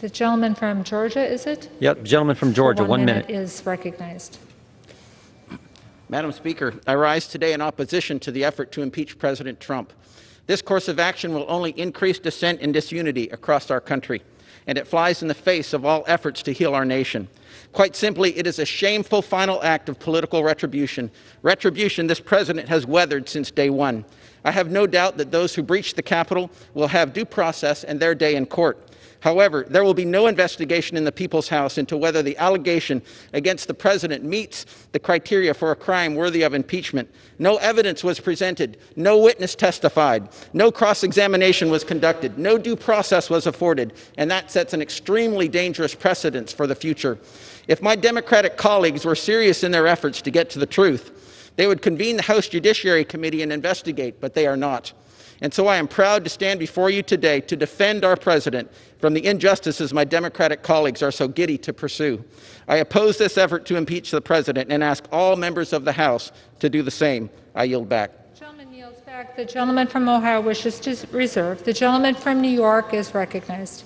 The gentleman from Georgia, is it? Yep, gentleman from Georgia, 1 minute. Is recognized. Madam Speaker, I rise today in opposition to the effort to impeach President Trump. This course of action will only increase dissent and disunity across our country, and it flies in the face of all efforts to heal our nation. Quite simply, it is a shameful final act of political retribution, retribution this president has weathered since day one. I have no doubt that those who breached the Capitol will have due process and their day in court. However, there will be no investigation in the People's House into whether the allegation against the president meets the criteria for a crime worthy of impeachment. No evidence was presented, no witness testified, no cross-examination was conducted, no due process was afforded, and that sets an extremely dangerous precedent for the future. If my Democratic colleagues were serious in their efforts to get to the truth, they would convene the House Judiciary Committee and investigate, but they are not. And so I am proud to stand before you today to defend our president from the injustices my Democratic colleagues are so giddy to pursue. I oppose this effort to impeach the president and ask all members of the House to do the same. I yield back. The gentleman yields back. The gentleman from Ohio wishes to reserve. The gentleman from New York is recognized.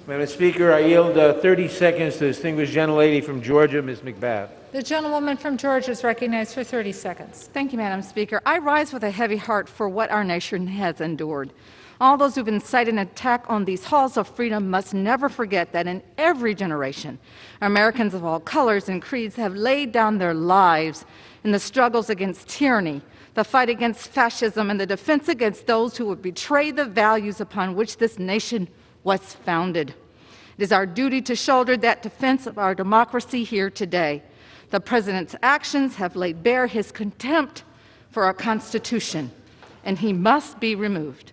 Madam Speaker, I yield 30 seconds to the distinguished gentlelady from Georgia, Ms. McBath. The gentlewoman from Georgia is recognized for 30 seconds. Thank you, Madam Speaker. I rise with a heavy heart for what our nation has endured. All those who've incited an attack on these halls of freedom must never forget that in every generation, Americans of all colors and creeds have laid down their lives in the struggles against tyranny, the fight against fascism, and the defense against those who would betray the values upon which this nation was founded. It is our duty to shoulder that defense of our democracy here today. The President's actions have laid bare his contempt for our Constitution, and he must be removed.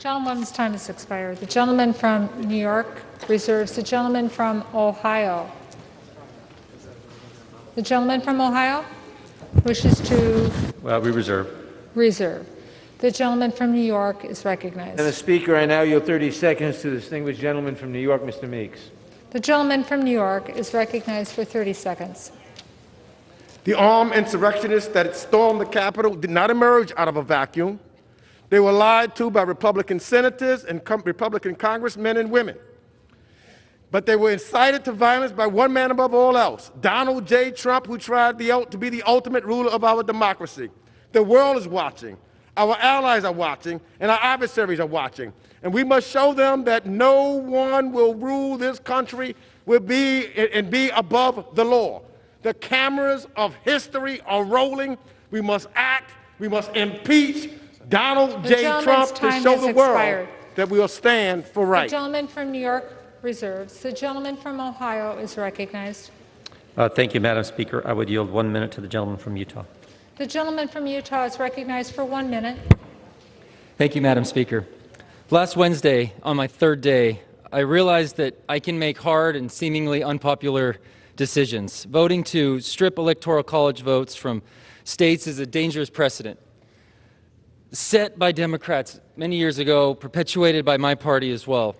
Gentlewoman's time has expired. The gentleman from New York reserves. The gentleman from Ohio. The gentleman from Ohio wishes to We reserve. reserve. The gentleman from New York is recognized. Madam Speaker, I now yield 30 seconds to the distinguished gentleman from New York, Mr. Meeks. The gentleman from New York is recognized for 30 seconds. The armed insurrectionists that stormed the Capitol did not emerge out of a vacuum. They were lied to by Republican senators and Republican congressmen and women. But they were incited to violence by one man above all else, Donald J. Trump, who tried to be the ultimate ruler of our democracy. The world is watching. Our allies are watching, and our adversaries are watching. And we must show them that no one will rule this country will be above the law. The cameras of history are rolling. We must act. We must impeach Donald J. Trump to show the world that we will stand for right. The gentleman from New York reserves. The gentleman from Ohio is recognized. Thank you, Madam Speaker. I would yield 1 minute to the gentleman from Utah. The gentleman from Utah is recognized for 1 minute. Thank you, Madam Speaker. Last Wednesday, on my third day, I realized that I can make hard and seemingly unpopular decisions. Voting to strip Electoral College votes from states is a dangerous precedent set by Democrats many years ago, perpetuated by my party as well.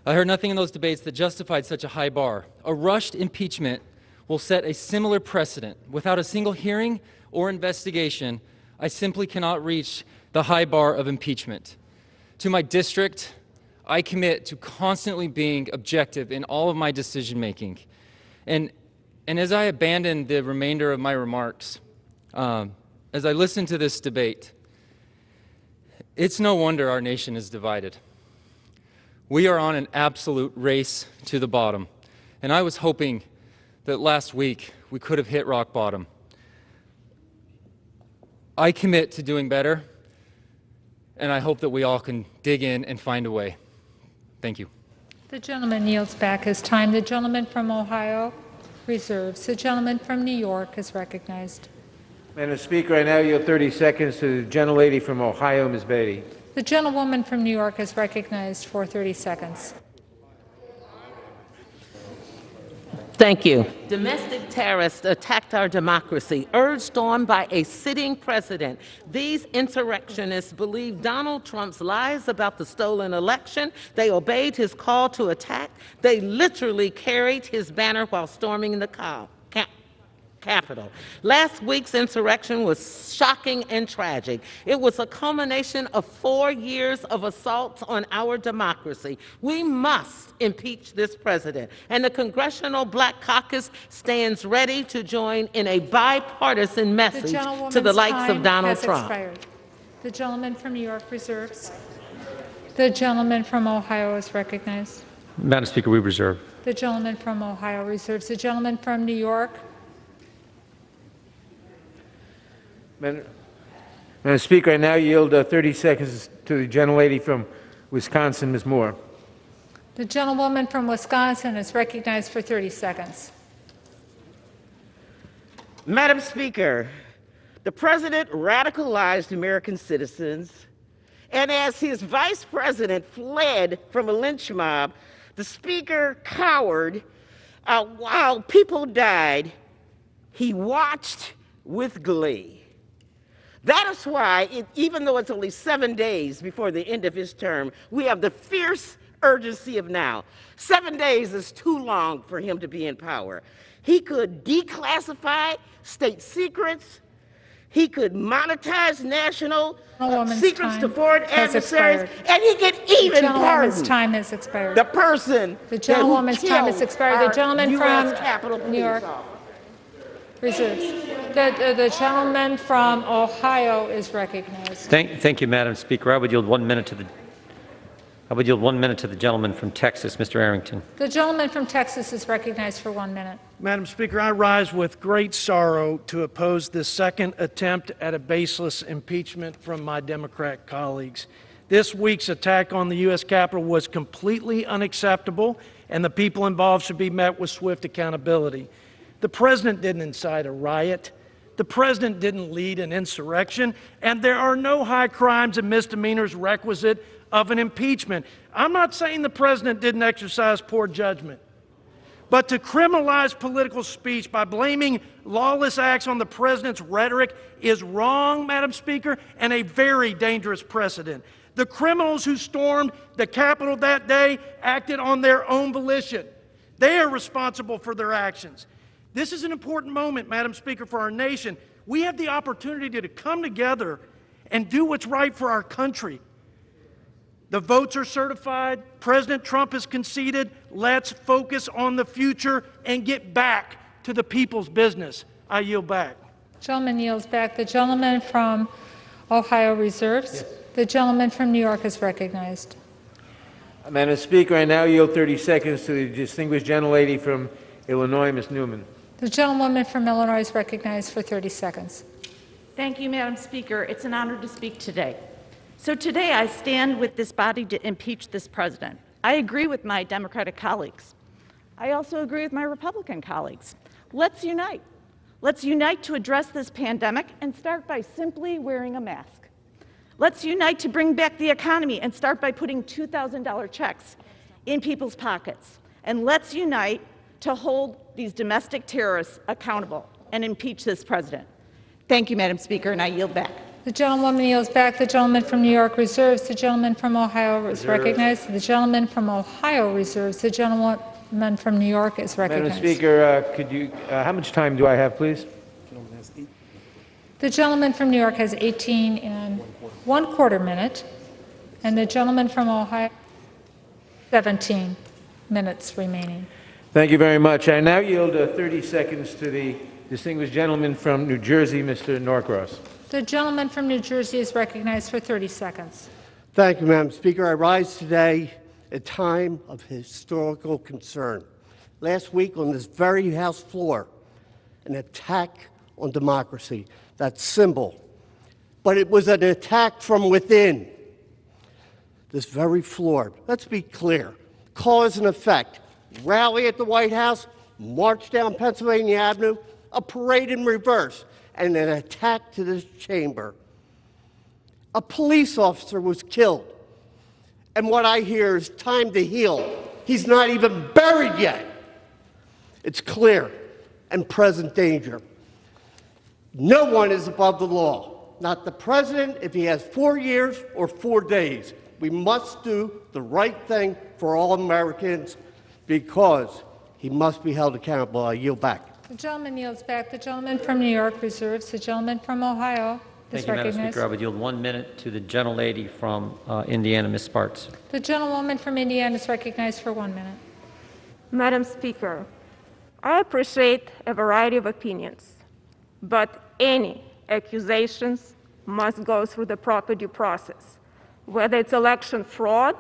I heard nothing in those debates that justified such a high bar. A rushed impeachment will set a similar precedent. Without a single hearing or investigation, I simply cannot reach the high bar of impeachment. To my district, I commit to constantly being objective in all of my decision-making. And as I abandon the remainder of my remarks, as I listen to this debate, it's no wonder our nation is divided. We are on an absolute race to the bottom. And I was hoping that last week we could have hit rock bottom. I commit to doing better, and I hope that we all can dig in and find a way. Thank you. The gentleman yields back his time. The gentleman from Ohio reserves. The gentleman from New York is recognized. Madam Speaker, I now yield 30 seconds to the gentlelady from Ohio, Ms. Beatty. The gentlewoman from New York is recognized for 30 seconds. Thank you. Domestic terrorists attacked our democracy, urged on by a sitting president. These insurrectionists believe Donald Trump's lies about the stolen election. They obeyed his call to attack. They literally carried his banner while storming the Capitol. Last week's insurrection was shocking and tragic. It was a culmination of 4 years of assaults on our democracy. We must impeach this president, and the Congressional Black Caucus stands ready to join in a bipartisan message to the likes of Donald Trump. Expired. The gentleman from New York reserves. The gentleman from Ohio is recognized. Madam Speaker, we reserve. The gentleman from Ohio reserves. The gentleman from New York. Madam Speaker, I now yield 30 seconds to the gentlelady from Wisconsin, Ms. Moore. The gentlewoman from Wisconsin is recognized for 30 seconds. Madam Speaker, the president radicalized American citizens, and as his vice president fled from a lynch mob, the speaker cowered while people died. He watched with glee. That is why, even though it's only 7 days before the end of his term, we have the fierce urgency of now. 7 days is too long for him to be in power. He could declassify state secrets. He could monetize national secrets to foreign adversaries, and he could even pardon. The gentlewoman's time has expired. The person. The gentlewoman's time has expired. The gentleman from Capitol New York reserves. The gentleman from Ohio is recognized. Thank you, Madam Speaker. I would yield 1 minute to the gentleman from Texas, Mr. Arrington. The gentleman from Texas is recognized for 1 minute. Madam Speaker, I rise with great sorrow to oppose this second attempt at a baseless impeachment from my Democrat colleagues. This week's attack on the U.S. Capitol was completely unacceptable, and the people involved should be met with swift accountability. The president didn't incite a riot. The president didn't lead an insurrection, and there are no high crimes and misdemeanors requisite of an impeachment. I'm not saying the president didn't exercise poor judgment, but to criminalize political speech by blaming lawless acts on the president's rhetoric is wrong, Madam Speaker, and a very dangerous precedent. The criminals who stormed the Capitol that day acted on their own volition. They are responsible for their actions. This is an important moment, Madam Speaker, for our nation. We have the opportunity to come together and do what's right for our country. The votes are certified. President Trump has conceded. Let's focus on the future and get back to the people's business. I yield back. Gentleman yields back. The gentleman from Ohio reserves. Yes. The gentleman from New York is recognized. Madam Speaker, I now yield 30 seconds to the distinguished gentlelady from Illinois, Ms. Newman. The gentlewoman from Illinois is recognized for 30 seconds. Thank you, Madam Speaker. It's an honor to speak today. So today I stand with this body to impeach this president. I agree with my Democratic colleagues. I also agree with my Republican colleagues. Let's unite. Let's unite to address this pandemic and start by simply wearing a mask. Let's unite to bring back the economy and start by putting $2,000 checks in people's pockets. And let's unite to hold these domestic terrorists accountable and impeach this president. Thank you, Madam Speaker, and I yield back. The gentlewoman yields back. The gentleman from New York reserves. The gentleman from Ohio is recognized. The gentleman from Ohio reserves. The gentleman from New York is recognized. Madam Speaker, how much time do I have, please? The gentleman from New York has 18 and 1/4 minute, and the gentleman from Ohio, 17 minutes remaining. Thank you very much. I now yield 30 seconds to the distinguished gentleman from New Jersey, Mr. Norcross. The gentleman from New Jersey is recognized for 30 seconds. Thank you, Madam Speaker. I rise today at a time of historical concern. Last week on this very House floor, an attack on democracy, that symbol. But it was an attack from within. This very floor, let's be clear, cause and effect. Rally at the White House, march down Pennsylvania Avenue, a parade in reverse, and an attack to this chamber. A police officer was killed. And what I hear is time to heal. He's not even buried yet. It's clear and present danger. No one is above the law. Not the president if he has 4 years or 4 days. We must do the right thing for all Americans because he must be held accountable. I yield back. The gentleman yields back. The gentleman from New York reserves. The gentleman from Ohio is Thank you, recognized. Madam Speaker. I would yield 1 minute to the gentlelady from Indiana, Ms. Sparks. The gentlewoman from Indiana is recognized for 1 minute. Madam Speaker, I appreciate a variety of opinions, but any accusations must go through the proper due process, whether it's election fraud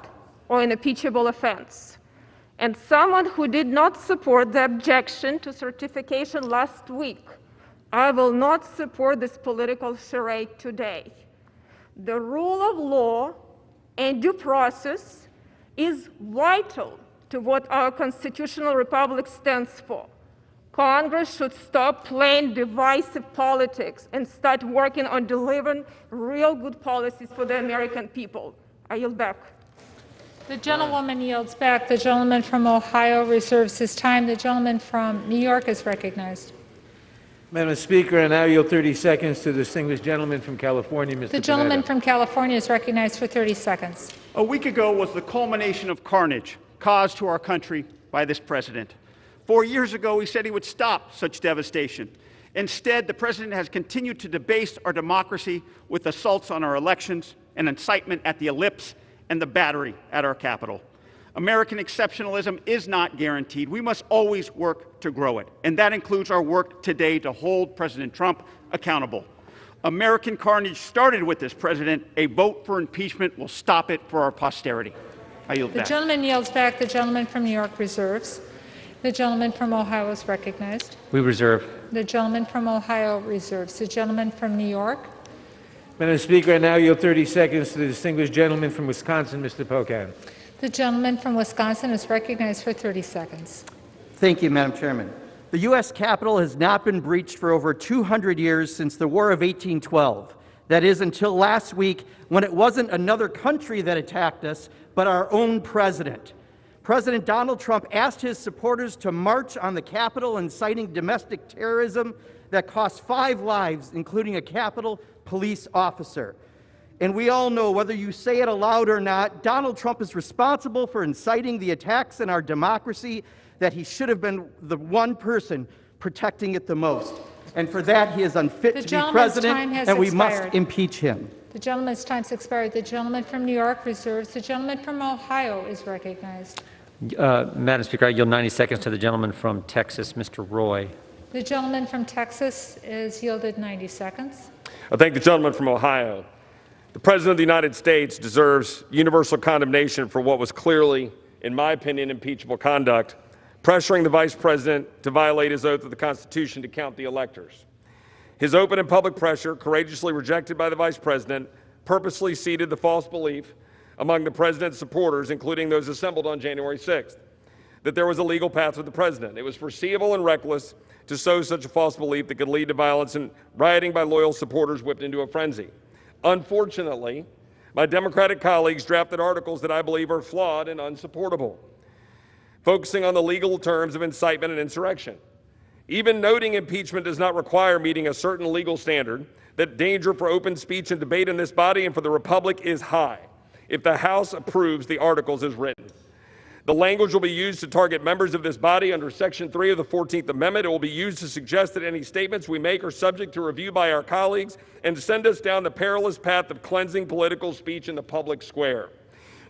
or an impeachable offense. And someone who did not support the objection to certification last week, I will not support this political charade today. The rule of law and due process is vital to what our constitutional republic stands for. Congress should stop playing divisive politics and start working on delivering real good policies for the American people. I yield back. The gentlewoman yields back. The gentleman from Ohio reserves his time. The gentleman from New York is recognized. Madam Speaker, I now yield 30 seconds to the distinguished gentleman from California, Mr. The gentleman from California is recognized for 30 seconds. A week ago was the culmination of carnage caused to our country by this president. 4 years ago, he said he would stop such devastation. Instead, the president has continued to debase our democracy with assaults on our elections and incitement at the ellipse and the battery at our Capitol. American exceptionalism is not guaranteed. We must always work to grow it, and that includes our work today to hold President Trump accountable. American carnage started with this president. A vote for impeachment will stop it for our posterity. I yield back. The gentleman yields back. The gentleman from New York reserves. The gentleman from Ohio is recognized. We reserve. The gentleman from Ohio reserves. The gentleman from New York. Madam Speaker, I now yield 30 seconds to the distinguished gentleman from Wisconsin, Mr. Pocan. The gentleman from Wisconsin is recognized for 30 seconds. Thank you, Madam Chairman. The U.S. Capitol has not been breached for over 200 years since the War of 1812. That is, until last week, when it wasn't another country that attacked us, but our own president. President Donald Trump asked his supporters to march on the Capitol, inciting domestic terrorism that cost 5 lives, including a Capitol police officer. And we all know, whether you say it aloud or not, Donald Trump is responsible for inciting the attacks in our democracy, that he should have been the one person protecting it the most. And for that, he is unfit to be president, and we must impeach him. The gentleman's time has expired. The gentleman from New York reserves. The gentleman from Ohio is recognized. Madam Speaker, I yield 90 seconds to the gentleman from Texas, Mr. Roy. The gentleman from Texas is yielded 90 seconds. I thank the gentleman from Ohio. The President of the United States deserves universal condemnation for what was clearly, in my opinion, impeachable conduct, pressuring the Vice President to violate his oath of the Constitution to count the electors. His open and public pressure, courageously rejected by the Vice President, purposely seeded the false belief among the President's supporters, including those assembled on January 6th, that there was a legal path with the President. It was foreseeable and reckless to sow such a false belief that could lead to violence and rioting by loyal supporters whipped into a frenzy. Unfortunately, my Democratic colleagues drafted articles that I believe are flawed and unsupportable, focusing on the legal terms of incitement and insurrection. Even noting impeachment does not require meeting a certain legal standard, that danger for open speech and debate in this body and for the Republic is high if the House approves the articles as written. The language will be used to target members of this body under Section 3 of the 14th Amendment. It will be used to suggest that any statements we make are subject to review by our colleagues and send us down the perilous path of cleansing political speech in the public square.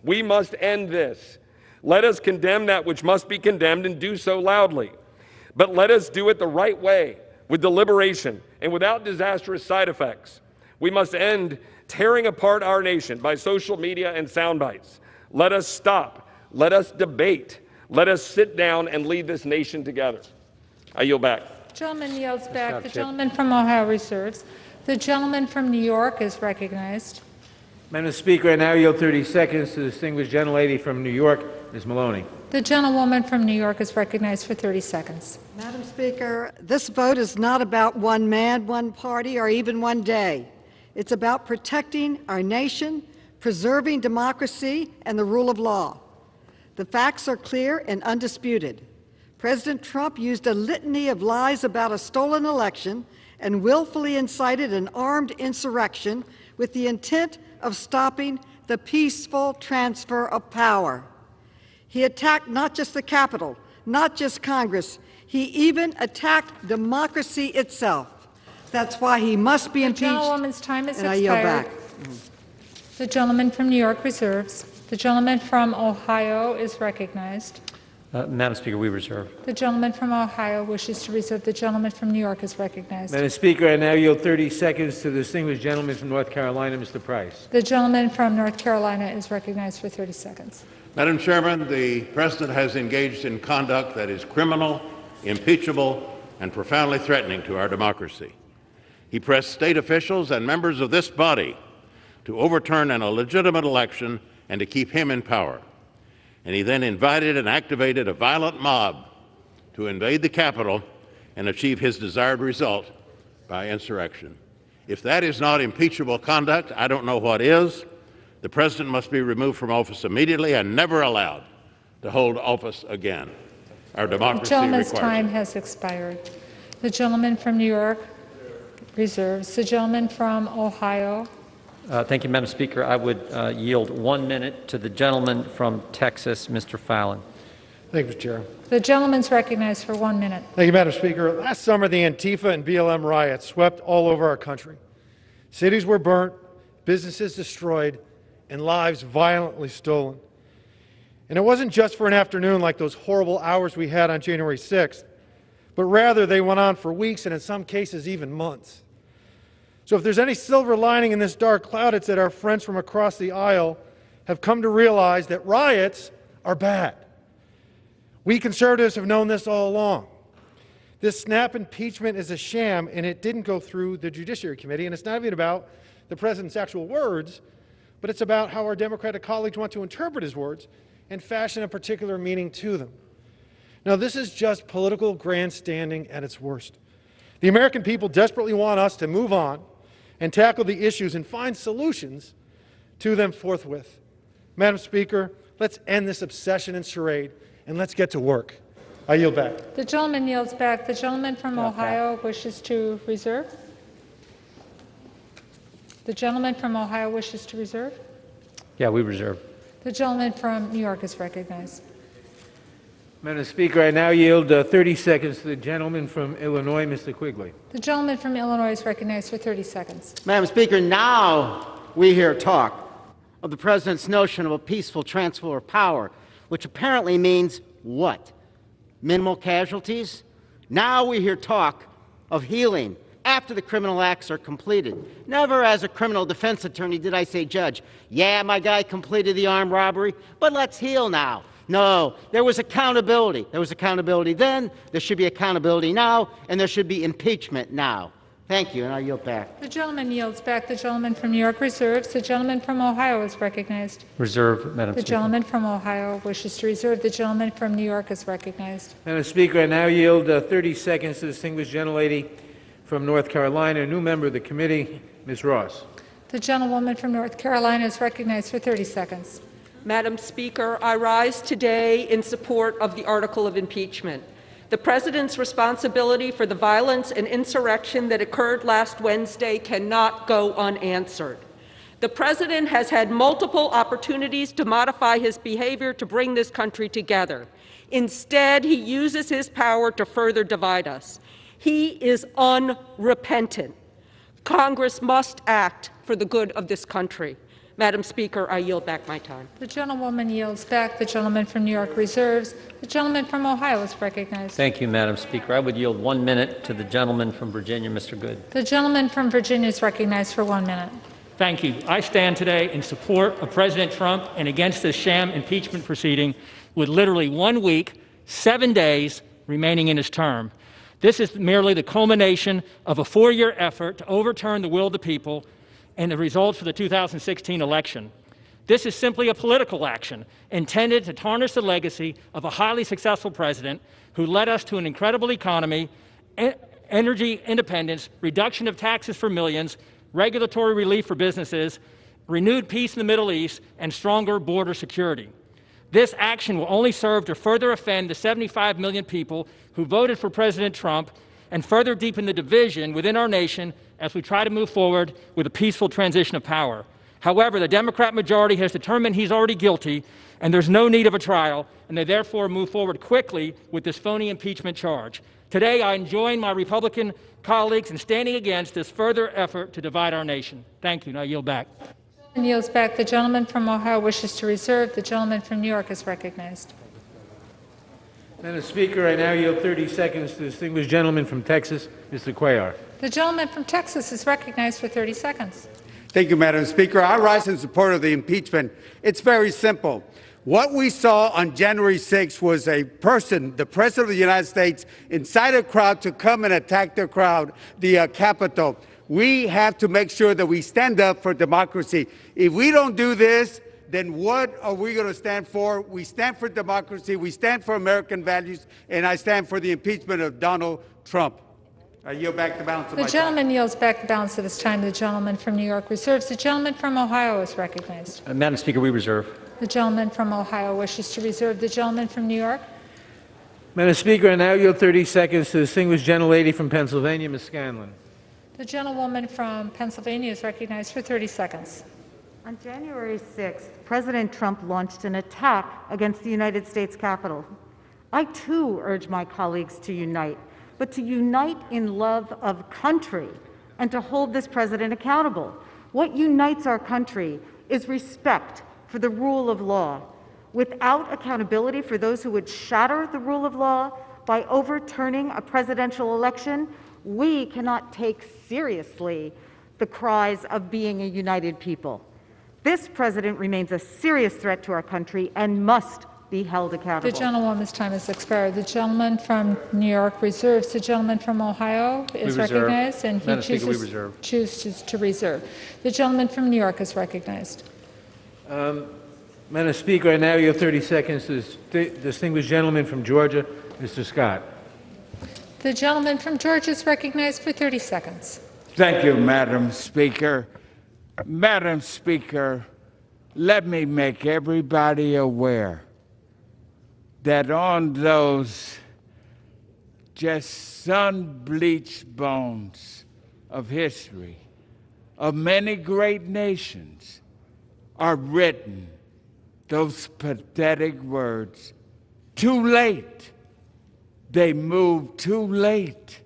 We must end this. Let us condemn that which must be condemned and do so loudly. But let us do it the right way, with deliberation and without disastrous side effects. We must end tearing apart our nation by social media and sound bites. Let us stop. Let us debate. Let us sit down and lead this nation together. I yield back. Gentleman yields back. The gentleman from Ohio reserves. The gentleman from New York is recognized. Madam Speaker, I now yield 30 seconds to the distinguished gentlelady from New York, Ms. Maloney. The gentlewoman from New York is recognized for 30 seconds. Madam Speaker, this vote is not about one man, one party, or even one day. It's about protecting our nation, preserving democracy, and the rule of law. The facts are clear and undisputed. President Trump used a litany of lies about a stolen election and willfully incited an armed insurrection with the intent of stopping the peaceful transfer of power. He attacked not just the Capitol, not just Congress, he even attacked democracy itself. That's why he must be impeached. The gentlewoman's time is and expired. I yield back. The gentleman from New York reserves. The gentleman from Ohio is recognized. Madam Speaker, we reserve. The gentleman from Ohio wishes to reserve. The gentleman from New York is recognized. Madam Speaker, I now yield 30 seconds to the distinguished gentleman from North Carolina, Mr. Price. The gentleman from North Carolina is recognized for 30 seconds. Madam Chairman, the President has engaged in conduct that is criminal, impeachable, and profoundly threatening to our democracy. He pressed state officials and members of this body to overturn an illegitimate election and to keep him in power. and he then invited and activated a violent mob to invade the Capitol and achieve his desired result by insurrection. If that is not impeachable conduct, I don't know what is. The President must be removed from office immediately and never allowed to hold office again. Our democracy The gentleman's requires time it. has expired. The gentleman from New York reserves. The gentleman from Ohio. Thank you, Madam Speaker. I would yield 1 minute to the gentleman from Texas, Mr. Fallon. Thank you, Mr. Chair. The gentleman's recognized for 1 minute. Thank you, Madam Speaker. Last summer, the Antifa and BLM riots swept all over our country. Cities were burnt, businesses destroyed, and lives violently stolen. And it wasn't just for an afternoon like those horrible hours we had on January 6th, but rather they went on for weeks and in some cases even months. So if there's any silver lining in this dark cloud, it's that our friends from across the aisle have come to realize that riots are bad. We conservatives have known this all along. This snap impeachment is a sham, and it didn't go through the Judiciary Committee, and it's not even about the President's actual words, but it's about how our Democratic colleagues want to interpret his words and fashion a particular meaning to them. Now, this is just political grandstanding at its worst. The American people desperately want us to move on and tackle the issues and find solutions to them forthwith. Madam Speaker, let's end this obsession and charade, and let's get to work. I yield back. The gentleman yields back. The gentleman from Ohio wishes to reserve. The gentleman from Ohio wishes to reserve. Yeah, we reserve. The gentleman from New York is recognized. Madam Speaker, I now yield 30 seconds to the gentleman from Illinois, Mr. Quigley. The gentleman from Illinois is recognized for 30 seconds. Madam Speaker, now we hear talk of the President's notion of a peaceful transfer of power, which apparently means what? Minimal casualties? Now we hear talk of healing after the criminal acts are completed. Never as a criminal defense attorney did I say, Judge, yeah, my guy completed the armed robbery, but let's heal now. No, there was accountability. There was accountability then, there should be accountability now, and there should be impeachment now. Thank you, and I yield back. The gentleman yields back. The gentleman from New York reserves. The gentleman from Ohio is recognized. Reserve, Madam The Speaker. gentleman from Ohio wishes to reserve. The gentleman from New York is recognized. Madam Speaker, I now yield 30 seconds to the distinguished gentlelady from North Carolina, a new member of the committee, Ms. Ross. The gentlewoman from North Carolina is recognized for 30 seconds. Madam Speaker, I rise today in support of the article of impeachment. The President's responsibility for the violence and insurrection that occurred last Wednesday cannot go unanswered. The President has had multiple opportunities to modify his behavior to bring this country together. Instead, he uses his power to further divide us. He is unrepentant. Congress must act for the good of this country. Madam Speaker, I yield back my time. The gentlewoman yields back. The gentleman from New York reserves. The gentleman from Ohio is recognized. Thank you, Madam Speaker. I would yield 1 minute to the gentleman from Virginia, Mr. Good. The gentleman from Virginia is recognized for 1 minute. Thank you. I stand today in support of President Trump and against this sham impeachment proceeding with literally 1 week, 7 days remaining in his term. This is merely the culmination of a 4-year effort to overturn the will of the people and the results for the 2016 election. This is simply a political action intended to tarnish the legacy of a highly successful president who led us to an incredible economy, energy independence, reduction of taxes for millions, regulatory relief for businesses, renewed peace in the Middle East, and stronger border security. This action will only serve to further offend the 75 million people who voted for President Trump and further deepen the division within our nation as we try to move forward with a peaceful transition of power. However, the Democrat majority has determined he's already guilty, and there's no need of a trial, and they therefore move forward quickly with this phony impeachment charge. Today, I join my Republican colleagues in standing against this further effort to divide our nation. Thank you, and I yield back. And yields back. The gentleman from Ohio wishes to reserve. The gentleman from New York is recognized. Madam Speaker, I now yield 30 seconds to the distinguished gentleman from Texas, Mr. Cuellar. The gentleman from Texas is recognized for 30 seconds. Thank you, Madam Speaker. I rise in support of the impeachment. It's very simple. What we saw on January 6th was a person, the President of the United States, incite a crowd to come and attack the Capitol. We have to make sure that we stand up for democracy. If we don't do this, then what are we going to stand for? We stand for democracy, we stand for American values, and I stand for the impeachment of Donald Trump. I yield back the balance of my The gentleman yields back the balance of his time. The gentleman from New York reserves. The gentleman from Ohio is recognized. Madam Speaker, we reserve. The gentleman from Ohio wishes to reserve. The gentleman from New York. Madam Speaker, I now yield 30 seconds to the distinguished gentlelady from Pennsylvania, Ms. Scanlon. The gentlewoman from Pennsylvania is recognized for 30 seconds. On January 6th, President Trump launched an attack against the United States Capitol. I too urge my colleagues to unite, but to unite in love of country and to hold this president accountable. What unites our country is respect for the rule of law. Without accountability for those who would shatter the rule of law by overturning a presidential election, we cannot take seriously the cries of being a united people. This president remains a serious threat to our country and must be held accountable. The gentlewoman's time has expired. The gentleman from New York reserves. The gentleman from Ohio is recognized, and he chooses to reserve. The gentleman from New York is recognized. Madam Speaker, I now yield 30 seconds to the distinguished gentleman from Georgia, Mr. Scott. The gentleman from Georgia is recognized for 30 seconds. Thank you, Madam Speaker. Madam Speaker, let me make everybody aware that on those just sun-bleached bones of history of many great nations are written those pathetic words, too late. They moved too late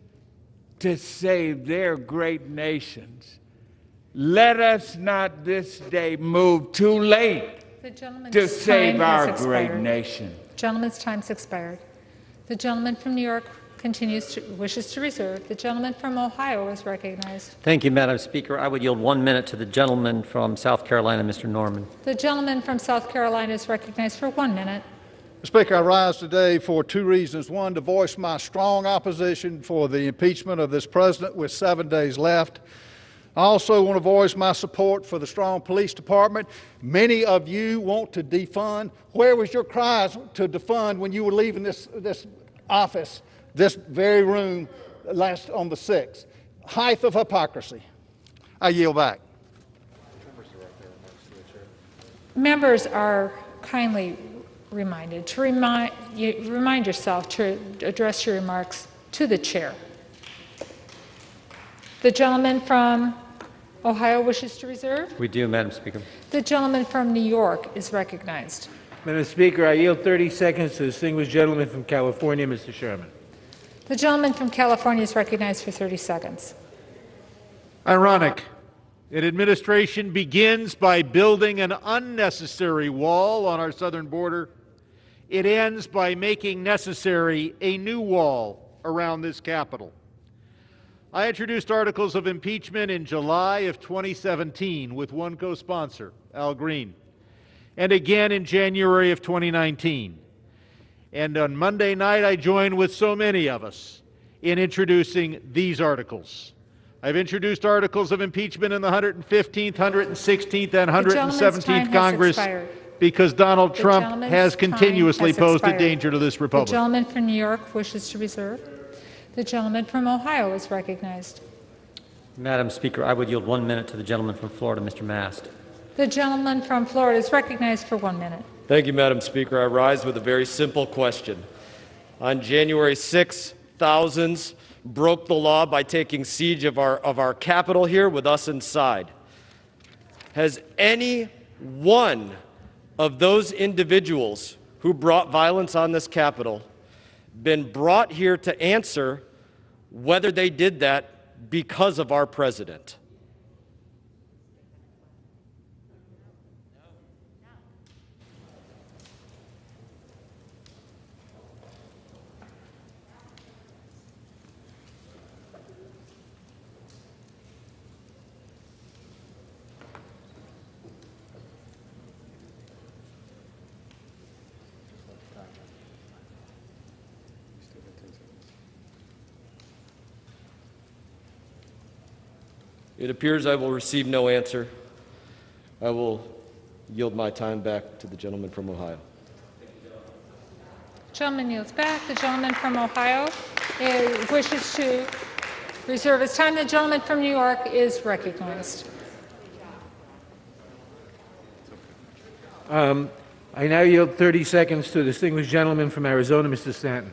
to save their great nations. Let us not this day move too late to save our great nation. The gentleman's time has expired. The gentleman from New York wishes to reserve. The gentleman from Ohio is recognized. Thank you, Madam Speaker. I would yield 1 minute to the gentleman from South Carolina, Mr. Norman. The gentleman from South Carolina is recognized for 1 minute. Mr. Speaker, I rise today for two reasons. One, to voice my strong opposition for the impeachment of this president with 7 days left. I also want to voice my support for the strong police department. Many of you want to defund. Where was your cries to defund when you were leaving this office, this very room, on the 6th? Height of hypocrisy. I yield back. Members are kindly reminded to remind yourself to address your remarks to the chair. The gentleman from Ohio wishes to reserve. We do, Madam Speaker. The gentleman from New York is recognized. Madam Speaker, I yield 30 seconds to the distinguished gentleman from California, Mr. Sherman. The gentleman from California is recognized for 30 seconds. Ironic. An administration begins by building an unnecessary wall on our southern border. It ends by making necessary a new wall around this Capitol. I introduced articles of impeachment in July of 2017 with one co-sponsor, Al Green, and again in January of 2019. And on Monday night, I joined with so many of us in introducing these articles. I've introduced articles of impeachment in the 115th, 116th, and 117th Congress because Donald Trump has continuously posed a danger to this republic. The gentleman from New York wishes to reserve. The gentleman from Ohio is recognized. Madam Speaker, I would yield 1 minute to the gentleman from Florida, Mr. Mast. The gentleman from Florida is recognized for 1 minute. Thank you, Madam Speaker. I rise with a very simple question. On January 6th, thousands broke the law by taking siege of our Capitol here with us inside. Has any one of those individuals who brought violence on this Capitol been brought here to answer whether they did that because of our president? It appears I will receive no answer. I will yield my time back to the gentleman from Ohio. Gentleman yields back. The gentleman from Ohio wishes to reserve his time. The gentleman from New York is recognized. I now yield 30 seconds to the distinguished gentleman from Arizona, Mr. Stanton.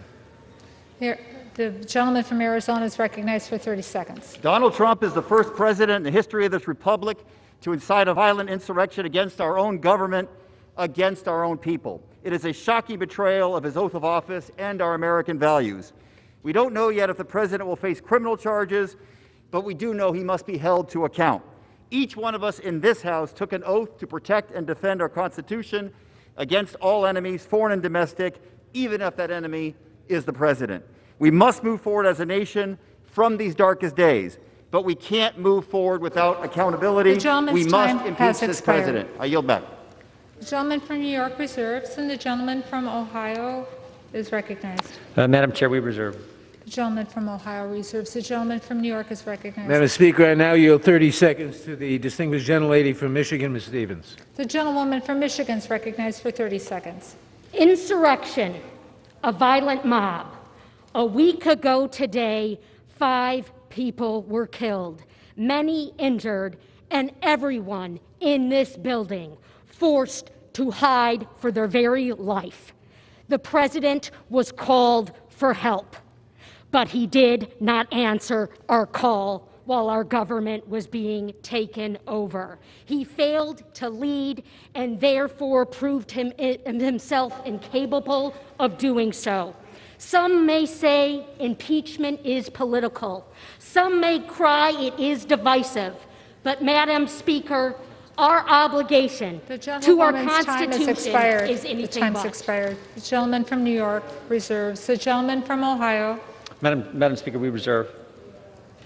Here, the gentleman from Arizona is recognized for 30 seconds. Donald Trump is the first president in the history of this republic to incite a violent insurrection against our own government, against our own people. It is a shocking betrayal of his oath of office and our American values. We don't know yet if the president will face criminal charges, but we do know he must be held to account. Each one of us in this House took an oath to protect and defend our Constitution against all enemies, foreign and domestic, even if that enemy is the president. We must move forward as a nation from these darkest days, but we can't move forward without accountability. We must impeach this president. I yield back. The gentleman from New York reserves, and the gentleman from Ohio is recognized. Madam Chair, we reserve. The gentleman from Ohio reserves. The gentleman from New York is recognized. Madam Speaker, I now yield 30 seconds to the distinguished gentlelady from Michigan, Ms. Stevens. The gentlewoman from Michigan is recognized for 30 seconds. Insurrection, a violent mob. A week ago today, 5 people were killed, many injured, and everyone in this building forced to hide for their very life. The president was called for help, but he did not answer our call while our government was being taken over. He failed to lead and therefore proved himself incapable of doing so. Some may say impeachment is political. Some may cry it is divisive. But, Madam Speaker, our obligation to our Constitution is anything The time's but. expired. The gentleman from New York reserves. The gentleman from Ohio. Madam Speaker, we reserve.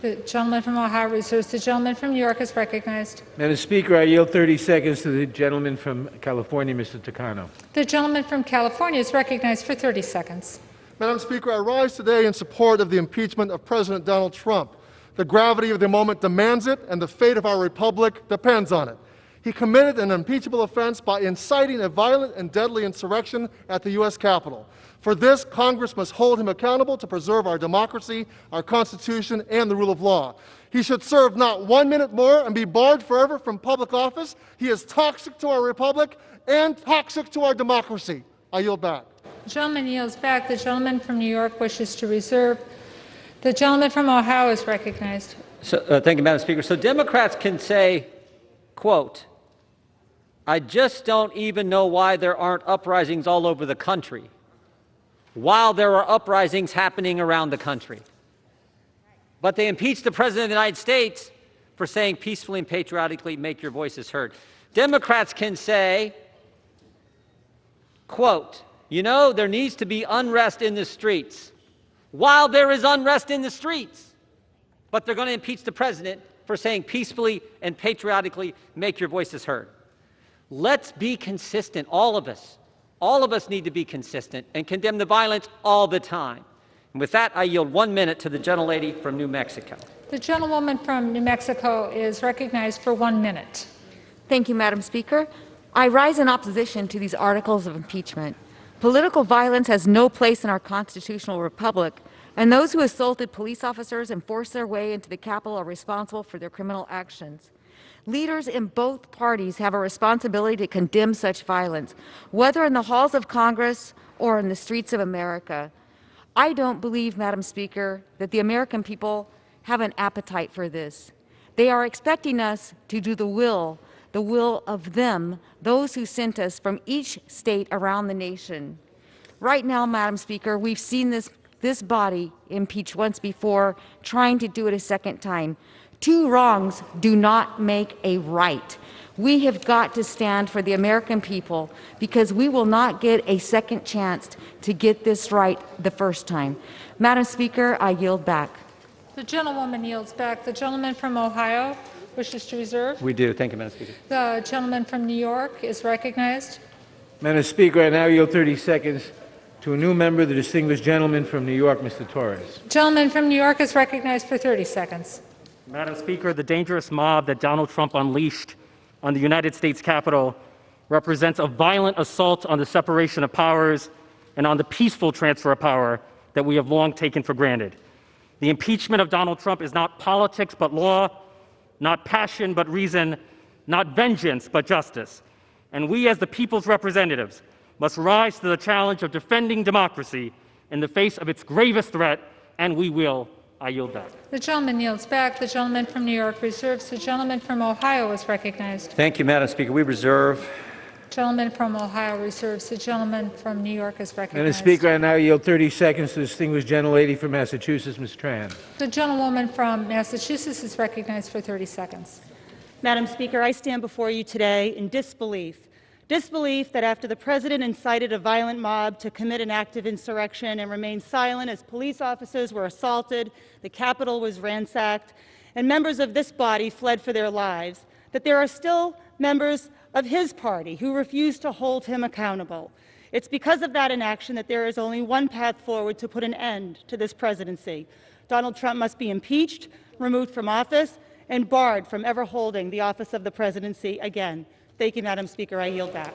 The gentleman from Ohio reserves. The gentleman from New York is recognized. Madam Speaker, I yield 30 seconds to the gentleman from California, Mr. Takano. The gentleman from California is recognized for 30 seconds. Madam Speaker, I rise today in support of the impeachment of President Donald Trump. The gravity of the moment demands it, and the fate of our republic depends on it. He committed an impeachable offense by inciting a violent and deadly insurrection at the U.S. Capitol. For this, Congress must hold him accountable to preserve our democracy, our Constitution, and the rule of law. He should serve not 1 minute more and be barred forever from public office. He is toxic to our republic and toxic to our democracy. I yield back. The gentleman yields back. The gentleman from New York wishes to reserve. The gentleman from Ohio is recognized. So, thank you, Madam Speaker. So Democrats can say, quote, I just don't even know why there aren't uprisings all over the country, while there are uprisings happening around the country. But they impeached the President of the United States for saying peacefully and patriotically, make your voices heard. Democrats can say, quote, you know, there needs to be unrest in the streets, while there is unrest in the streets. But they're going to impeach the president for saying peacefully and patriotically, make your voices heard. Let's be consistent, all of us. All of us need to be consistent and condemn the violence all the time. And with that, I yield 1 minute to the gentlelady from New Mexico. The gentlewoman from New Mexico is recognized for 1 minute. Thank you, Madam Speaker. I rise in opposition to these articles of impeachment. Political violence has no place in our constitutional republic, and those who assaulted police officers and forced their way into the Capitol are responsible for their criminal actions. Leaders in both parties have a responsibility to condemn such violence, whether in the halls of Congress or in the streets of America. I don't believe, Madam Speaker, that the American people have an appetite for this. They are expecting us to do the will of them, those who sent us from each state around the nation. Right now, Madam Speaker, we've seen this body impeach once before, trying to do it a second time. 2 wrongs do not make a right. We have got to stand for the American people because we will not get a second chance to get this right the first time. Madam Speaker, I yield back. The gentlewoman yields back. The gentleman from Ohio wishes to reserve. We do. Thank you, Madam Speaker. The gentleman from New York is recognized. Madam Speaker, I now yield 30 seconds to a new member, the distinguished gentleman from New York, Mr. Torres. Gentleman from New York is recognized for 30 seconds. Madam Speaker, the dangerous mob that Donald Trump unleashed on the United States Capitol represents a violent assault on the separation of powers and on the peaceful transfer of power that we have long taken for granted. The impeachment of Donald Trump is not politics but law, not passion but reason, not vengeance but justice. And we, as the people's representatives, must rise to the challenge of defending democracy in the face of its gravest threat, and we will. I yield back. The gentleman yields back. The gentleman from New York reserves. The gentleman from Ohio is recognized. Thank you, Madam Speaker. We reserve. Gentleman from Ohio reserves. The gentleman from New York is recognized. Madam Speaker, I now yield 30 seconds to the distinguished gentlelady from Massachusetts, Ms. Tran. The gentlewoman from Massachusetts is recognized for 30 seconds. Madam Speaker, I stand before you today in disbelief. Disbelief that after the President incited a violent mob to commit an act of insurrection and remained silent as police officers were assaulted, the Capitol was ransacked, and members of this body fled for their lives, that there are still members of his party who refuse to hold him accountable. It's because of that inaction that there is only one path forward to put an end to this presidency. Donald Trump must be impeached, removed from office, and barred from ever holding the office of the presidency again. Thank you, Madam Speaker. I yield back.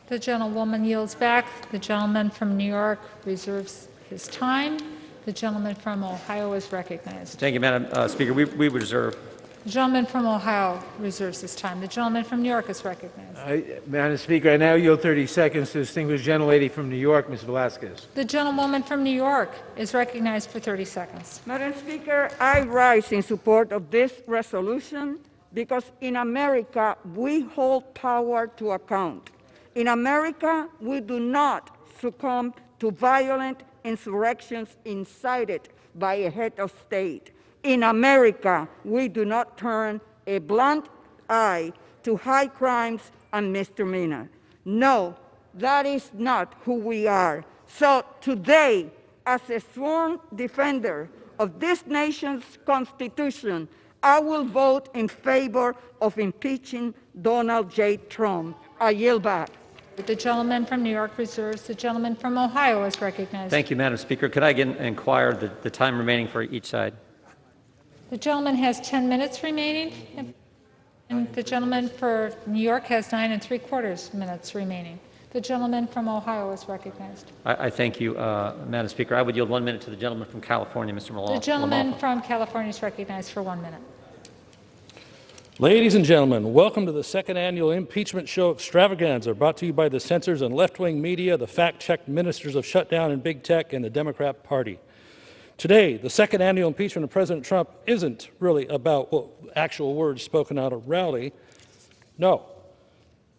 The gentlewoman yields back. The gentleman from New York reserves his time. The gentleman from Ohio is recognized. Thank you, Madam Speaker. We reserve. The gentleman from Ohio reserves his time. The gentleman from New York is recognized. Madam Speaker, I now yield 30 seconds to the distinguished gentlelady from New York, Ms. Velasquez. The gentlewoman from New York is recognized for 30 seconds. Madam Speaker, I rise in support of this resolution because in America, we hold power to account. In America, we do not succumb to violent insurrections incited by a head of state. In America, we do not turn a blind eye to high crimes and misdemeanors. No, that is not who we are. So today, as a sworn defender of this nation's Constitution, I will vote in favor of impeaching Donald J. Trump. I yield back. The gentleman from New York reserves. The gentleman from Ohio is recognized. Thank you, Madam Speaker. Could I again inquire the time remaining for each side? The gentleman has 10 minutes remaining, and the gentleman for New York has 9 3/4 minutes remaining. The gentleman from Ohio is recognized. I thank you, Madam Speaker. I would yield 1 minute to the gentleman from California, Mr. Malone. The gentleman from California is recognized for 1 minute. Ladies and gentlemen, welcome to the second annual impeachment show extravaganza, brought to you by the censors and left-wing media, the fact-checked ministers of shutdown and big tech, and the Democrat Party. Today, the second annual impeachment of President Trump isn't really about actual words spoken at a rally. No.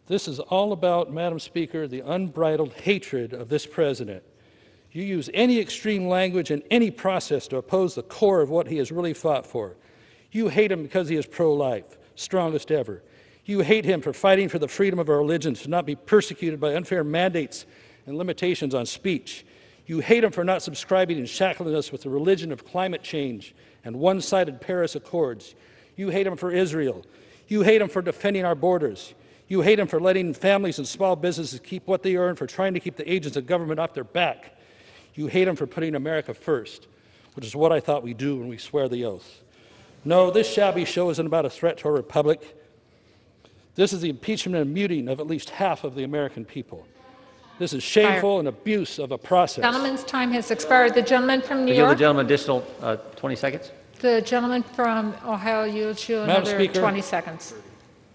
This is all about, Madam Speaker, the unbridled hatred of this president. You use any extreme language and any process to oppose the core of what he has really fought for. You hate him because he is pro-life, strongest ever. You hate him for fighting for the freedom of our religion to not be persecuted by unfair mandates and limitations on speech. You hate him for not subscribing and shackling us with the religion of climate change and one-sided Paris Accords. You hate him for Israel. You hate him for defending our borders. You hate him for letting families and small businesses keep what they earn, for trying to keep the agents of government off their back. You hate him for putting America first, which is what I thought we do when we swear the oath. No, this shabby show isn't about a threat to our republic. This is the impeachment and muting of at least half of the American people. This is shameful and abuse of a process. The gentleman's time has expired. The gentleman from New I yield York. the gentleman additional 20 seconds. The gentleman from Ohio yields you Madam another Speaker, 20 seconds.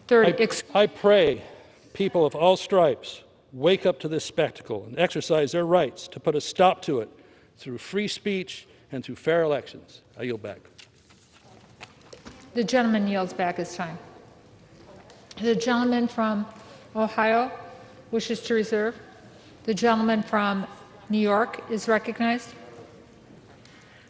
30. I pray people of all stripes wake up to this spectacle and exercise their rights to put a stop to it through free speech and through fair elections. I yield back. The gentleman yields back his time. The gentleman from Ohio wishes to reserve. The gentleman from New York is recognized.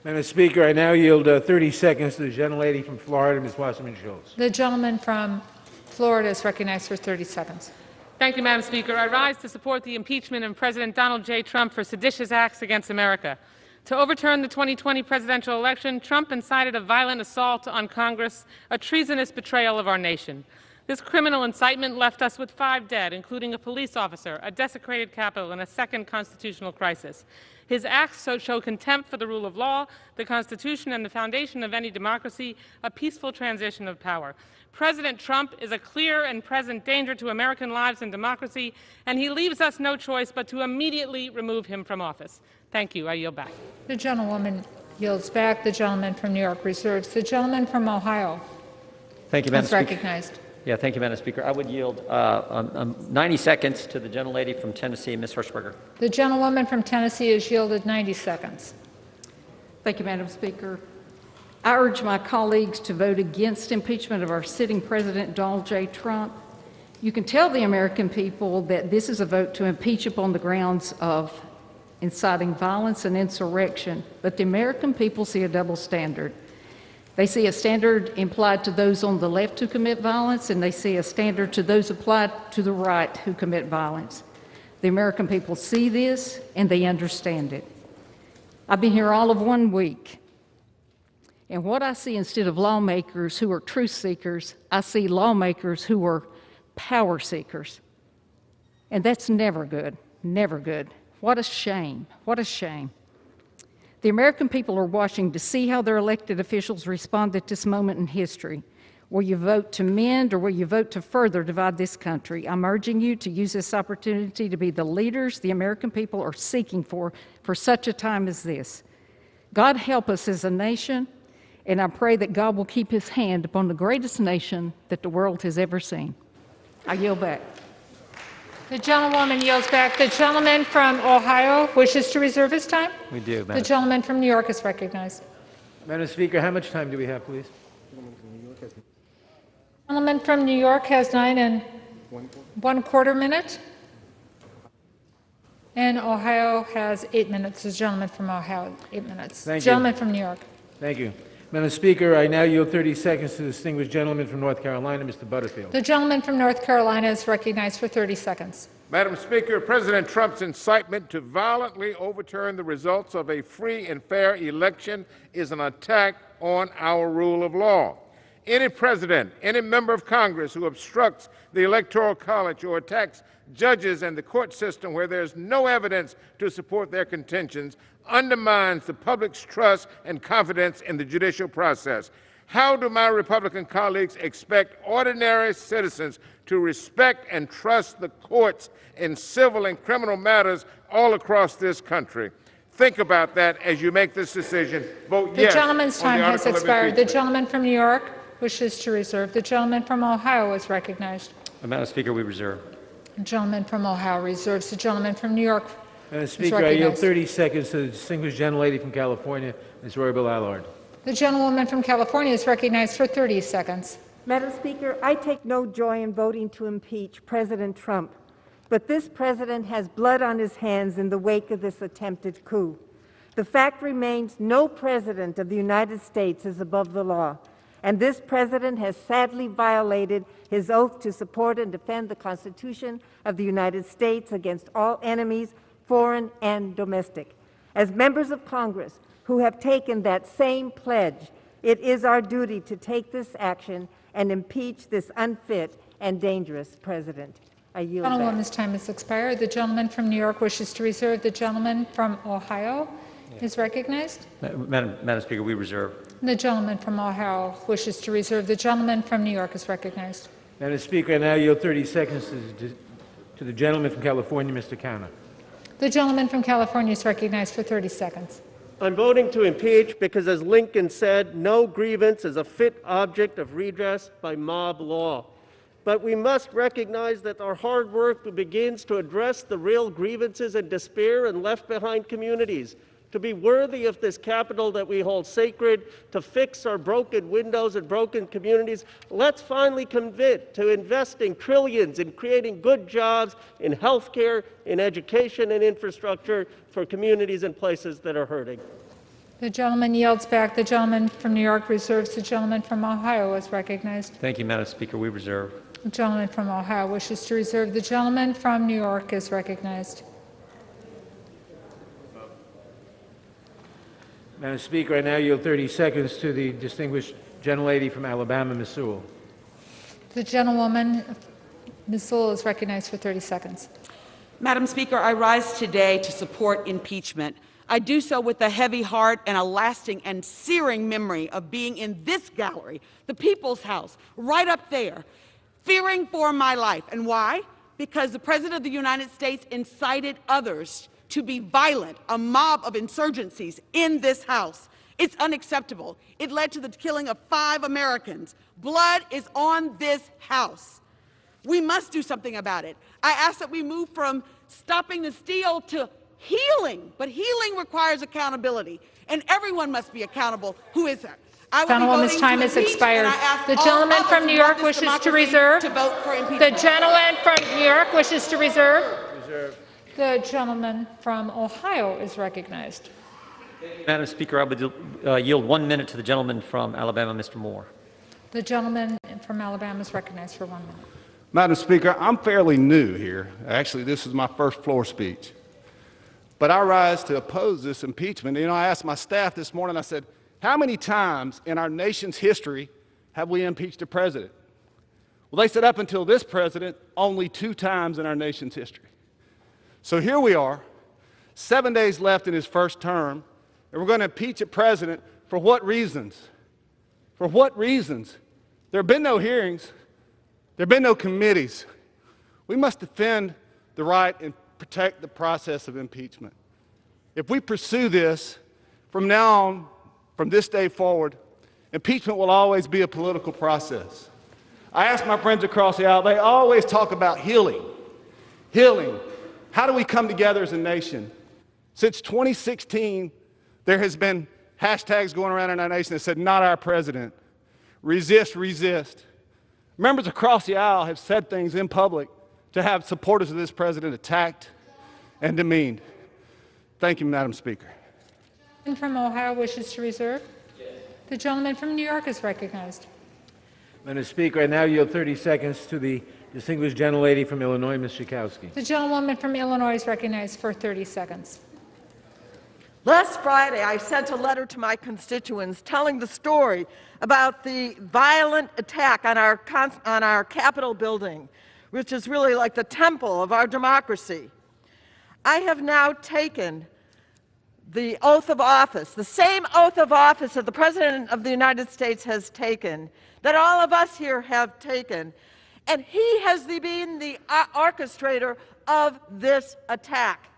Madam Speaker, I now yield 30 seconds to the gentlelady from Florida, Ms. Wasserman-Schultz. The gentleman from Florida is recognized for 30 seconds. Thank you, Madam Speaker. I rise to support the impeachment of President Donald J. Trump for seditious acts against America. To overturn the 2020 presidential election, Trump incited a violent assault on Congress, a treasonous betrayal of our nation. This criminal incitement left us with 5 dead, including a police officer, a desecrated Capitol, and a second constitutional crisis. His acts show contempt for the rule of law, the Constitution, and the foundation of any democracy, a peaceful transition of power. President Trump is a clear and present danger to American lives and democracy, and he leaves us no choice but to immediately remove him from office. Thank you. I yield back. The gentlewoman yields back. The gentleman from New York reserves. The gentleman from Ohio Thank you, Madam is Speaker. recognized. Yeah, thank you, Madam Speaker. I would yield 90 seconds to the gentlelady from Tennessee, Ms. Hirschberger. The gentlewoman from Tennessee is yielded 90 seconds. Thank you, Madam Speaker. I urge my colleagues to vote against impeachment of our sitting President Donald J. Trump. You can tell the American people that this is a vote to impeach upon the grounds of inciting violence and insurrection, but the American people see a double standard. They see a standard implied to those on the left who commit violence, and they see a standard to those applied to the right who commit violence. The American people see this, and they understand it. I've been here all of 1 week, and what I see instead of lawmakers who are truth seekers, I see lawmakers who are power seekers. And that's never good, never good. What a shame, what a shame. The American people are watching to see how their elected officials respond at this moment in history. Will you vote to mend, or will you vote to further divide this country? I'm urging you to use this opportunity to be the leaders the American people are seeking for such a time as this. God help us as a nation, and I pray that God will keep his hand upon the greatest nation that the world has ever seen. I yield back. The gentlewoman yields back. The gentleman from Ohio wishes to reserve his time. We do, Madam. The gentleman from New York is recognized. Madam Speaker, how much time do we have, please? The gentleman from New York has 9 1/4 minutes. And Ohio has 8 minutes. The gentleman from Ohio, 8 minutes. Thank you. Gentleman from New York. Thank you. Madam Speaker, I now yield 30 seconds to the distinguished gentleman from North Carolina, Mr. Butterfield. The gentleman from North Carolina is recognized for 30 seconds. Madam Speaker, President Trump's incitement to violently overturn the results of a free and fair election is an attack on our rule of law. Any president, any member of Congress who obstructs the Electoral College or attacks judges and the court system where there's no evidence to support their contentions undermines the public's trust and confidence in the judicial process. How do my Republican colleagues expect ordinary citizens to respect and trust the courts in civil and criminal matters all across this country? Think about that as you make this decision. Vote yes. The gentleman's on time the has article of expired. The impeachment. gentleman from New York wishes to reserve. The gentleman from Ohio is recognized. Madam Speaker, we reserve. The gentleman from Ohio reserves. The gentleman from New York Madam is Speaker, I yield recognized. 30 seconds to the distinguished gentlelady from California, Ms. Roybal Allard. The gentlewoman from California is recognized for 30 seconds. Madam Speaker, I take no joy in voting to impeach President Trump, but this president has blood on his hands in the wake of this attempted coup. The fact remains no president of the United States is above the law, and this president has sadly violated his oath to support and defend the Constitution of the United States against all enemies, foreign and domestic. As members of Congress who have taken that same pledge, it is our duty to take this action and impeach this unfit and dangerous president. I yield back. Gentlewoman's time has expired. The gentleman from New York wishes to reserve. The gentleman from Ohio is recognized. Madam Speaker, we reserve. The gentleman from Ohio wishes to reserve. The gentleman from New York is recognized. Madam Speaker, I now yield 30 seconds to the gentleman from California, Mr. Cano. The gentleman from California is recognized for 30 seconds. I'm voting to impeach because, as Lincoln said, no grievance is a fit object of redress by mob law. But we must recognize that our hard work begins to address the real grievances and despair in left-behind communities. To be worthy of this capital that we hold sacred, to fix our broken windows and broken communities, let's finally commit to investing trillions in creating good jobs in healthcare, in education, and infrastructure for communities and places that are hurting. The gentleman yields back. The gentleman from New York reserves. The gentleman from Ohio is recognized. Thank you, Madam Speaker. We reserve. The gentleman from Ohio wishes to reserve. The gentleman from New York is recognized. Madam Speaker, I now yield 30 seconds to the distinguished gentlelady from Alabama, Ms. Sewell. The gentlewoman, Ms. Sewell, is recognized for 30 seconds. Madam Speaker, I rise today to support impeachment. I do so with a heavy heart and a lasting and searing memory of being in this gallery, the People's House, right up there, fearing for my life. And why? Because the President of the United States incited others to be violent, a mob of insurgencies in this House. It's unacceptable. It led to the killing of 5 Americans. Blood is on this House. We must do something about it. I ask that we move from stopping the steal to healing, but healing requires accountability, and everyone must be accountable. Who is that? Gentlewoman's time has expired. The gentleman from New York wishes to reserve. The gentleman from New York wishes to reserve. The gentleman from Ohio is recognized. Madam Speaker, I would yield 1 minute to the gentleman from Alabama, Mr. Moore. The gentleman from Alabama is recognized for 1 minute. Madam Speaker, I'm fairly new here. Actually, this is my first floor speech. But I rise to oppose this impeachment. You know, I asked my staff this morning, I said, how many times in our nation's history have we impeached a president? Well, they said up until this president, only 2 times in our nation's history. So here we are, 7 days left in his first term, and we're going to impeach a president for what reasons? For what reasons? There have been no hearings. There have been no committees. We must defend the right and protect the process of impeachment. If we pursue this, from now on, from this day forward, impeachment will always be a political process. I ask my friends across the aisle, they always talk about healing. Healing. How do we come together as a nation? Since 2016, there has been hashtags going around in our nation that said, not our president. Resist, resist. Members across the aisle have said things in public to have supporters of this president attacked and demeaned. Thank you, Madam Speaker. The gentleman from Ohio wishes to reserve. The gentleman from New York is recognized. Madam Speaker, I now yield 30 seconds to the distinguished gentlelady from Illinois, Ms. Schakowsky. The gentlewoman from Illinois is recognized for 30 seconds. Last Friday, I sent a letter to my constituents telling the story about the violent attack on our Capitol building, which is really like the temple of our democracy. I have now taken the oath of office, the same oath of office that the President of the United States has taken, that all of us here have taken, and he has been the orchestrator of this attack.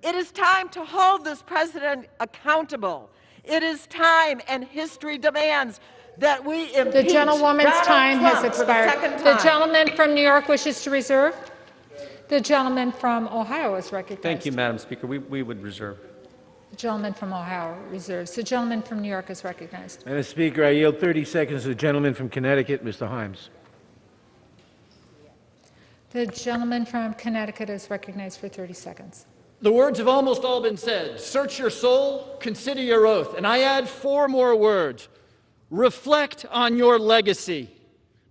It is time to hold this president accountable. It is time, and history demands that we impeach The gentlewoman's time has expired. The time. gentleman from New York wishes to reserve. The gentleman from Ohio is recognized. Thank you, Madam Speaker. We would reserve. The gentleman from Ohio reserves. The gentleman from New York is recognized. Madam Speaker, I yield 30 seconds to the gentleman from Connecticut, Mr. Himes. The gentleman from Connecticut is recognized for 30 seconds. The words have almost all been said. Search your soul, consider your oath. And I add 4 more words. Reflect on your legacy.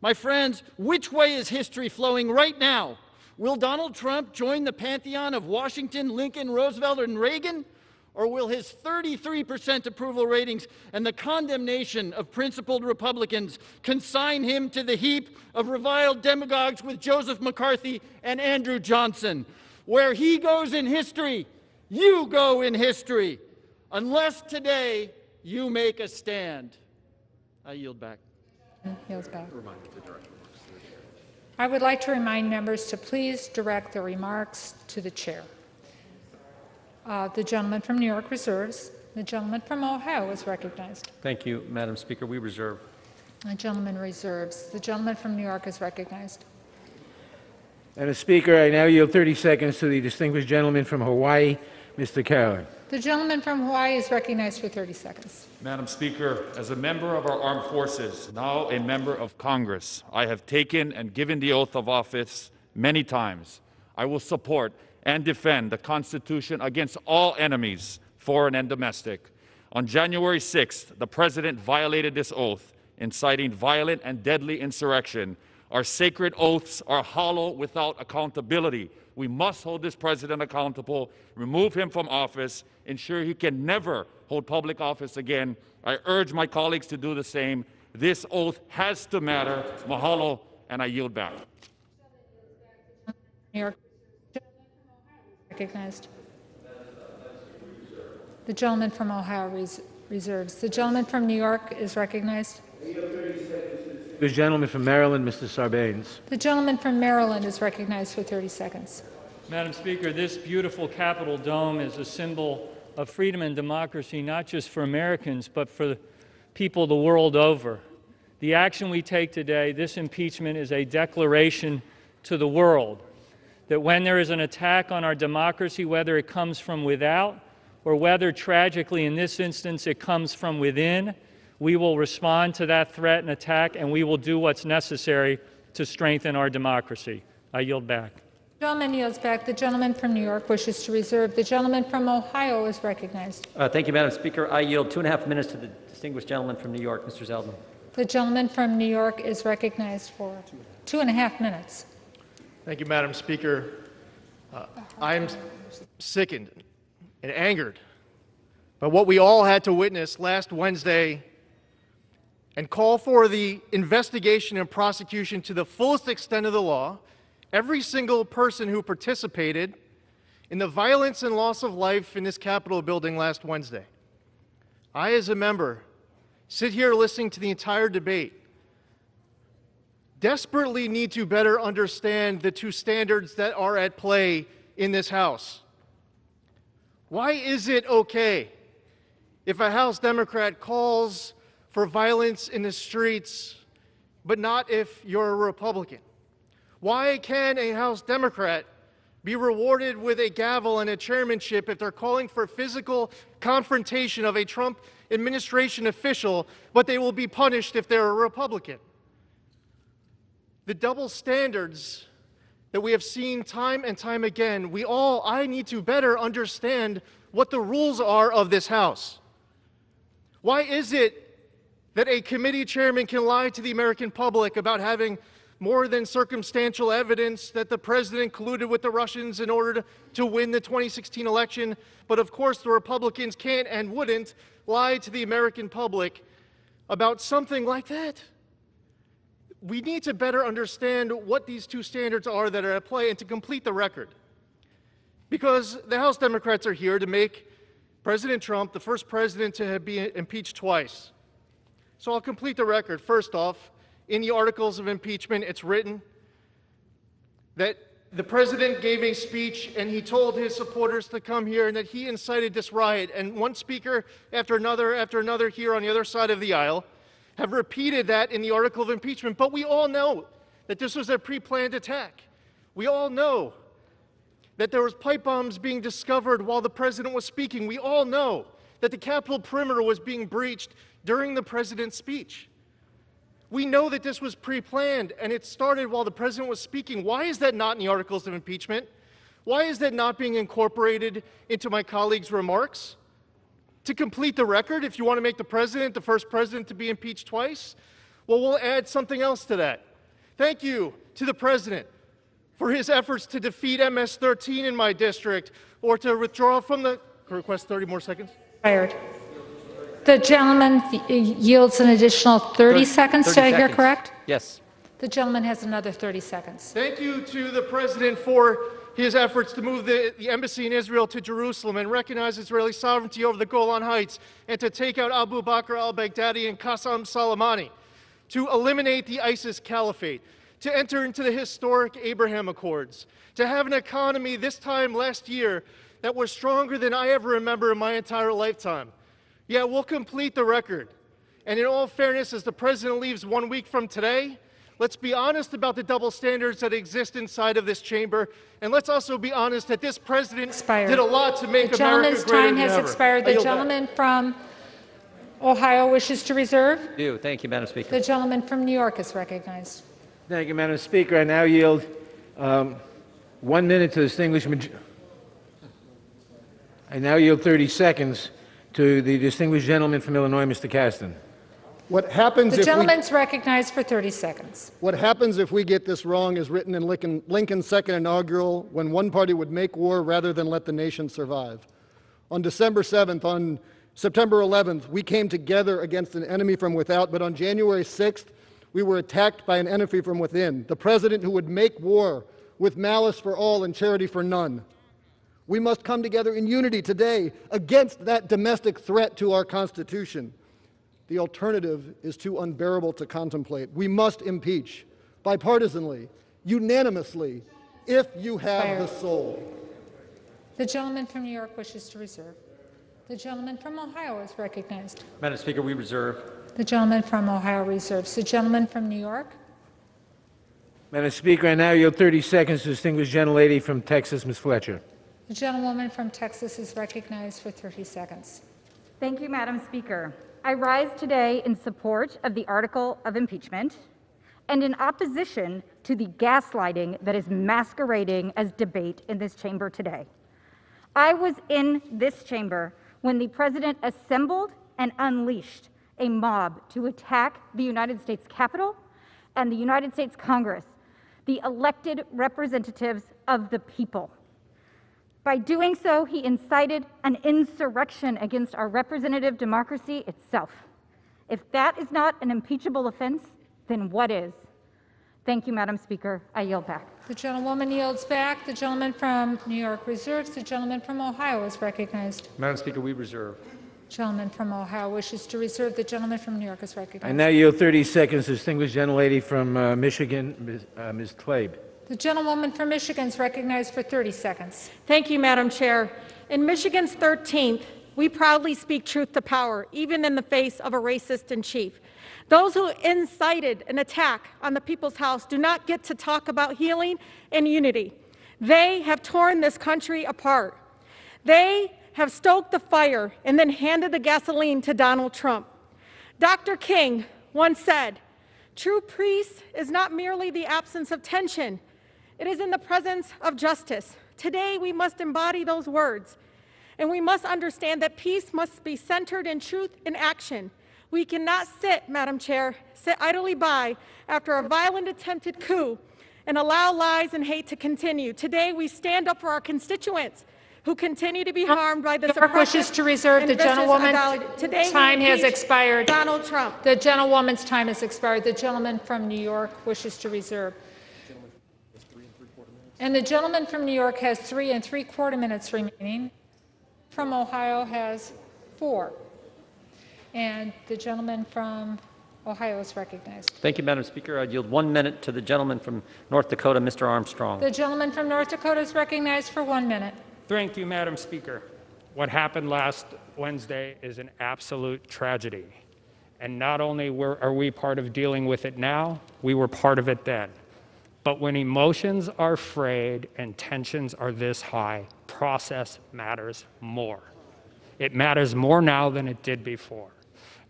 My friends, which way is history flowing right now? Will Donald Trump join the pantheon of Washington, Lincoln, Roosevelt, and Reagan? Or will his 33% approval ratings and the condemnation of principled Republicans consign him to the heap of reviled demagogues with Joseph McCarthy and Andrew Johnson? Where he goes in history, you go in history, unless today you make a stand. I yield back. Yields back. I would like to remind members to please direct their remarks to the chair. The gentleman from New York reserves. The gentleman from Ohio is recognized. Thank you, Madam Speaker. We reserve. The gentleman reserves. The gentleman from New York is recognized. Madam Speaker, I now yield 30 seconds to the distinguished gentleman from Hawaii, Mr. Carroll. The gentleman from Hawaii is recognized for 30 seconds. Madam Speaker, as a member of our armed forces, now a member of Congress, I have taken and given the oath of office many times. I will support and defend the Constitution against all enemies, foreign and domestic. On January 6th, the President violated this oath, inciting violent and deadly insurrection. Our sacred oaths are hollow without accountability. We must hold this president accountable, remove him from office, ensure he can never hold public office again. I urge my colleagues to do the same. This oath has to matter. Mahalo and I yield back. New York. Recognized. The gentleman from Ohio reserves. The gentleman from New York is recognized. The gentleman from Maryland, Mr. Sarbanes. The gentleman from Maryland is recognized for 30 seconds. Madam Speaker, this beautiful Capitol dome is a symbol of freedom and democracy, not just for Americans, but for people the world over. The action we take today, this impeachment, is a declaration to the world that when there is an attack on our democracy, whether it comes from without or whether, tragically, in this instance, it comes from within, we will respond to that threat and attack, and we will do what's necessary to strengthen our democracy. I yield back. The gentleman yields back. The gentleman from New York wishes to reserve. The gentleman from Ohio is recognized. Thank you, Madam Speaker. I yield 2.5 minutes to the distinguished gentleman from New York, Mr. Zeldin. The gentleman from New York is recognized for 2.5 minutes. Thank you, Madam Speaker. I'm sickened and angered by what we all had to witness last Wednesday and call for the investigation and prosecution to the fullest extent of the law. Every single person who participated in the violence and loss of life in this Capitol building last Wednesday. I, as a member, sit here listening to the entire debate, desperately need to better understand the two standards that are at play in this House. Why is it okay if a House Democrat calls for violence in the streets, but not if you're a Republican? Why can a House Democrat be rewarded with a gavel and a chairmanship if they're calling for physical confrontation of a Trump administration official, but they will be punished if they're a Republican? The double standards that we have seen time and time again, I need to better understand what the rules are of this House. Why is it that a committee chairman can lie to the American public about having more than circumstantial evidence that the president colluded with the Russians in order to win the 2016 election, but of course the Republicans can't and wouldn't lie to the American public about something like that? We need to better understand what these two standards are that are at play and to complete the record. Because the House Democrats are here to make President Trump the first president to be impeached twice. So I'll complete the record. First off, in the articles of impeachment, it's written that the president gave a speech and he told his supporters to come here and that he incited this riot. And one speaker after another here on the other side of the aisle have repeated that in the article of impeachment. But we all know that this was a pre-planned attack. We all know that there was pipe bombs being discovered while the president was speaking. We all know that the Capitol perimeter was being breached during the president's speech. We know that this was pre-planned and it started while the president was speaking. Why is that not in the articles of impeachment? Why is that not being incorporated into my colleague's remarks? To complete the record, if you want to make the president the first president to be impeached twice, well, we'll add something else to that. Thank you to the president for his efforts to defeat MS-13 in my district or to withdraw from the... Request 30 more seconds. Fired. The gentleman yields an additional 30 seconds. 30 Did I hear seconds. correct? Yes. The gentleman has another 30 seconds. Thank you to the president for his efforts to move the embassy in Israel to Jerusalem and recognize Israeli sovereignty over the Golan Heights and to take out Abu Bakr al-Baghdadi and Qassem Soleimani, to eliminate the ISIS caliphate, to enter into the historic Abraham Accords, to have an economy this time last year that was stronger than I ever remember in my entire lifetime. Yeah, we'll complete the record. And in all fairness, as the president leaves 1 week from today, let's be honest about the double standards that exist inside of this chamber. And let's also be honest that this president did a lot to make America greater than ever. The gentleman's time has expired. The gentleman from Ohio wishes to reserve. Thank you, Madam Speaker. The gentleman from New York is recognized. Thank you, Madam Speaker. I now yield 1 minute to the distinguished I now yield 30 seconds to the distinguished gentleman from Illinois, Mr. Caston. What happens The if gentleman's recognized for 30 seconds. What happens if we get this wrong is written in Lincoln's second inaugural, when one party would make war rather than let the nation survive. On December 7th, on September 11th, we came together against an enemy from without, but on January 6th, We were attacked by an enemy from within, the president who would make war with malice for all and charity for none. We must come together in unity today against that domestic threat to our Constitution. The alternative is too unbearable to contemplate. We must impeach, bipartisanly, unanimously, if you have the soul. The gentleman from New York wishes to reserve. The gentleman from Ohio is recognized. Madam Speaker, we reserve. The gentleman from Ohio reserves. The gentleman from New York. Madam Speaker, I now yield 30 seconds to the distinguished gentlelady from Texas, Ms. Fletcher. The gentlewoman from Texas is recognized for 30 seconds. Thank you, Madam Speaker. I rise today in support of the article of impeachment and in opposition to the gaslighting that is masquerading as debate in this chamber today. I was in this chamber when the president assembled and unleashed a mob to attack the United States Capitol and the United States Congress, the elected representatives of the people. By doing so, he incited an insurrection against our representative democracy itself. If that is not an impeachable offense, then what is? Thank you, Madam Speaker. I yield back. The gentlewoman yields back. The gentleman from New York reserves. The gentleman from Ohio is recognized. Madam Speaker, we reserve. Gentleman from Ohio wishes to reserve. The gentleman from New York is recognized. I now yield 30 seconds to the distinguished gentlelady from Michigan, Ms. Tlaib. The gentlewoman from Michigan is recognized for 30 seconds. Thank you, Madam Chair. In Michigan's 13th, we proudly speak truth to power, even in the face of a racist in chief. Those who incited an attack on the People's House do not get to talk about healing and unity. They have torn this country apart. They have stoked the fire and then handed the gasoline to Donald Trump. Dr. King once said, "True peace is not merely the absence of tension. It is in the presence of justice." Today, we must embody those words, and we must understand that peace must be centered in truth and action. We cannot sit, Madam Chair, sit idly by after a violent attempted coup and allow lies and hate to continue. Today, we stand up for our constituents who continue to be harmed by this oppressive wishes to reserve. The gentlewoman's time has expired. Donald Trump. The gentlewoman's time has expired. The gentleman from New York wishes to reserve. And the gentleman from New York has 3 3/4 minutes remaining. From Ohio has 4. And the gentleman from Ohio is recognized. Thank you, Madam Speaker. I yield 1 minute to the gentleman from North Dakota, Mr. Armstrong. The gentleman from North Dakota is recognized for 1 minute. Thank you, Madam Speaker. What happened last Wednesday is an absolute tragedy. And not only are we part of dealing with it now, we were part of it then. But when emotions are frayed and tensions are this high, process matters more. It matters more now than it did before.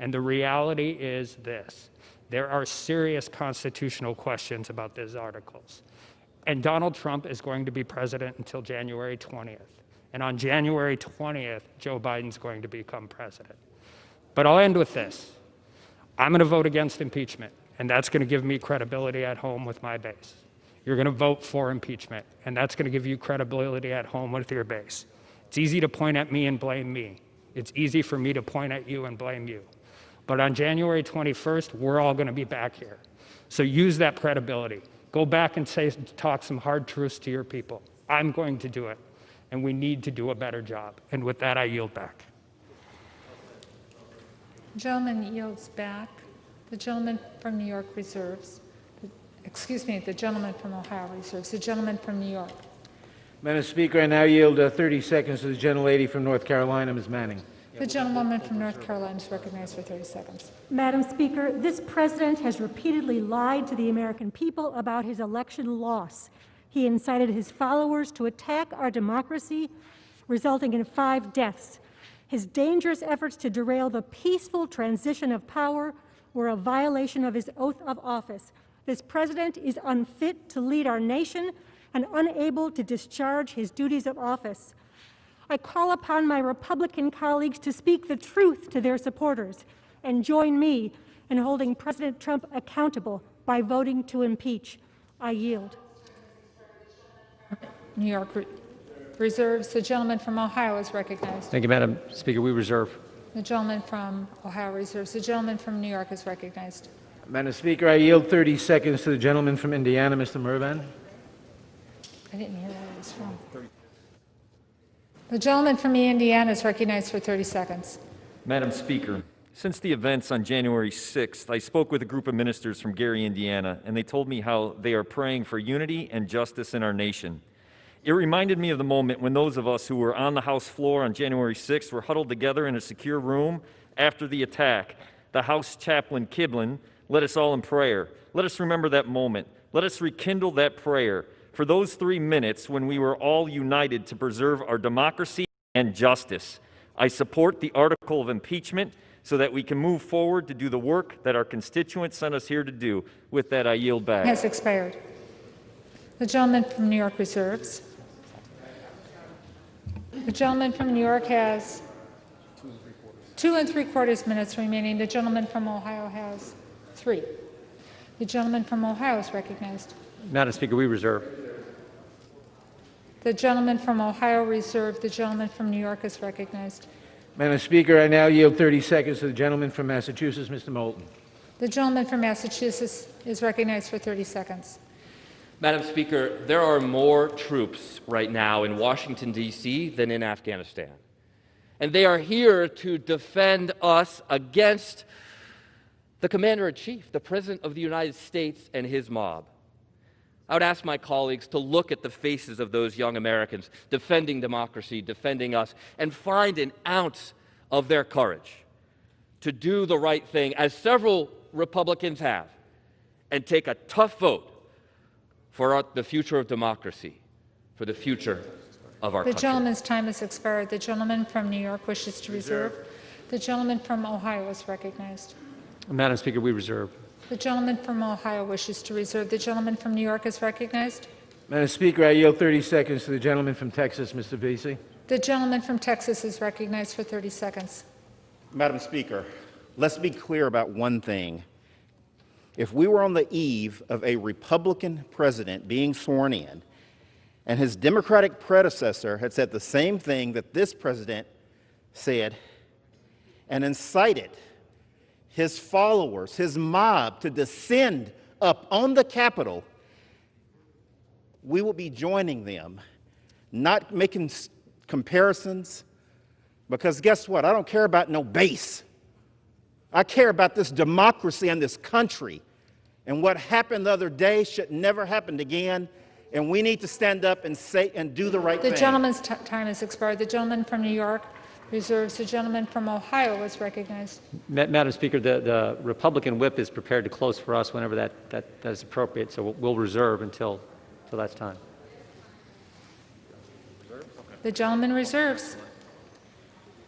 And the reality is this: there are serious constitutional questions about these articles. And Donald Trump is going to be president until January 20th. And on January 20th, Joe Biden's going to become president. But I'll end with this. I'm going to vote against impeachment, and that's going to give me credibility at home with my base. You're going to vote for impeachment, and that's going to give you credibility at home with your base. It's easy to point at me and blame me. It's easy for me to point at you and blame you. But on January 21st, we're all going to be back here. So use that credibility. Go back and talk some hard truths to your people. I'm going to do it, and we need to do a better job. And with that, I yield back. The gentleman yields back. The gentleman from New York reserves. The gentleman from Ohio reserves. The gentleman from New York. Madam Speaker, I now yield 30 seconds to the gentlelady from North Carolina, Ms. Manning. The gentlewoman from North Carolina is recognized for 30 seconds. Madam Speaker, this president has repeatedly lied to the American people about his election loss. He incited his followers to attack our democracy, resulting in 5 deaths. His dangerous efforts to derail the peaceful transition of power were a violation of his oath of office. This president is unfit to lead our nation and unable to discharge his duties of office. I call upon my Republican colleagues to speak the truth to their supporters and join me in holding President Trump accountable by voting to impeach. I yield. New York reserves. The gentleman from Ohio is recognized. Thank you, Madam Speaker. We reserve. The gentleman from Ohio reserves. The gentleman from New York is recognized. Madam Speaker, I yield 30 seconds to the gentleman from Indiana, Mr. Mervan. I didn't hear where it was from. The gentleman from Indiana is recognized for 30 seconds. Madam Speaker, since the events on January 6th, I spoke with a group of ministers from Gary, Indiana, and they told me how they are praying for unity and justice in our nation. It reminded me of the moment when those of us who were on the House floor on January 6th were huddled together in a secure room after the attack. The House chaplain, Kiblin, led us all in prayer. Let us remember that moment. Let us rekindle that prayer for those 3 minutes when we were all united to preserve our democracy and justice. I support the article of impeachment so that we can move forward to do the work that our constituents sent us here to do. With that, I yield back. Has expired. The gentleman from New York reserves. The gentleman from New York has 2 3/4 minutes remaining. The gentleman from Ohio has 3. The gentleman from Ohio is recognized. Madam Speaker, we reserve. The gentleman from Ohio reserved. The gentleman from New York is recognized. Madam Speaker, I now yield 30 seconds to the gentleman from Massachusetts, Mr. Moulton. The gentleman from Massachusetts is recognized for 30 seconds. Madam Speaker, there are more troops right now in Washington, D.C. than in Afghanistan. And they are here to defend us against the Commander-in-Chief, the President of the United States, and his mob. I would ask my colleagues to look at the faces of those young Americans defending democracy, defending us, and find an ounce of their courage to do the right thing, as several Republicans have, and take a tough vote for the future of democracy, for the future of our country. The gentleman's time has expired. The gentleman from New York wishes to reserve. The gentleman from Ohio is recognized. Madam Speaker, we reserve. The gentleman from Ohio wishes to reserve. The gentleman from New York is recognized. Madam Speaker, I yield 30 seconds to the gentleman from Texas, Mr. Vesey. The gentleman from Texas is recognized for 30 seconds. Madam Speaker, let's be clear about one thing. If we were on the eve of a Republican president being sworn in, and his Democratic predecessor had said the same thing that this president said, and incited his followers, his mob, to descend up on the Capitol, we will be joining them, not making comparisons, because guess what? I don't care about no base. I care about this democracy and this country. And what happened the other day should never happen again. And we need to stand up and say and do the right thing. The gentleman's time has expired. The gentleman from New York reserves. The gentleman from Ohio is recognized. Madam Speaker, the Republican whip is prepared to close for us whenever that is appropriate, so we'll reserve until that's time. The gentleman reserves.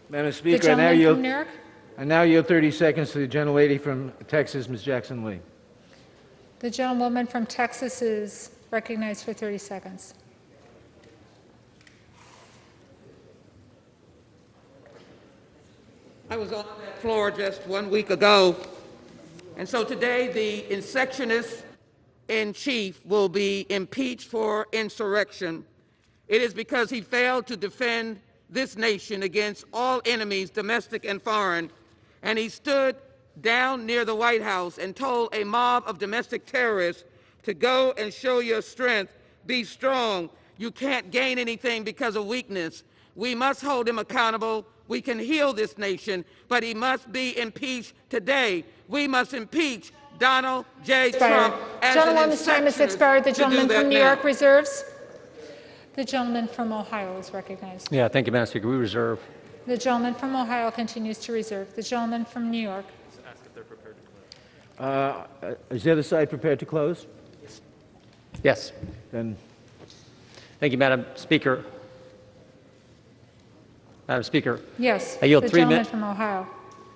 Madam Speaker, the gentleman from New York. I now yield 30 seconds to the gentlelady from Texas, Ms. Jackson Lee. The gentlewoman from Texas is recognized for 30 seconds. I was on that floor just 1 week ago, and so today the insurrectionist in chief will be impeached for insurrection. It is because he failed to defend this nation against all enemies, domestic and foreign, and he stood down near the White House and told a mob of domestic terrorists to go and show your strength, be strong. You can't gain anything because of weakness. We must hold him accountable. We can heal this nation, but he must be impeached today. We must impeach Donald J. Trump as an Gentlewoman's time has expired. The gentleman from New York reserves. The gentleman from Ohio is recognized. Yeah, thank you, Madam Speaker. We reserve. The gentleman from Ohio continues to reserve. The gentleman from New York. Is the other side prepared to close? Yes. Then, thank you, Madam Speaker. Madam Speaker. Yes. I yield the 3 gentleman minutes. from Ohio.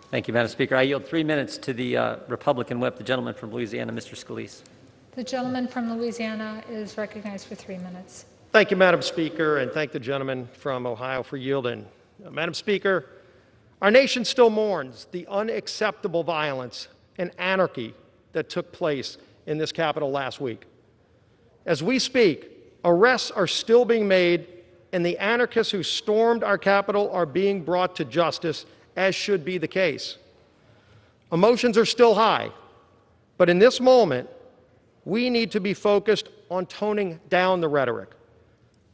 Thank you, Madam Speaker. I yield 3 minutes to the Republican whip, the gentleman from Louisiana, Mr. Scalise. The gentleman from Louisiana is recognized for 3 minutes. Thank you, Madam Speaker, and thank the gentleman from Ohio for yielding. Madam Speaker, our nation still mourns the unacceptable violence and anarchy that took place in this Capitol last week. As we speak, arrests are still being made, and the anarchists who stormed our Capitol are being brought to justice, as should be the case. Emotions are still high. But in this moment, we need to be focused on toning down the rhetoric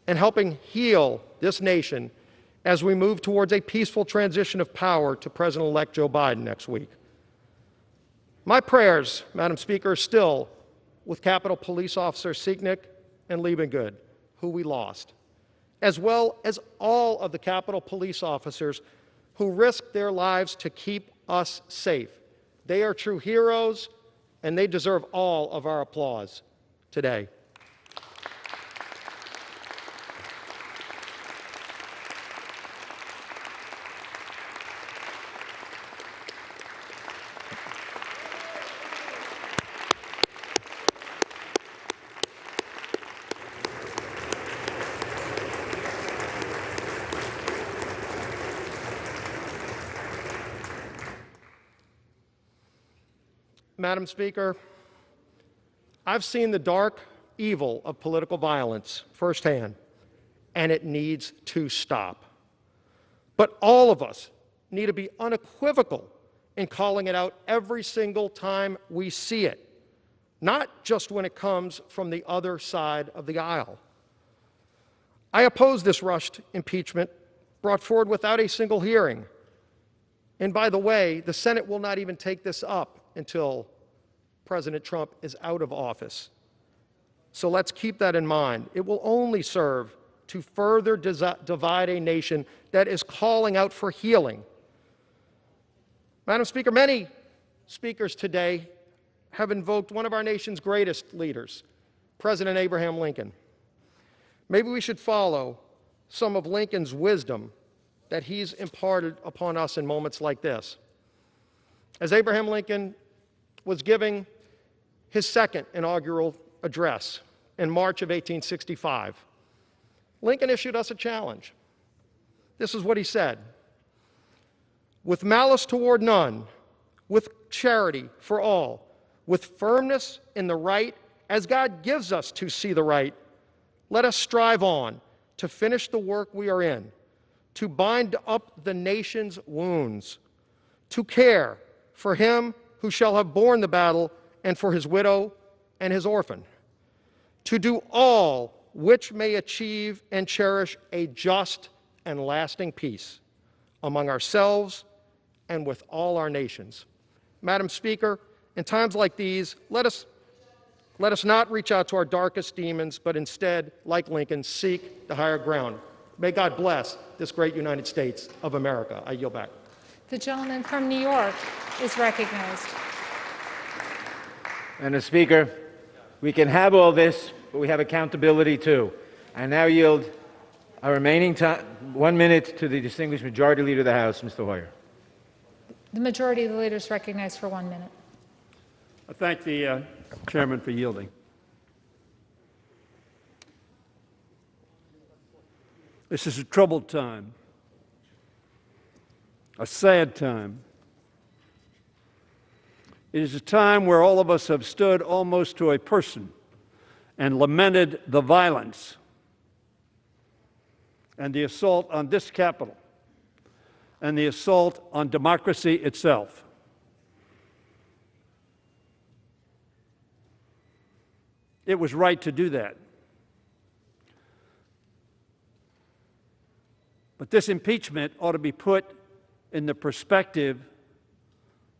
and helping heal this nation as we move towards a peaceful transition of power to President-elect Joe Biden next week. My prayers, Madam Speaker, are still with Capitol Police Officer Sieknick and Liebengood, who we lost, as well as all of the Capitol Police officers who risked their lives to keep us safe. They are true heroes, and they deserve all of our applause today. Madam Speaker, I've seen the dark evil of political violence firsthand, and it needs to stop. But all of us need to be unequivocal in calling it out every single time we see it, not just when it comes from the other side of the aisle. I oppose this rushed impeachment brought forward without a single hearing. And by the way, the Senate will not even take this up until President Trump is out of office. So let's keep that in mind. It will only serve to further divide a nation that is calling out for healing. Madam Speaker, many speakers today have invoked one of our nation's greatest leaders, President Abraham Lincoln. Maybe we should follow some of Lincoln's wisdom that he's imparted upon us in moments like this. As Abraham Lincoln was giving his second inaugural address in March of 1865, Lincoln issued us a challenge. This is what he said: "With malice toward none, with charity for all, with firmness in the right, as God gives us to see the right, let us strive on to finish the work we are in, to bind up the nation's wounds, to care for him who shall have borne the battle and for his widow and his orphan, to do all which may achieve and cherish a just and lasting peace among ourselves and with all our nations." Madam Speaker, in times like these, let us not reach out to our darkest demons, but instead, like Lincoln, seek the higher ground. May God bless this great United States of America. I yield back. The gentleman from New York is recognized. And the Speaker, we can have all this, but we have accountability too. I now yield our remaining time, 1 minute, to the distinguished Majority Leader of the House, Mr. Hoyer. The majority of the leaders recognized for 1 minute. I thank the chairman for yielding. This is a troubled time, a sad time. It is a time where all of us have stood almost to a person and lamented the violence and the assault on this Capitol and the assault on democracy itself. It was right to do that. But this impeachment ought to be put in the perspective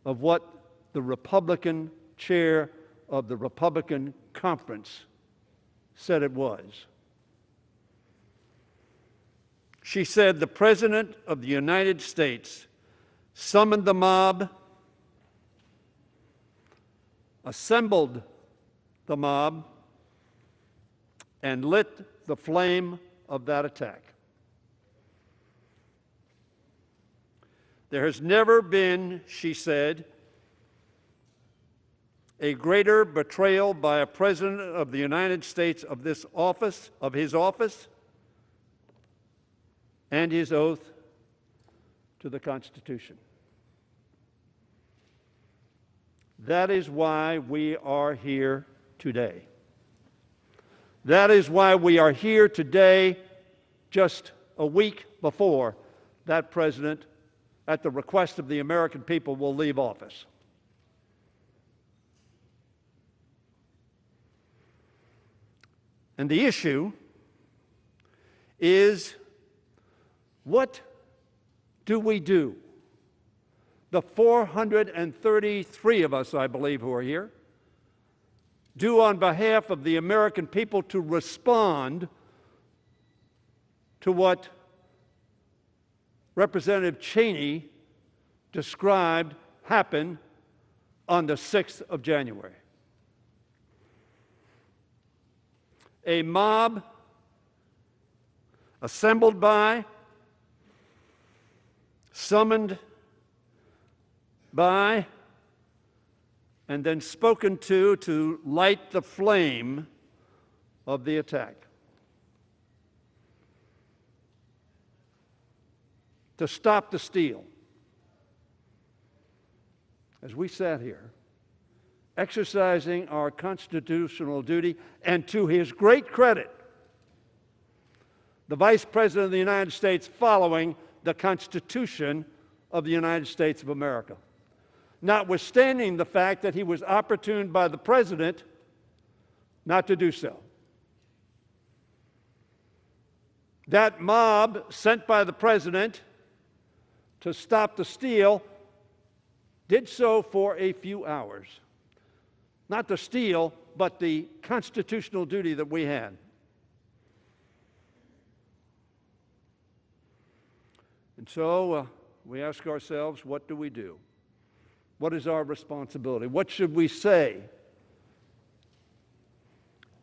of what the Republican chair of the Republican conference said it was. She said the President of the United States summoned the mob, assembled the mob, and lit the flame of that attack. There has never been, she said, a greater betrayal by a President of the United States of this office, of his office, and his oath to the Constitution. That is why we are here today. That is why we are here today, just a week before that president, at the request of the American people, will leave office. And the issue is, what do we do? The 433 of us, I believe, who are here, do on behalf of the American people to respond to what Representative Cheney described happened on the 6th of January. A mob assembled by, summoned by, and then spoken to light the flame of the attack. To stop the steal. As we sat here, exercising our constitutional duty, and to his great credit, the Vice President of the United States following the Constitution of the United States of America, notwithstanding the fact that he was opportuned by the President not to do so. That mob sent by the President to stop the steal did so for a few hours. Not the steal, but the constitutional duty that we had. And so we ask ourselves, what do we do? What is our responsibility? What should we say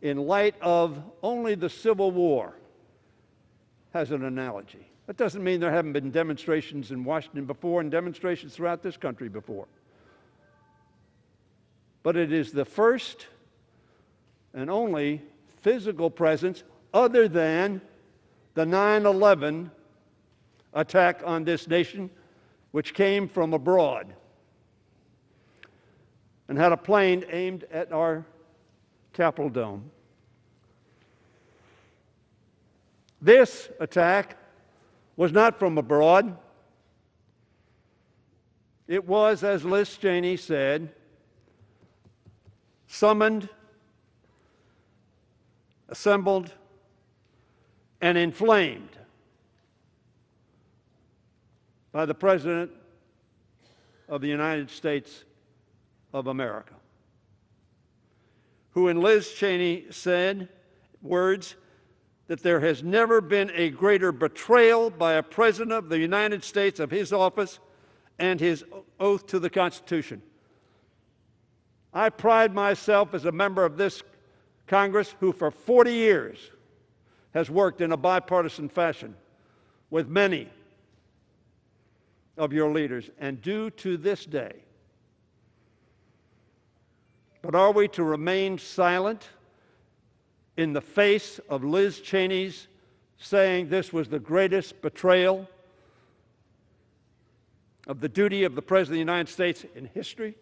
in light of only the Civil War has an analogy? That doesn't mean there haven't been demonstrations in Washington before and demonstrations throughout this country before. But it is the first and only physical presence other than the 9/11 attack on this nation, which came from abroad and had a plane aimed at our Capitol dome. This attack was not from abroad. It was, as Liz Cheney said, summoned, assembled, and inflamed by the President of the United States of America, who in Liz Cheney said words that there has never been a greater betrayal by a President of the United States of his office and his oath to the Constitution. I pride myself as a member of this Congress who for 40 years has worked in a bipartisan fashion with many of your leaders, and do to this day. But are we to remain silent in the face of Liz Cheney's saying this was the greatest betrayal of the duty of the President of the United States in history?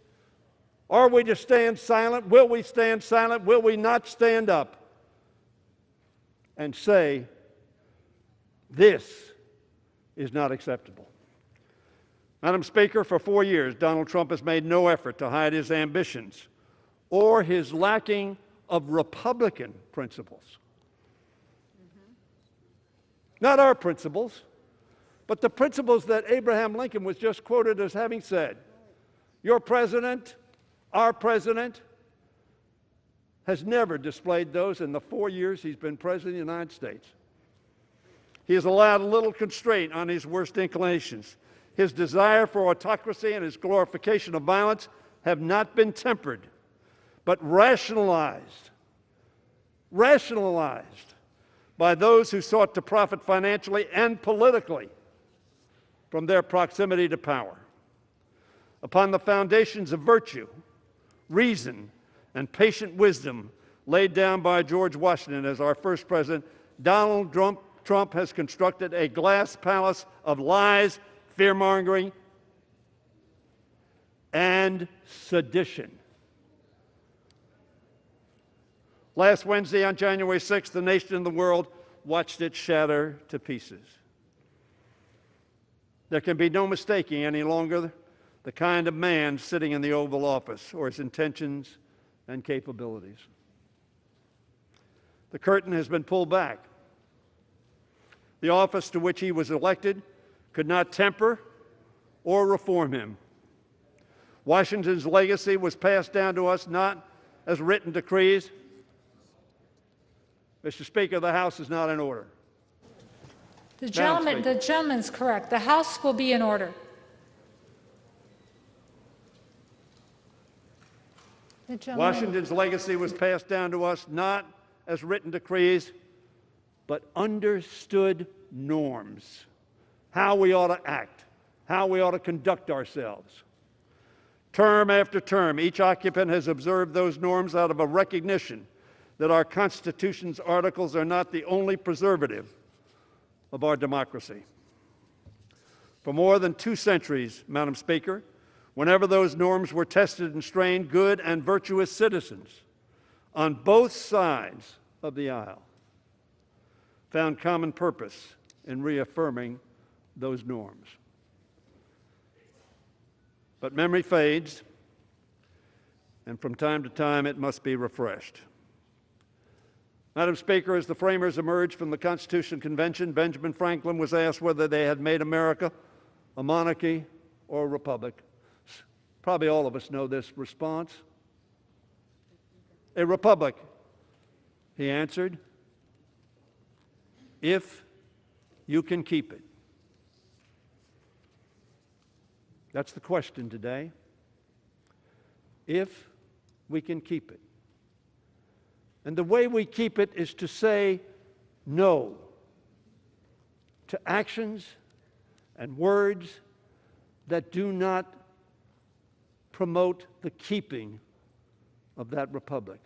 Are we to stand silent? Will we stand silent? Will we not stand up and say, this is not acceptable? Madam Speaker, for 4 years, Donald Trump has made no effort to hide his ambitions or his lacking of Republican principles. Not our principles, but the principles that Abraham Lincoln was just quoted as having said. Your president, our president, has never displayed those in the 4 years he's been president of the United States. He has allowed little constraint on his worst inclinations. His desire for autocracy and his glorification of violence have not been tempered, but rationalized by those who sought to profit financially and politically from their proximity to power. Upon the foundations of virtue, reason, and patient wisdom laid down by George Washington as our first president, Donald Trump has constructed a glass palace of lies, fear-mongering, and sedition. Last Wednesday, on January 6th, the nation and the world watched it shatter to pieces. There can be no mistaking any longer the kind of man sitting in the Oval Office or his intentions and capabilities. The curtain has been pulled back. The office to which he was elected could not temper or reform him. Washington's legacy was passed down to us not as written decrees. Mr. Speaker, the House is not in order. The gentleman's correct. The House will be in order. Washington's legacy was passed down to us not as written decrees, but understood norms, how we ought to act, how we ought to conduct ourselves. Term after term, each occupant has observed those norms out of a recognition that our Constitution's articles are not the only preservative of our democracy. For more than 2 centuries, Madam Speaker, whenever those norms were tested and strained, good and virtuous citizens on both sides of the aisle found common purpose in reaffirming those norms. But memory fades, and from time to time it must be refreshed. Madam Speaker, as the framers emerged from the Constitution Convention, Benjamin Franklin was asked whether they had made America a monarchy or a republic. Probably all of us know this response. A republic, he answered, if you can keep it. That's the question today. If we can keep it. And the way we keep it is to say no to actions and words that do not promote the keeping of that republic.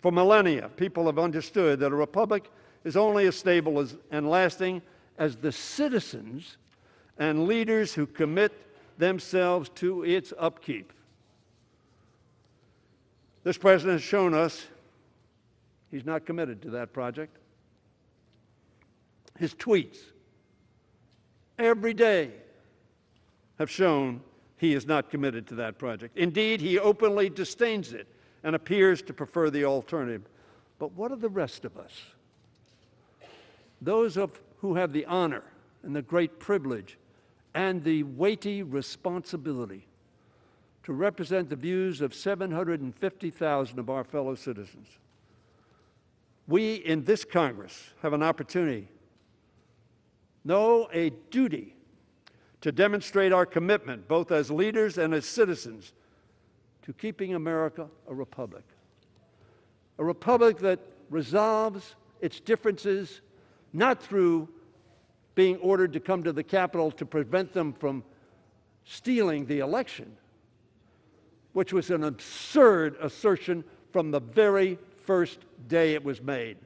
For millennia, people have understood that a republic is only as stable and lasting as the citizens and leaders who commit themselves to its upkeep. This president has shown us he's not committed to that project. His tweets every day have shown he is not committed to that project. Indeed, he openly disdains it and appears to prefer the alternative. But what of the rest of us? Those who have the honor and the great privilege and the weighty responsibility to represent the views of 750,000 of our fellow citizens. We in this Congress have an opportunity, no, a duty, to demonstrate our commitment, both as leaders and as citizens, to keeping America a republic that resolves its differences not through being ordered to come to the Capitol to prevent them from stealing the election, which was an absurd assertion from the very first day it was made.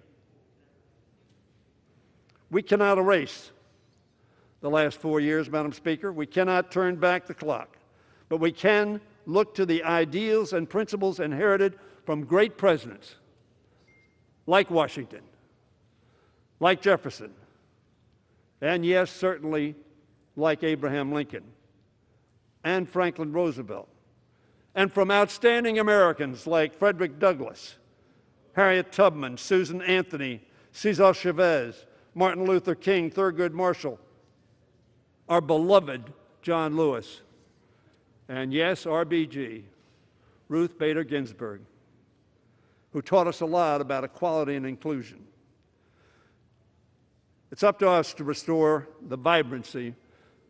We cannot erase the last 4 years, Madam Speaker. We cannot turn back the clock, but we can look to the ideals and principles inherited from great presidents like Washington, like Jefferson, and yes, certainly like Abraham Lincoln and Franklin Roosevelt, and from outstanding Americans like Frederick Douglass, Harriet Tubman, Susan Anthony, Cesar Chavez, Martin Luther King, Thurgood Marshall, our beloved John Lewis, and yes, RBG, Ruth Bader Ginsburg, who taught us a lot about equality and inclusion. It's up to us to restore the vibrancy,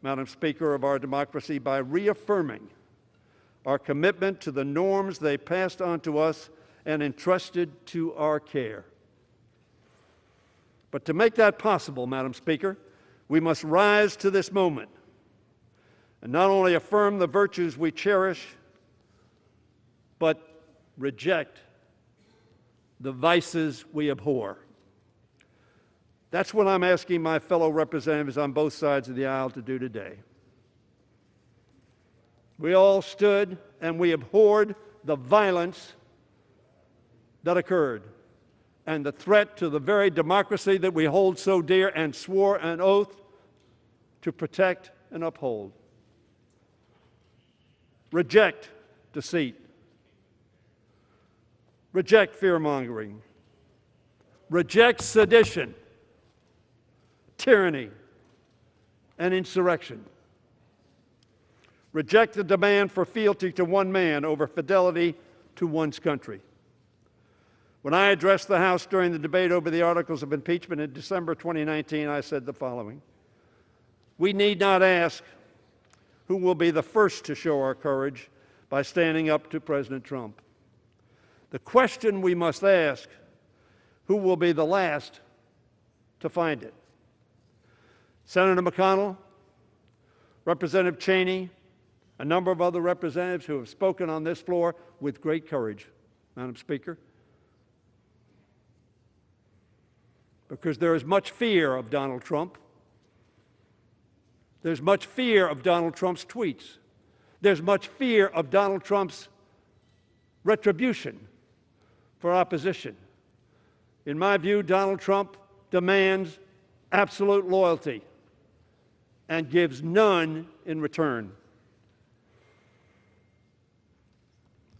Madam Speaker, of our democracy by reaffirming our commitment to the norms they passed on to us and entrusted to our care. But to make that possible, Madam Speaker, we must rise to this moment and not only affirm the virtues we cherish, but reject the vices we abhor. That's what I'm asking my fellow representatives on both sides of the aisle to do today. We all stood and we abhorred the violence that occurred and the threat to the very democracy that we hold so dear and swore an oath to protect and uphold. Reject deceit. reject fear-mongering, reject sedition, tyranny, and insurrection. Reject the demand for fealty to one man over fidelity to one's country. When I addressed the House during the debate over the articles of impeachment in December 2019, I said the following: we need not ask who will be the first to show our courage by standing up to President Trump. The question we must ask: who will be the last to find it? Senator McConnell, Representative Cheney, a number of other representatives who have spoken on this floor with great courage, Madam Speaker, because there is much fear of Donald Trump. There's much fear of Donald Trump's tweets. There's much fear of Donald Trump's retribution for opposition. In my view, Donald Trump demands absolute loyalty and gives none in return.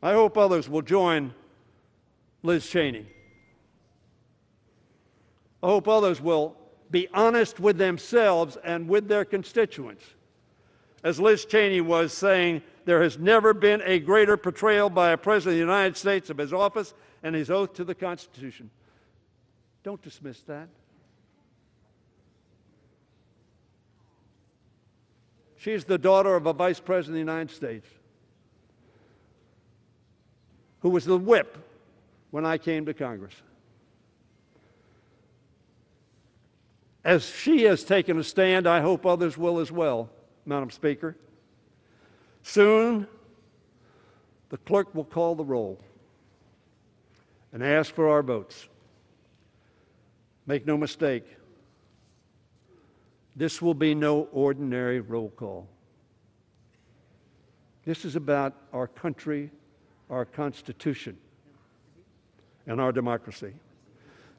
I hope others will join Liz Cheney. I hope others will be honest with themselves and with their constituents. As Liz Cheney was saying, there has never been a greater betrayal by a President of the United States of his office and his oath to the Constitution. Don't dismiss that. She's the daughter of a Vice President of the United States who was the whip when I came to Congress. As she has taken a stand, I hope others will as well, Madam Speaker. Soon, the clerk will call the roll and ask for our votes. Make no mistake, this will be no ordinary roll call. This is about our country, our Constitution, and our democracy.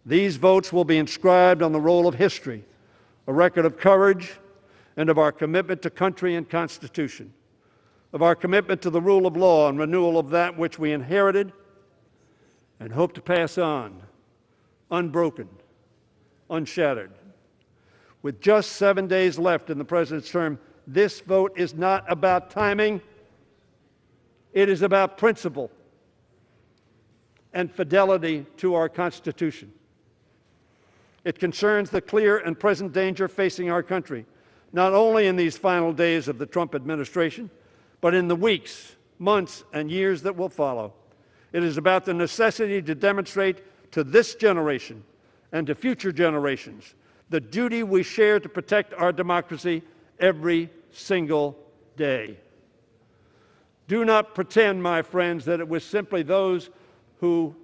These votes will be inscribed on the roll of history, a record of courage and of our commitment to country and Constitution, of our commitment to the rule of law and renewal of that which we inherited and hope to pass on, unbroken, unshattered. With just 7 days left in the President's term, this vote is not about timing. It is about principle and fidelity to our Constitution. It concerns the clear and present danger facing our country, not only in these final days of the Trump administration, but in the weeks, months, and years that will follow. It is about the necessity to demonstrate to this generation and to future generations the duty we share to protect our democracy every single day. Do not pretend, my friends, that it was simply those who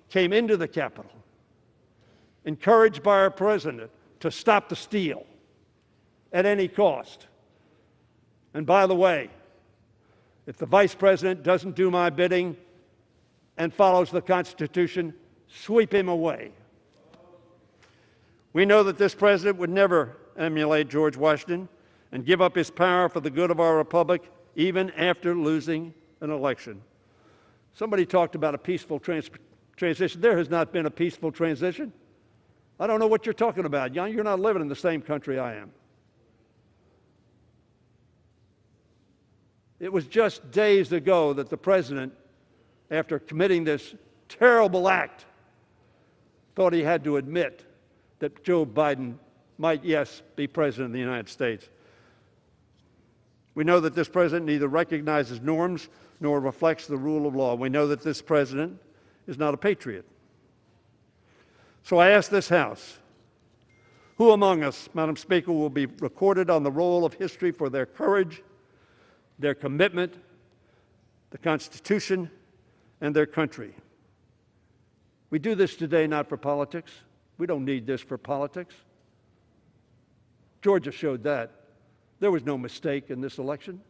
came into the Capitol, encouraged by our President to stop the steal at any cost. And by the way, if the Vice President doesn't do my bidding and follows the Constitution, sweep him away. We know that this President would never emulate George Washington and give up his power for the good of our republic, even after losing an election. Somebody talked about a peaceful transition. There has not been a peaceful transition. I don't know what you're talking about. You're not living in the same country I am. It was just days ago that the President, after committing this terrible act, thought he had to admit that Joe Biden might, yes, be President of the United States. We know that this President neither recognizes norms nor reflects the rule of law. We know that this President is not a patriot. So I ask this House, who among us, Madam Speaker, will be recorded on the roll of history for their courage, their commitment, the Constitution, and their country? We do this today not for politics. We don't need this for politics. Georgia showed that. There was no mistake in this election.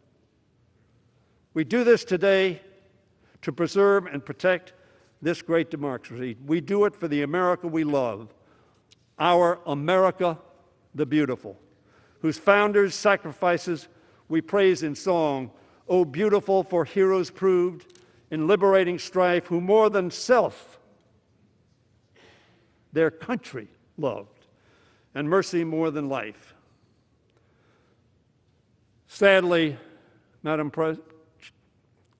We do this today to preserve and protect this great democracy. We do it for the America we love, our America the beautiful, whose founders' sacrifices we praise in song. Oh, beautiful for heroes proved, in liberating strife, who more than self, their country loved, and mercy more than life. Sadly, Madam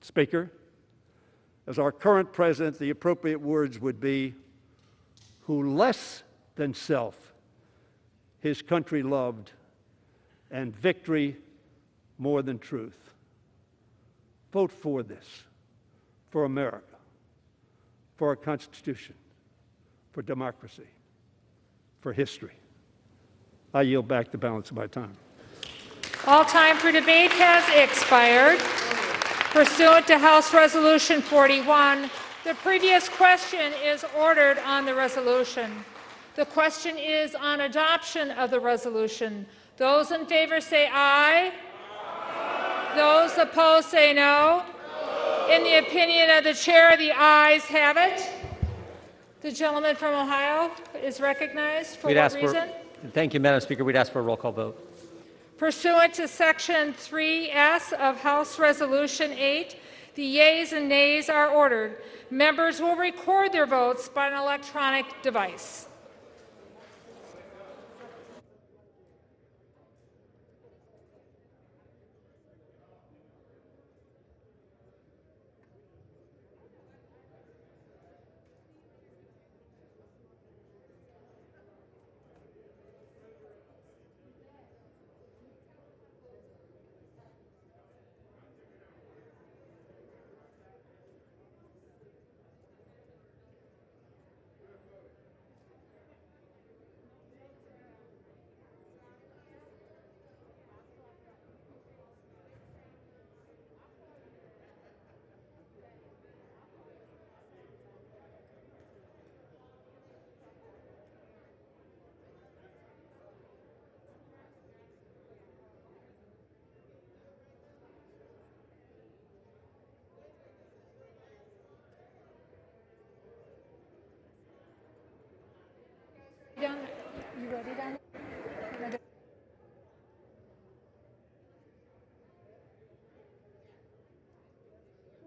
Speaker, as our current president, the appropriate words would be, who less than self his country loved, and victory more than truth. Vote for this, for America, for our Constitution, for democracy, for history. I yield back the balance of my time. All time for debate has expired. Pursuant to House Resolution 41, the previous question is ordered on the resolution. The question is on adoption of the resolution. Those in favor say aye. Those opposed say no. In the opinion of the chair, the ayes have it. The gentleman from Ohio is recognized. For what reason? Thank you, Madam Speaker. We'd ask for a roll call vote. Pursuant to Section 3S of House Resolution 8, the yeas and nays are ordered. Members will record their votes by an electronic device. You ready, Don?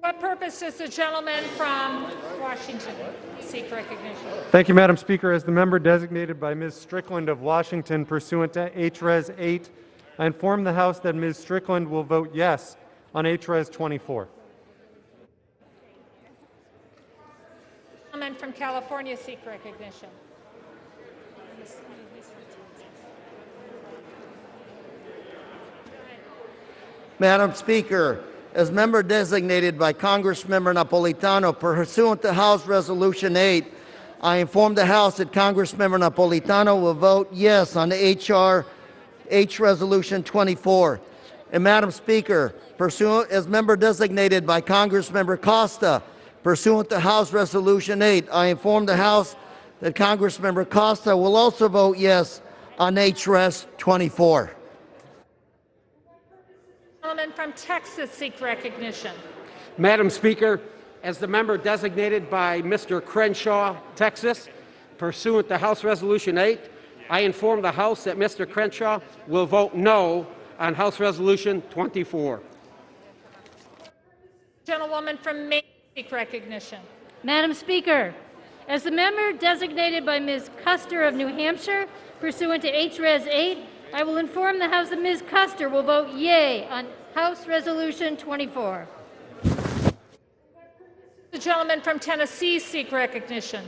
What purpose does the gentleman from Washington seek recognition? Thank you, Madam Speaker. As the member designated by Ms. Strickland of Washington pursuant to H-Res 8, I inform the House that Ms. Strickland will vote yes on H-Res 24. The gentleman from California seek recognition. Madam Speaker, as member designated by Congressmember Napolitano pursuant to House Resolution 8, I inform the House that Congressmember Napolitano will vote yes on H Resolution 24. And Madam Speaker, as member designated by Congressmember Costa pursuant to House Resolution 8, I inform the House that Congressmember Costa will also vote yes on H-Res 24. Gentleman from Texas seek recognition. Madam Speaker, as the member designated by Mr. Crenshaw, Texas, pursuant to House Resolution 8, I inform the House that Mr. Crenshaw will vote no on House Resolution 24. Gentlewoman from Maine seek recognition. Madam Speaker, as the member designated by Ms. Custer of New Hampshire, pursuant to H-Res 8, I will inform the House that Ms. Custer will vote yea on House Resolution 24. The gentleman from Tennessee seek recognition.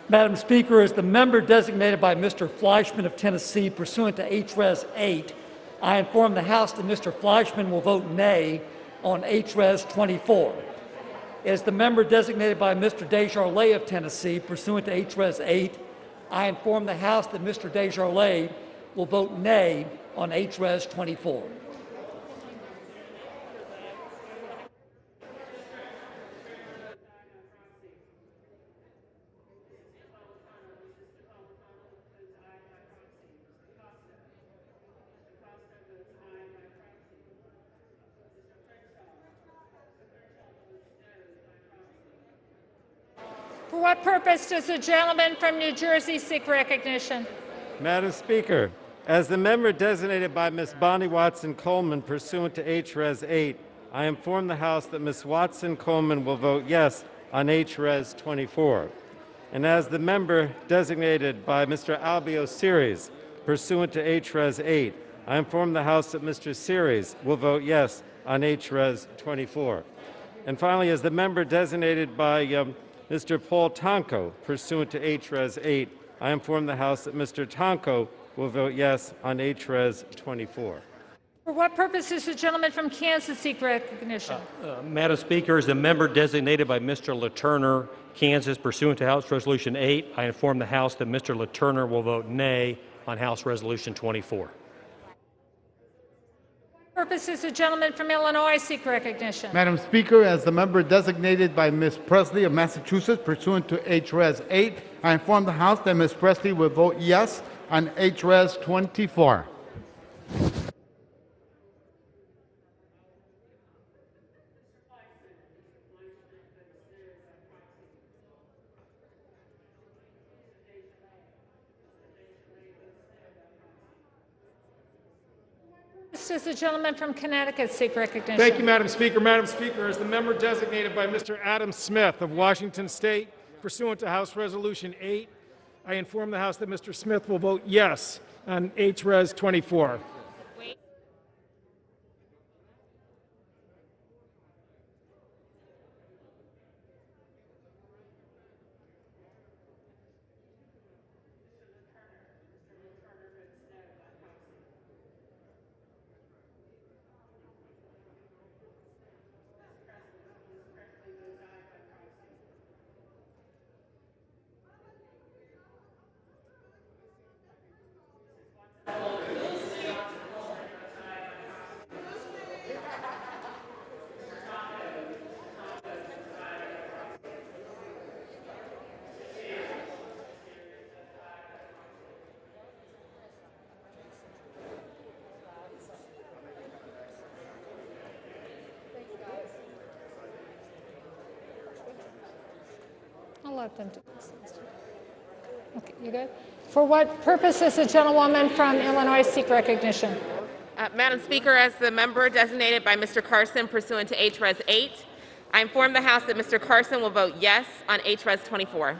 Madam Speaker, as the member designated by Mr. Fleischman of Tennessee pursuant to H-Res 8, I inform the House that Mr. Fleischman will vote nay on H-Res 24. As the member designated by Mr. Desjardins of Tennessee pursuant to H-Res 8, I inform the House that Mr. Desjardins will vote nay on H-Res 24. For what purpose does the gentleman from New Jersey seek recognition? Madam Speaker, as the member designated by Ms. Bonnie Watson Coleman pursuant to H-Res 8, I inform the House that Ms. Watson Coleman will vote yes on HRES 24. And as the member designated by Mr. Albio Series, pursuant to HRES 8, I inform the House that Mr. Series will vote yes on HRES 24. And finally, as the member designated by Mr. Paul Tonko, pursuant to HRES 8, I inform the House that Mr. Tonko will vote yes on HRES 24. For what purpose does the gentleman from Kansas seek recognition? Madam Speaker, as the member designated by Mr. Letourneau, Kansas, pursuant to House Resolution 8, I inform the House that Mr. Letourneau will vote nay on House Resolution 24. For what purpose does the gentleman from Illinois seek recognition? Madam Speaker, as the member designated by Ms. Presley of Massachusetts, pursuant to HRES 8, I inform the House that Ms. Presley will vote yes on HRES 24. Does the gentleman from Connecticut seek recognition? Thank you, Madam Speaker. Madam Speaker, as the member designated by Mr. Adam Smith of Washington State, pursuant to House Resolution 8, I inform the House that Mr. Smith will vote yes on HRES 24. I'll let them do this. Okay, you good? For what purpose does the gentlewoman from Illinois seek recognition? Madam Speaker, as the member designated by Mr. Carson pursuant to HRES 8, I inform the House that Mr. Carson will vote yes on HRES 24.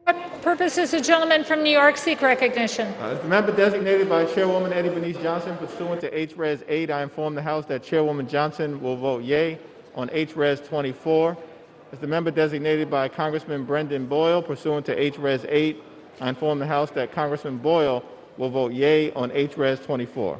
What purpose does the gentleman from New York seek recognition? As the member designated by Chairwoman Eddie Bernice Johnson, pursuant to HRES 8, I inform the House that Chairwoman Johnson will vote yea on HRES 24. As the member designated by Congressman Brendan Boyle, pursuant to HRES 8, I inform the House that Congressman Boyle will vote yea on HRES 24.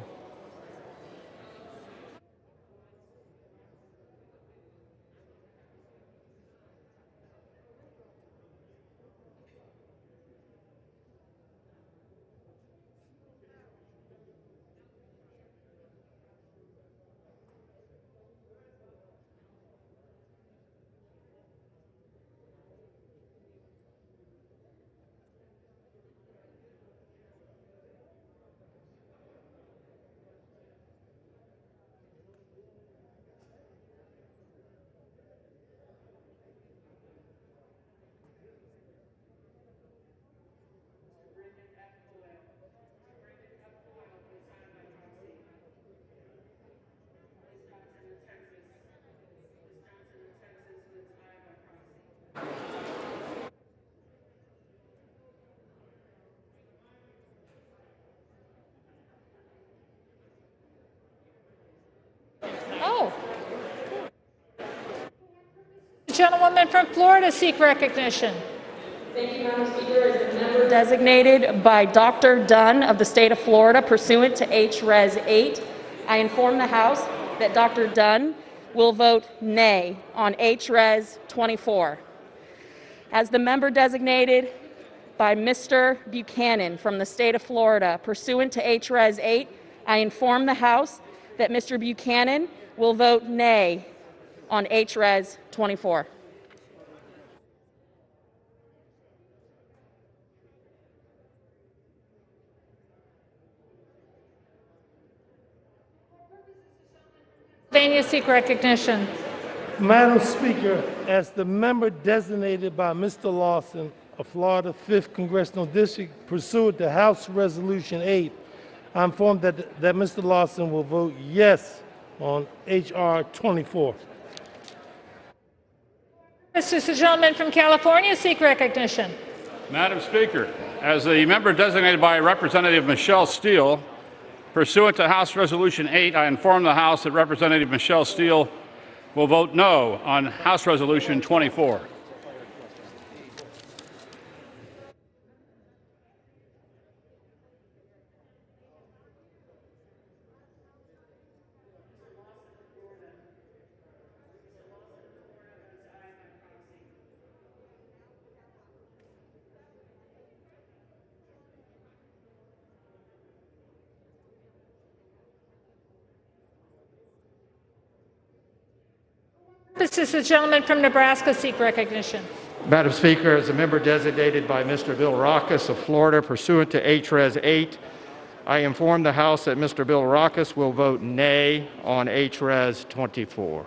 Oh. The gentlewoman from Florida seek recognition. Thank you, Madam Speaker. As the member designated by Dr. Dunn of the state of Florida pursuant to HRES 8, I inform the House that Dr. Dunn will vote nay on HRES 24. As the member designated by Mr. Buchanan from the state of Florida, pursuant to HRES 8, I inform the House that Mr. Buchanan will vote nay on HRES 24. Pennsylvania seek recognition. Madam Speaker, as the member designated by Mr. Lawson of Florida 5th Congressional District pursuant to House Resolution 8, I'm informed that Mr. Lawson will vote yes on H.R. 24. This is the gentleman from California seek recognition. Madam Speaker, as the member designated by Representative Michelle Steele, pursuant to House Resolution 8, I inform the House that Representative Michelle Steele will vote no on House Resolution 24. This is the gentleman from Nebraska seek recognition. Madam Speaker, as a member designated by Mr. Bill Rackus of Florida pursuant to HRES 8, I inform the House that Mr. Bill Rackus will vote nay on HRES 24.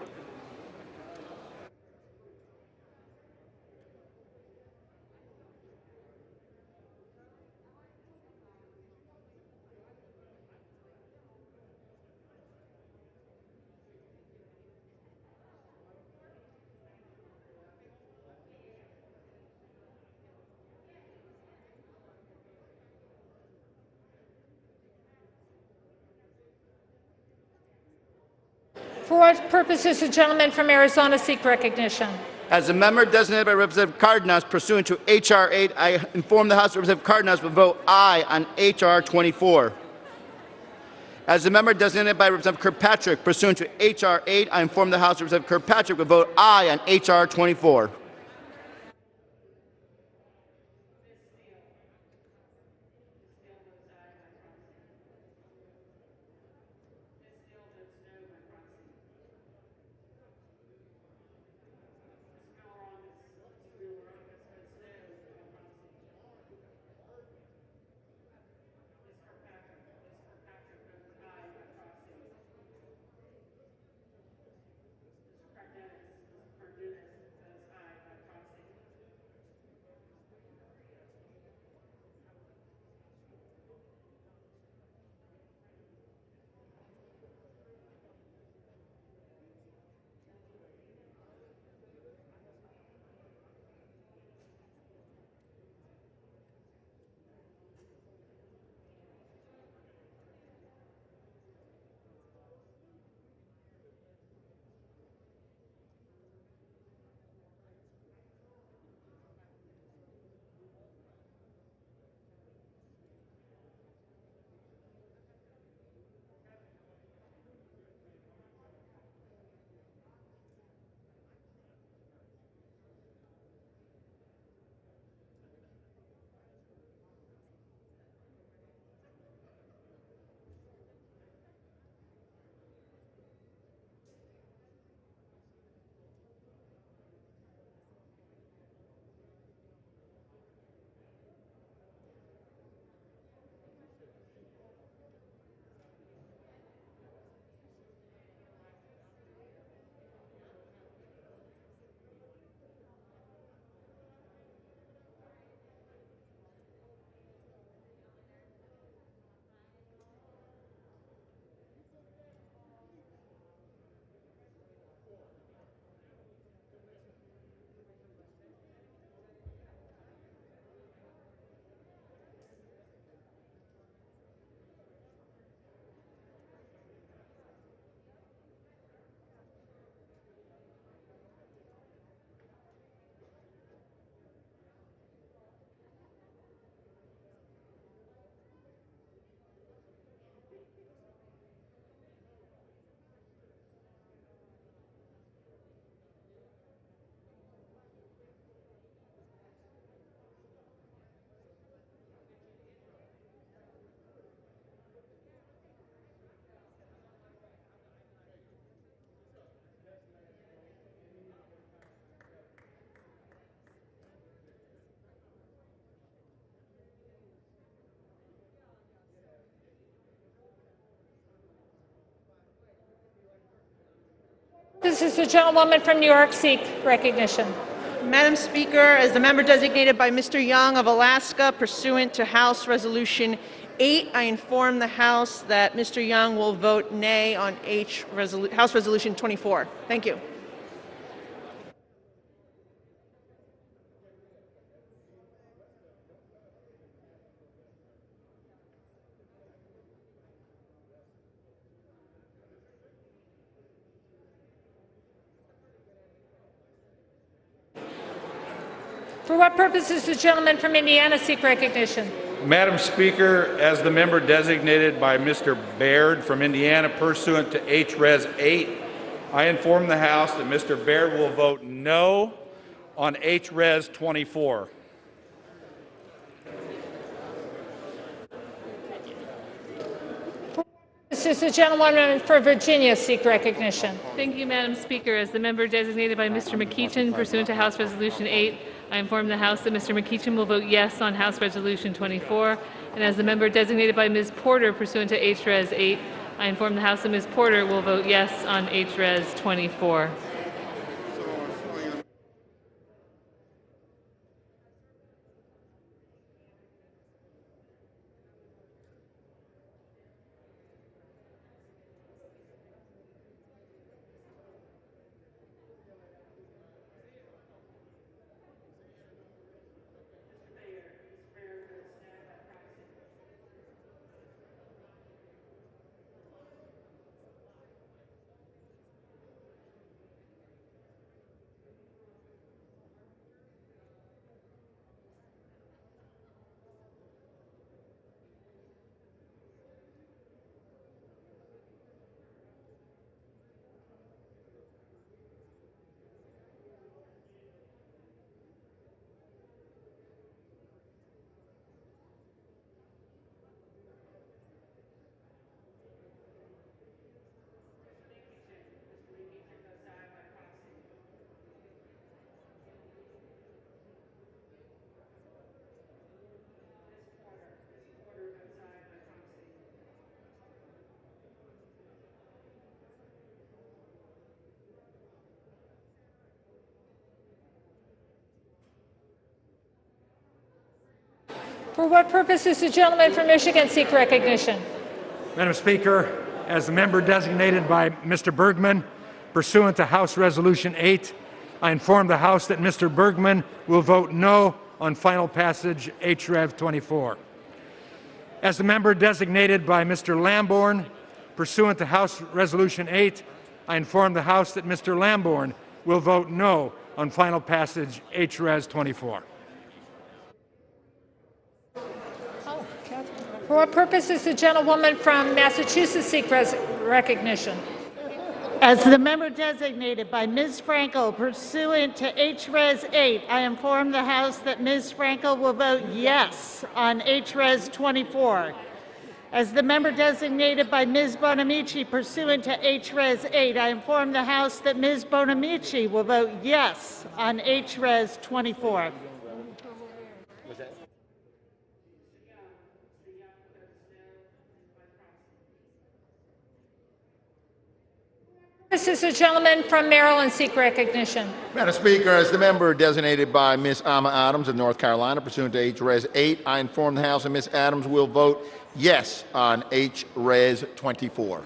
For what purposes the gentleman from Arizona seek recognition? As a member designated by Representative Cardenas pursuant to H.R. 8, I inform the House that Representative Cardenas will vote aye on H.R. 24. As a member designated by Representative Kirkpatrick pursuant to H.R. 8, I inform the House that Representative Kirkpatrick will vote aye on H.R. 24. purposes, the gentlewoman from New York seek recognition. Madam Speaker, as the member designated by Mr. Young of Alaska pursuant to House Resolution 8, I inform the House that Mr. Young will vote nay on House Resolution 24. Thank you. For what purposes the gentleman from Indiana seek recognition? Madam Speaker, as the member designated by Mr. Baird from Indiana pursuant to H-Res 8, I inform the House that Mr. Baird will vote no on H-Res 24. This is the gentlewoman for Virginia seek recognition. Thank you, Madam Speaker. As the member designated by Mr. McEachin pursuant to House Resolution 8, I inform the House that Mr. McEachin will vote yes on House Resolution 24. And as the member designated by Ms. Porter pursuant to H-Res 8, I inform the House that Ms. Porter will vote yes on H-Res 24. For what purposes the gentleman from Michigan seek recognition? Madam Speaker, as the member designated by Mr. Bergman pursuant to House Resolution 8, I inform the House that Mr. Bergman will vote no on final passage H-Rev 24. As the member designated by Mr. Lamborn pursuant to House Resolution 8, I inform the House that Mr. Lamborn will vote no on final passage H-Res 24. For what purposes the gentlewoman from Massachusetts seek recognition? As the member designated by Ms. Frankel pursuant to H-Res 8, I inform the House that Ms. Frankel will vote yes on H-Res 24. As the member designated by Ms. Bonamici pursuant to H-Res 8, I inform the House that Ms. Bonamici will vote yes on H-Res 24. This is the gentleman from Maryland seek recognition. Madam Speaker, as the member designated by Ms. Alma Adams of North Carolina pursuant to H-Res 8, I inform the House that Ms. Adams will vote yes on H-Res 24.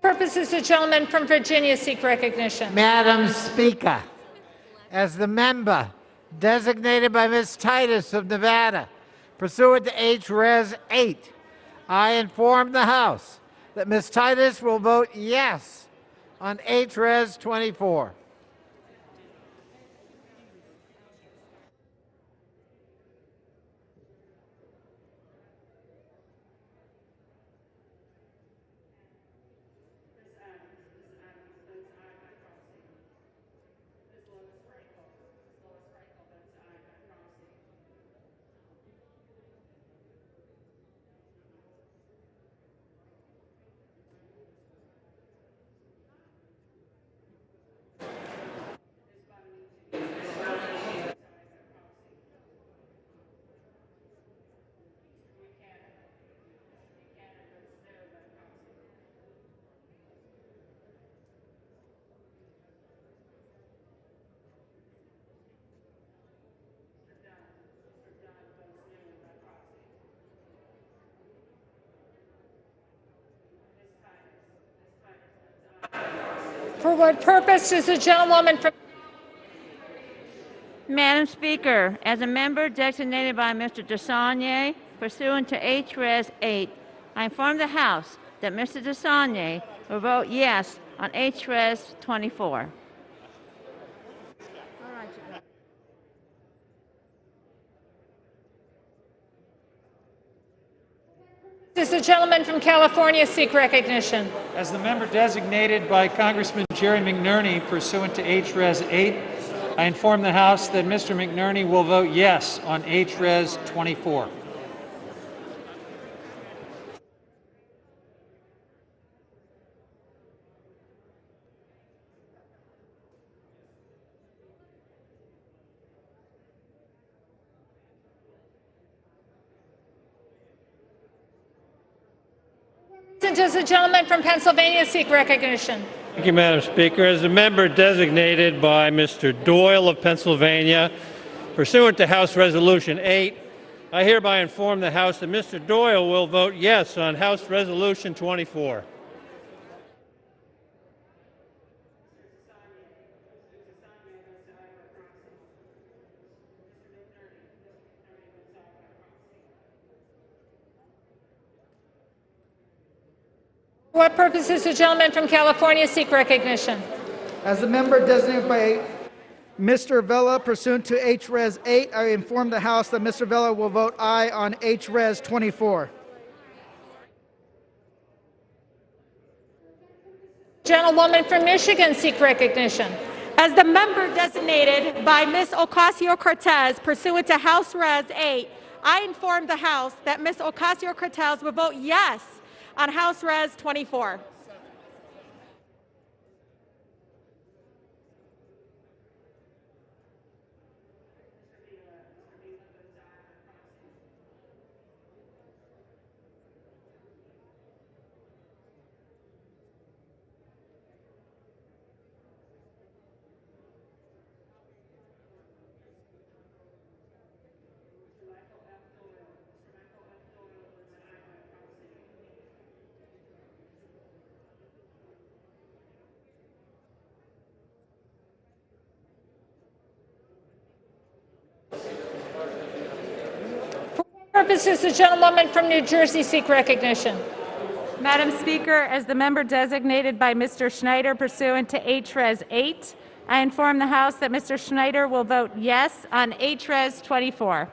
Purposes the gentleman from Virginia seek recognition. Madam Speaker, as the member designated by Ms. Titus of Nevada, pursuant to H-Res 8, I inform the House that Ms. Titus will vote yes on H-Res 24. what purpose does the gentlewoman from Madam Speaker, as a member designated by Mr. Desaulniers pursuant to H-Res 8, I inform the House that Mr. Desaulniers will vote yes on H-Res 24. does the gentleman from California seek recognition? As the member designated by Congressman Jerry McNerney pursuant to H-Res 8, I inform the House that Mr. McNerney will vote yes on H-Res 24. Does the gentleman from Pennsylvania seek recognition? Thank you, Madam Speaker. As a member designated by Mr. Doyle of Pennsylvania, pursuant to House Resolution 8, I hereby inform the House that Mr. Doyle will vote yes on House Resolution 24. For what purpose does the gentleman from California seek recognition? As a member designated by Mr. Vella pursuant to H-Res 8, I inform the House that Mr. Vella will vote aye on H-Res 24. Gentlewoman from Michigan seek recognition. As the member designated by Ms. Ocasio-Cortez pursuant to House Res 8, I inform the House that Ms. Ocasio-Cortez will vote yes on House Res 24. Purposes the gentlewoman from New Jersey seek recognition? Madam Speaker, as the member designated by Mr. Schneider pursuant to H-Res 8, I inform the House that Mr. Schneider will vote yes on H-Res 24.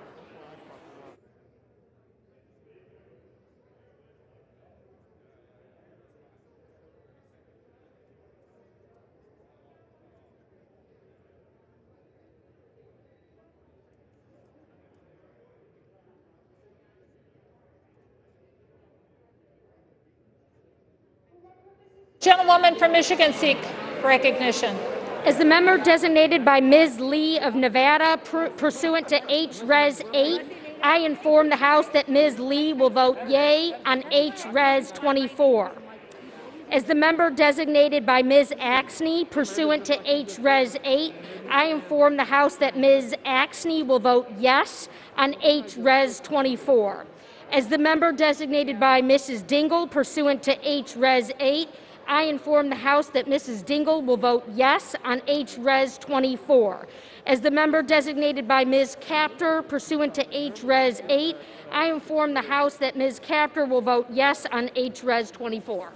Gentlewoman from Michigan seek recognition. As the member designated by Ms. Lee of Nevada pursuant to H-Res 8, I inform the House that Ms. Lee will vote yea on H-Res 24. As the member designated by Ms. Axney pursuant to H-Res 8, I inform the House that Ms. Axney will vote yes on H-Res 24. As the member designated by Mrs. Dingle pursuant to H-Res 8, I inform the House that Mrs. Dingle will vote yes on H-Res 24. As the member designated by Ms. Capter pursuant to H-Res 8, I inform the House that Ms. Capter will vote yes on H-Res 24.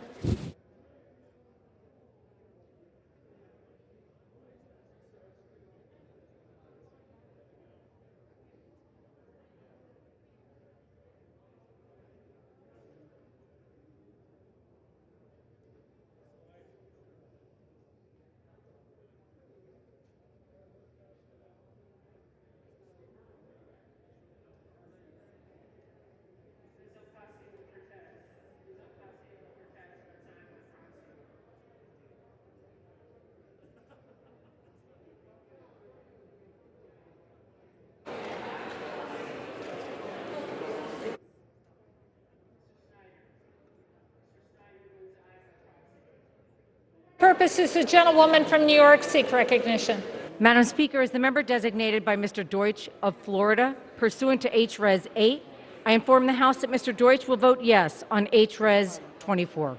Purposes the gentlewoman from New York seek recognition? Madam Speaker, as the member designated by Mr. Deutsch of Florida, pursuant to H-Res 8, I inform the House that Mr. Deutsch will vote yes on H-Res 24.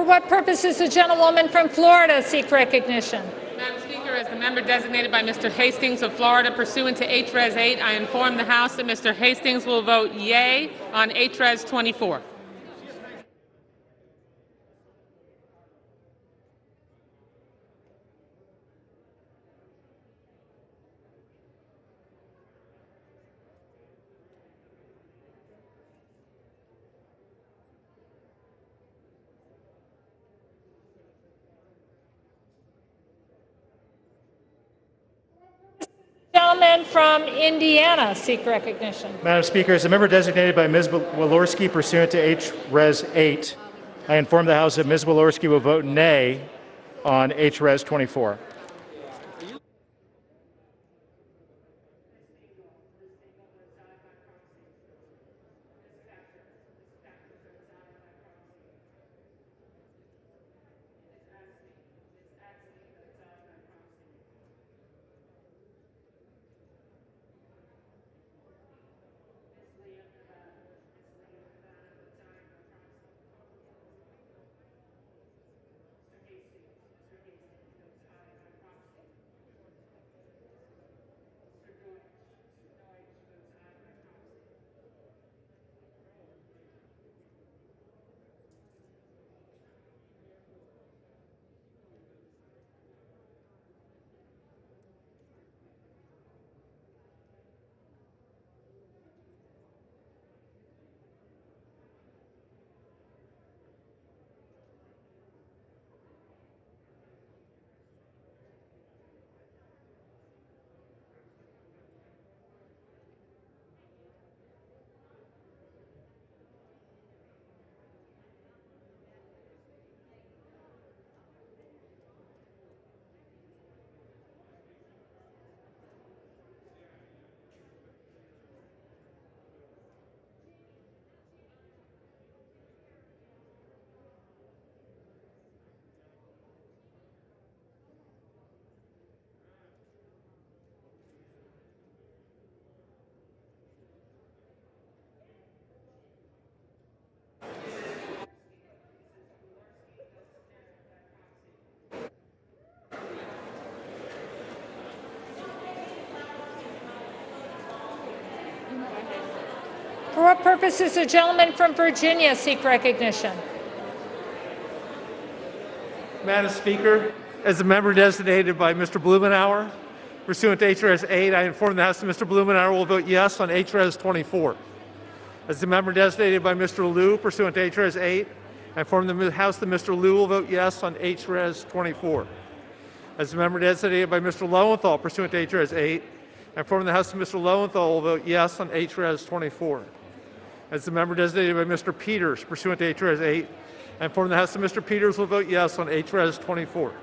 For what purpose does the gentlewoman from Florida seek recognition? Madam Speaker, as the member designated by Mr. Hastings of Florida pursuant to HRes 8, I inform the House that Mr. Hastings will vote yea on HRes 24. Gentleman from Indiana seek recognition. Madam Speaker, as a member designated by Ms. Walorski pursuant to H-Res 8, I inform the House that Ms. Walorski will vote nay on H-Res 24. For what purpose does the gentleman from Virginia seek recognition? Madam Speaker, as a member designated by Mr. Blumenauer pursuant to H-Res 8, I inform the House that Mr. Blumenauer will vote yes on H-Res 24. As a member designated by Mr. Liu pursuant to H-Res 8, I inform the House that Mr. Liu will vote yes on H-Res 24. As a member designated by Mr. Lowenthal pursuant to H-Res 8, I inform the House that Mr. Lowenthal will vote yes on H-Res 24. As the member designated by Mr. Peters pursuant to H-Res 8, I inform the House that Mr. Peters will vote yes on H-Res 24.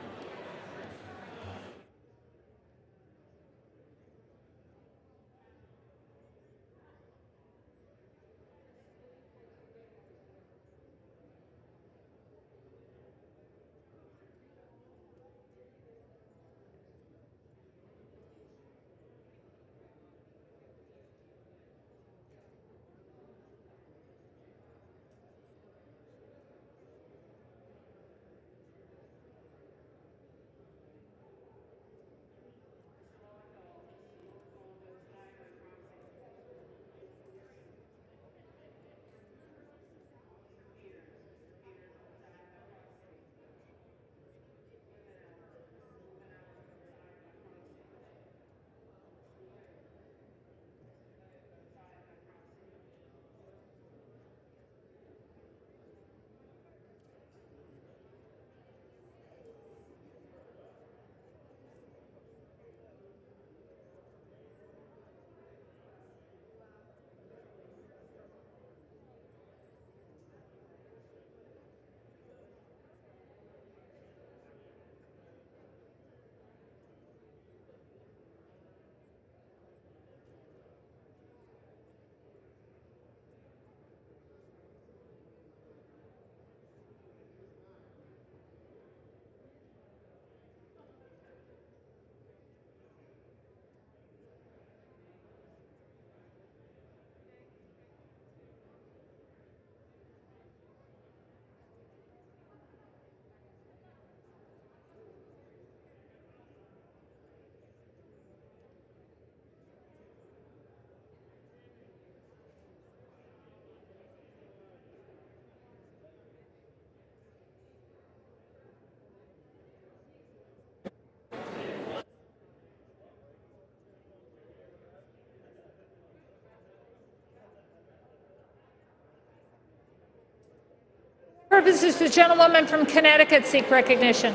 purposes, the gentlewoman from Connecticut seek recognition.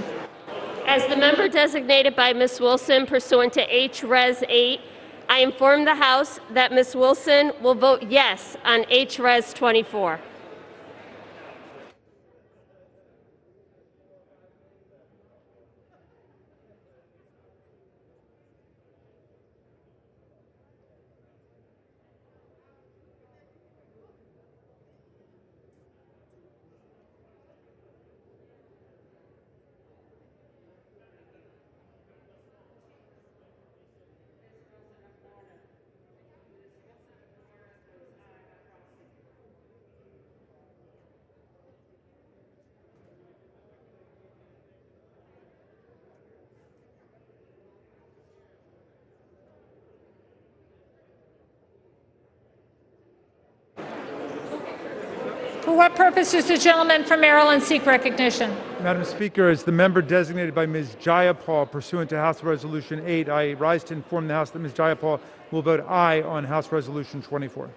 As the member designated by Ms. Wilson pursuant to H-Res 8, I inform the House that Ms. Wilson will vote yes on H-Res 24. For what purpose does the gentleman from Maryland seek recognition? Madam Speaker, as the member designated by Ms. Jayapal pursuant to House Resolution 8, I rise to inform the House that Ms. Jayapal will vote aye on House Resolution 24.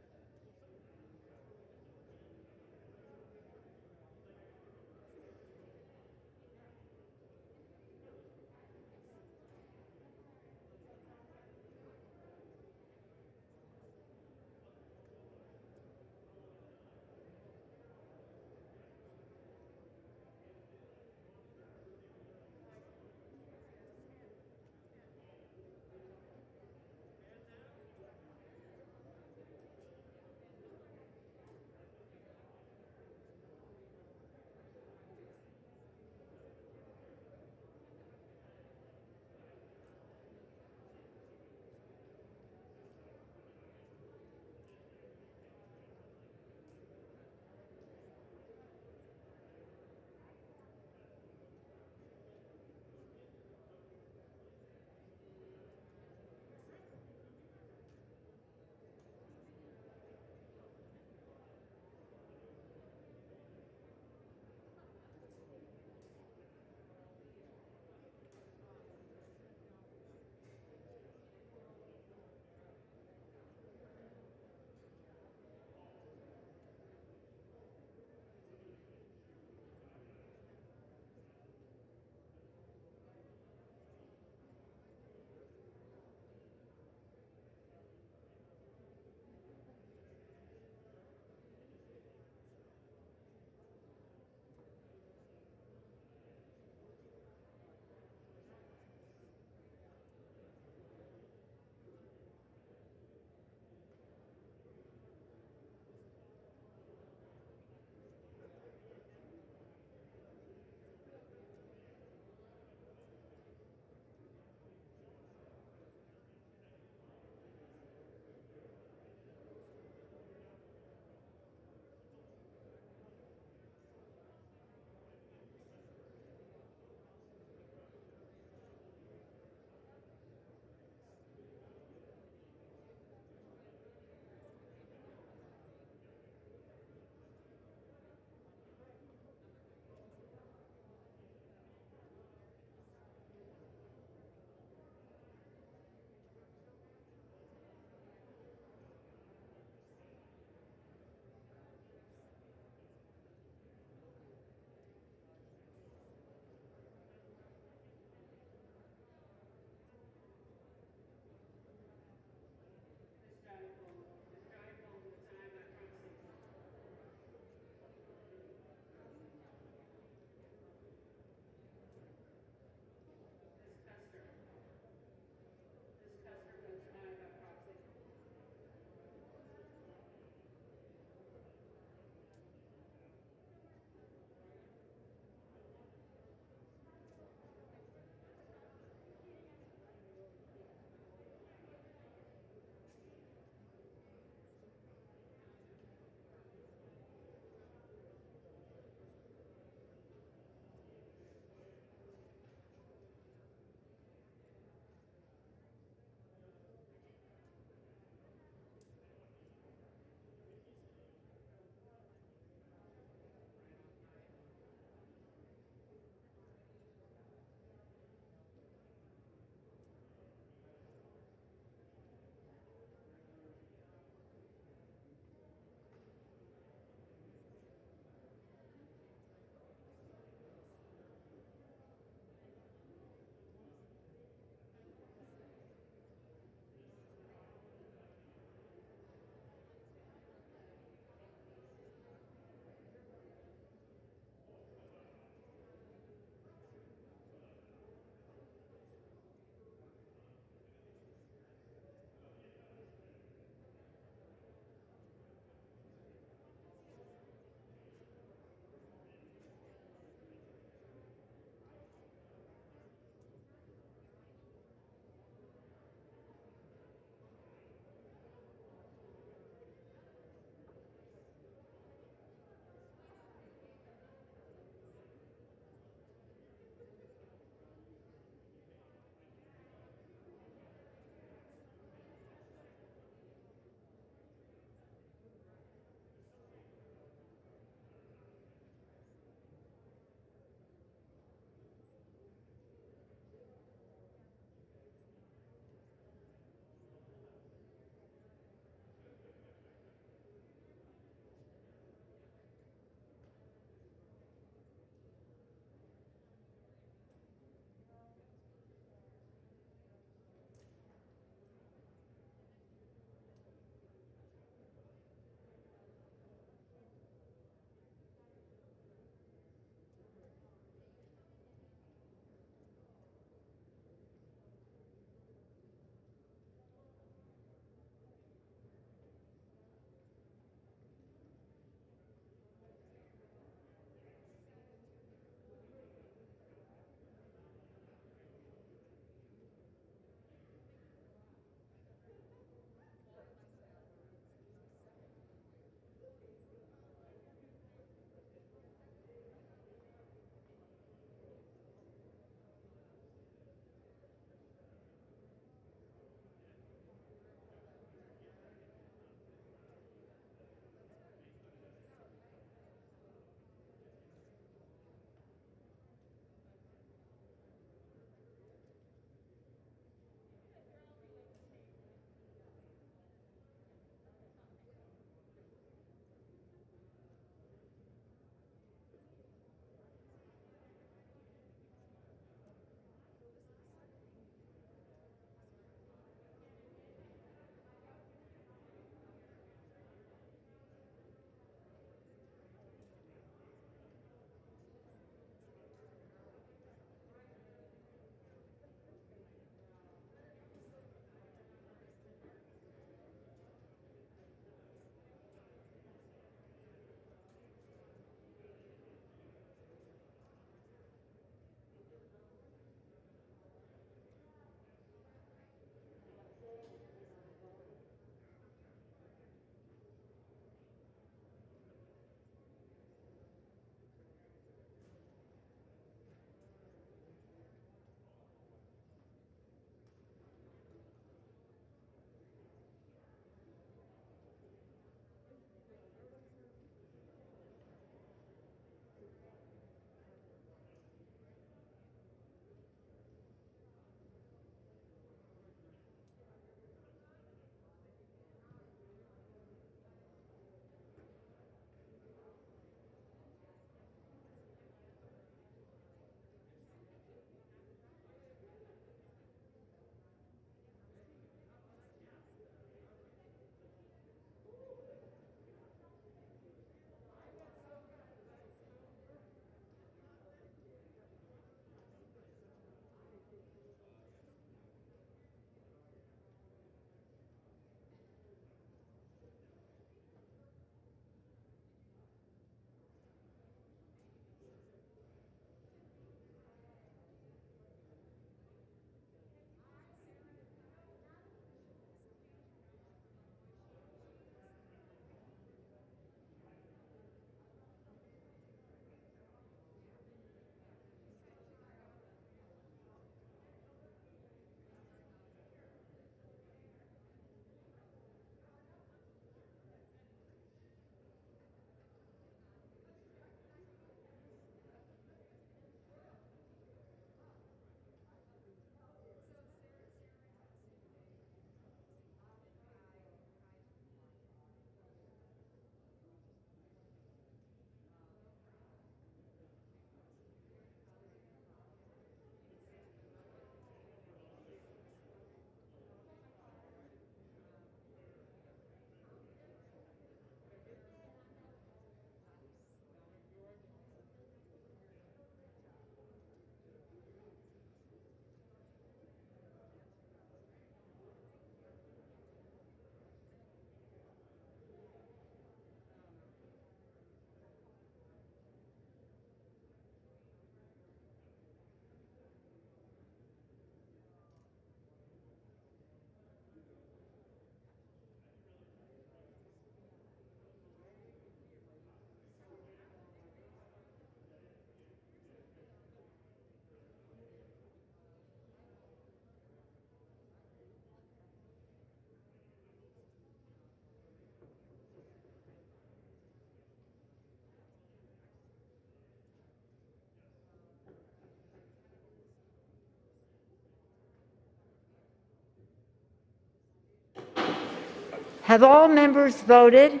Have all members voted?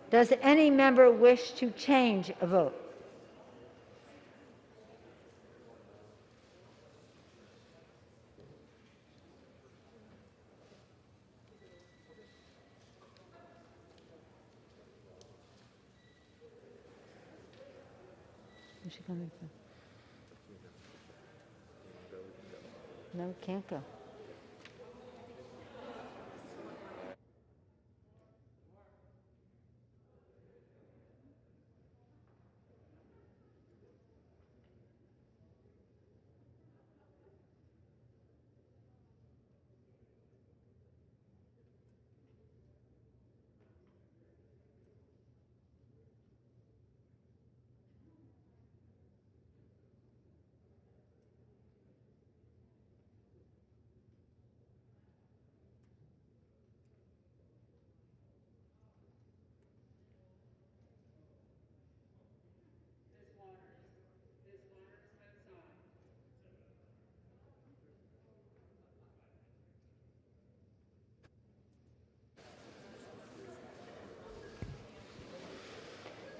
Does any member wish to change a vote? Where's she coming from? No, can't go.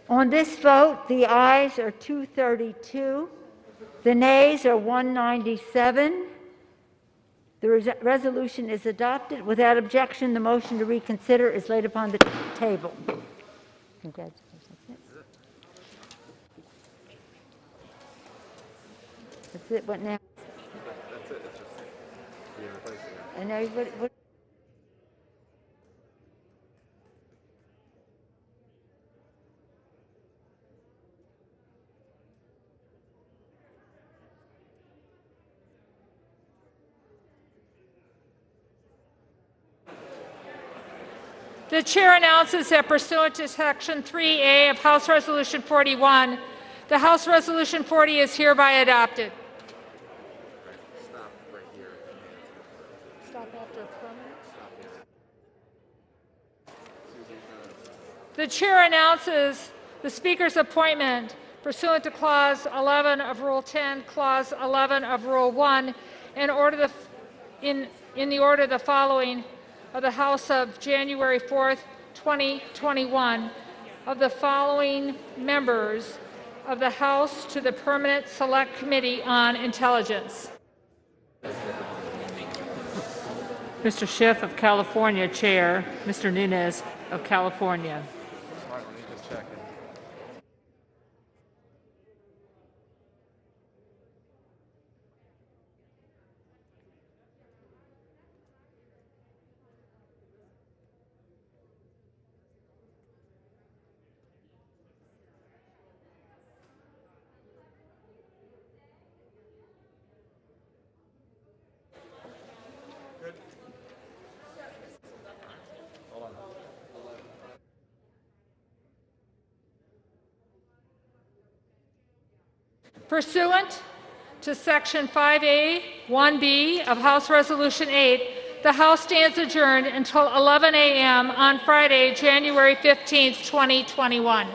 On this vote, the ayes are 232, the nays are 197. The resolution is adopted. Without objection, the motion to reconsider is laid upon the table. Congratulations. That's it. What now? That's it. It's just being replaced. And everybody, what? The chair announces that pursuant to Section 3A of House Resolution 41, the House Resolution 40 is hereby adopted. Stop right here. Stop after permanent. Stop, The chair announces the Speaker's appointment pursuant to Clause 11 of Rule 10, Clause 11 of Rule 1, in the order the following of the House of January 4th, 2021, of the following members of the House to the Permanent Select Committee on Intelligence. Mr. Schiff of California, Chair. Mr. Nunes of California. Pursuant to Section 5A 1B of House Resolution 8, the House stands adjourned until 11 a.m. on Friday, January 15th, 2021.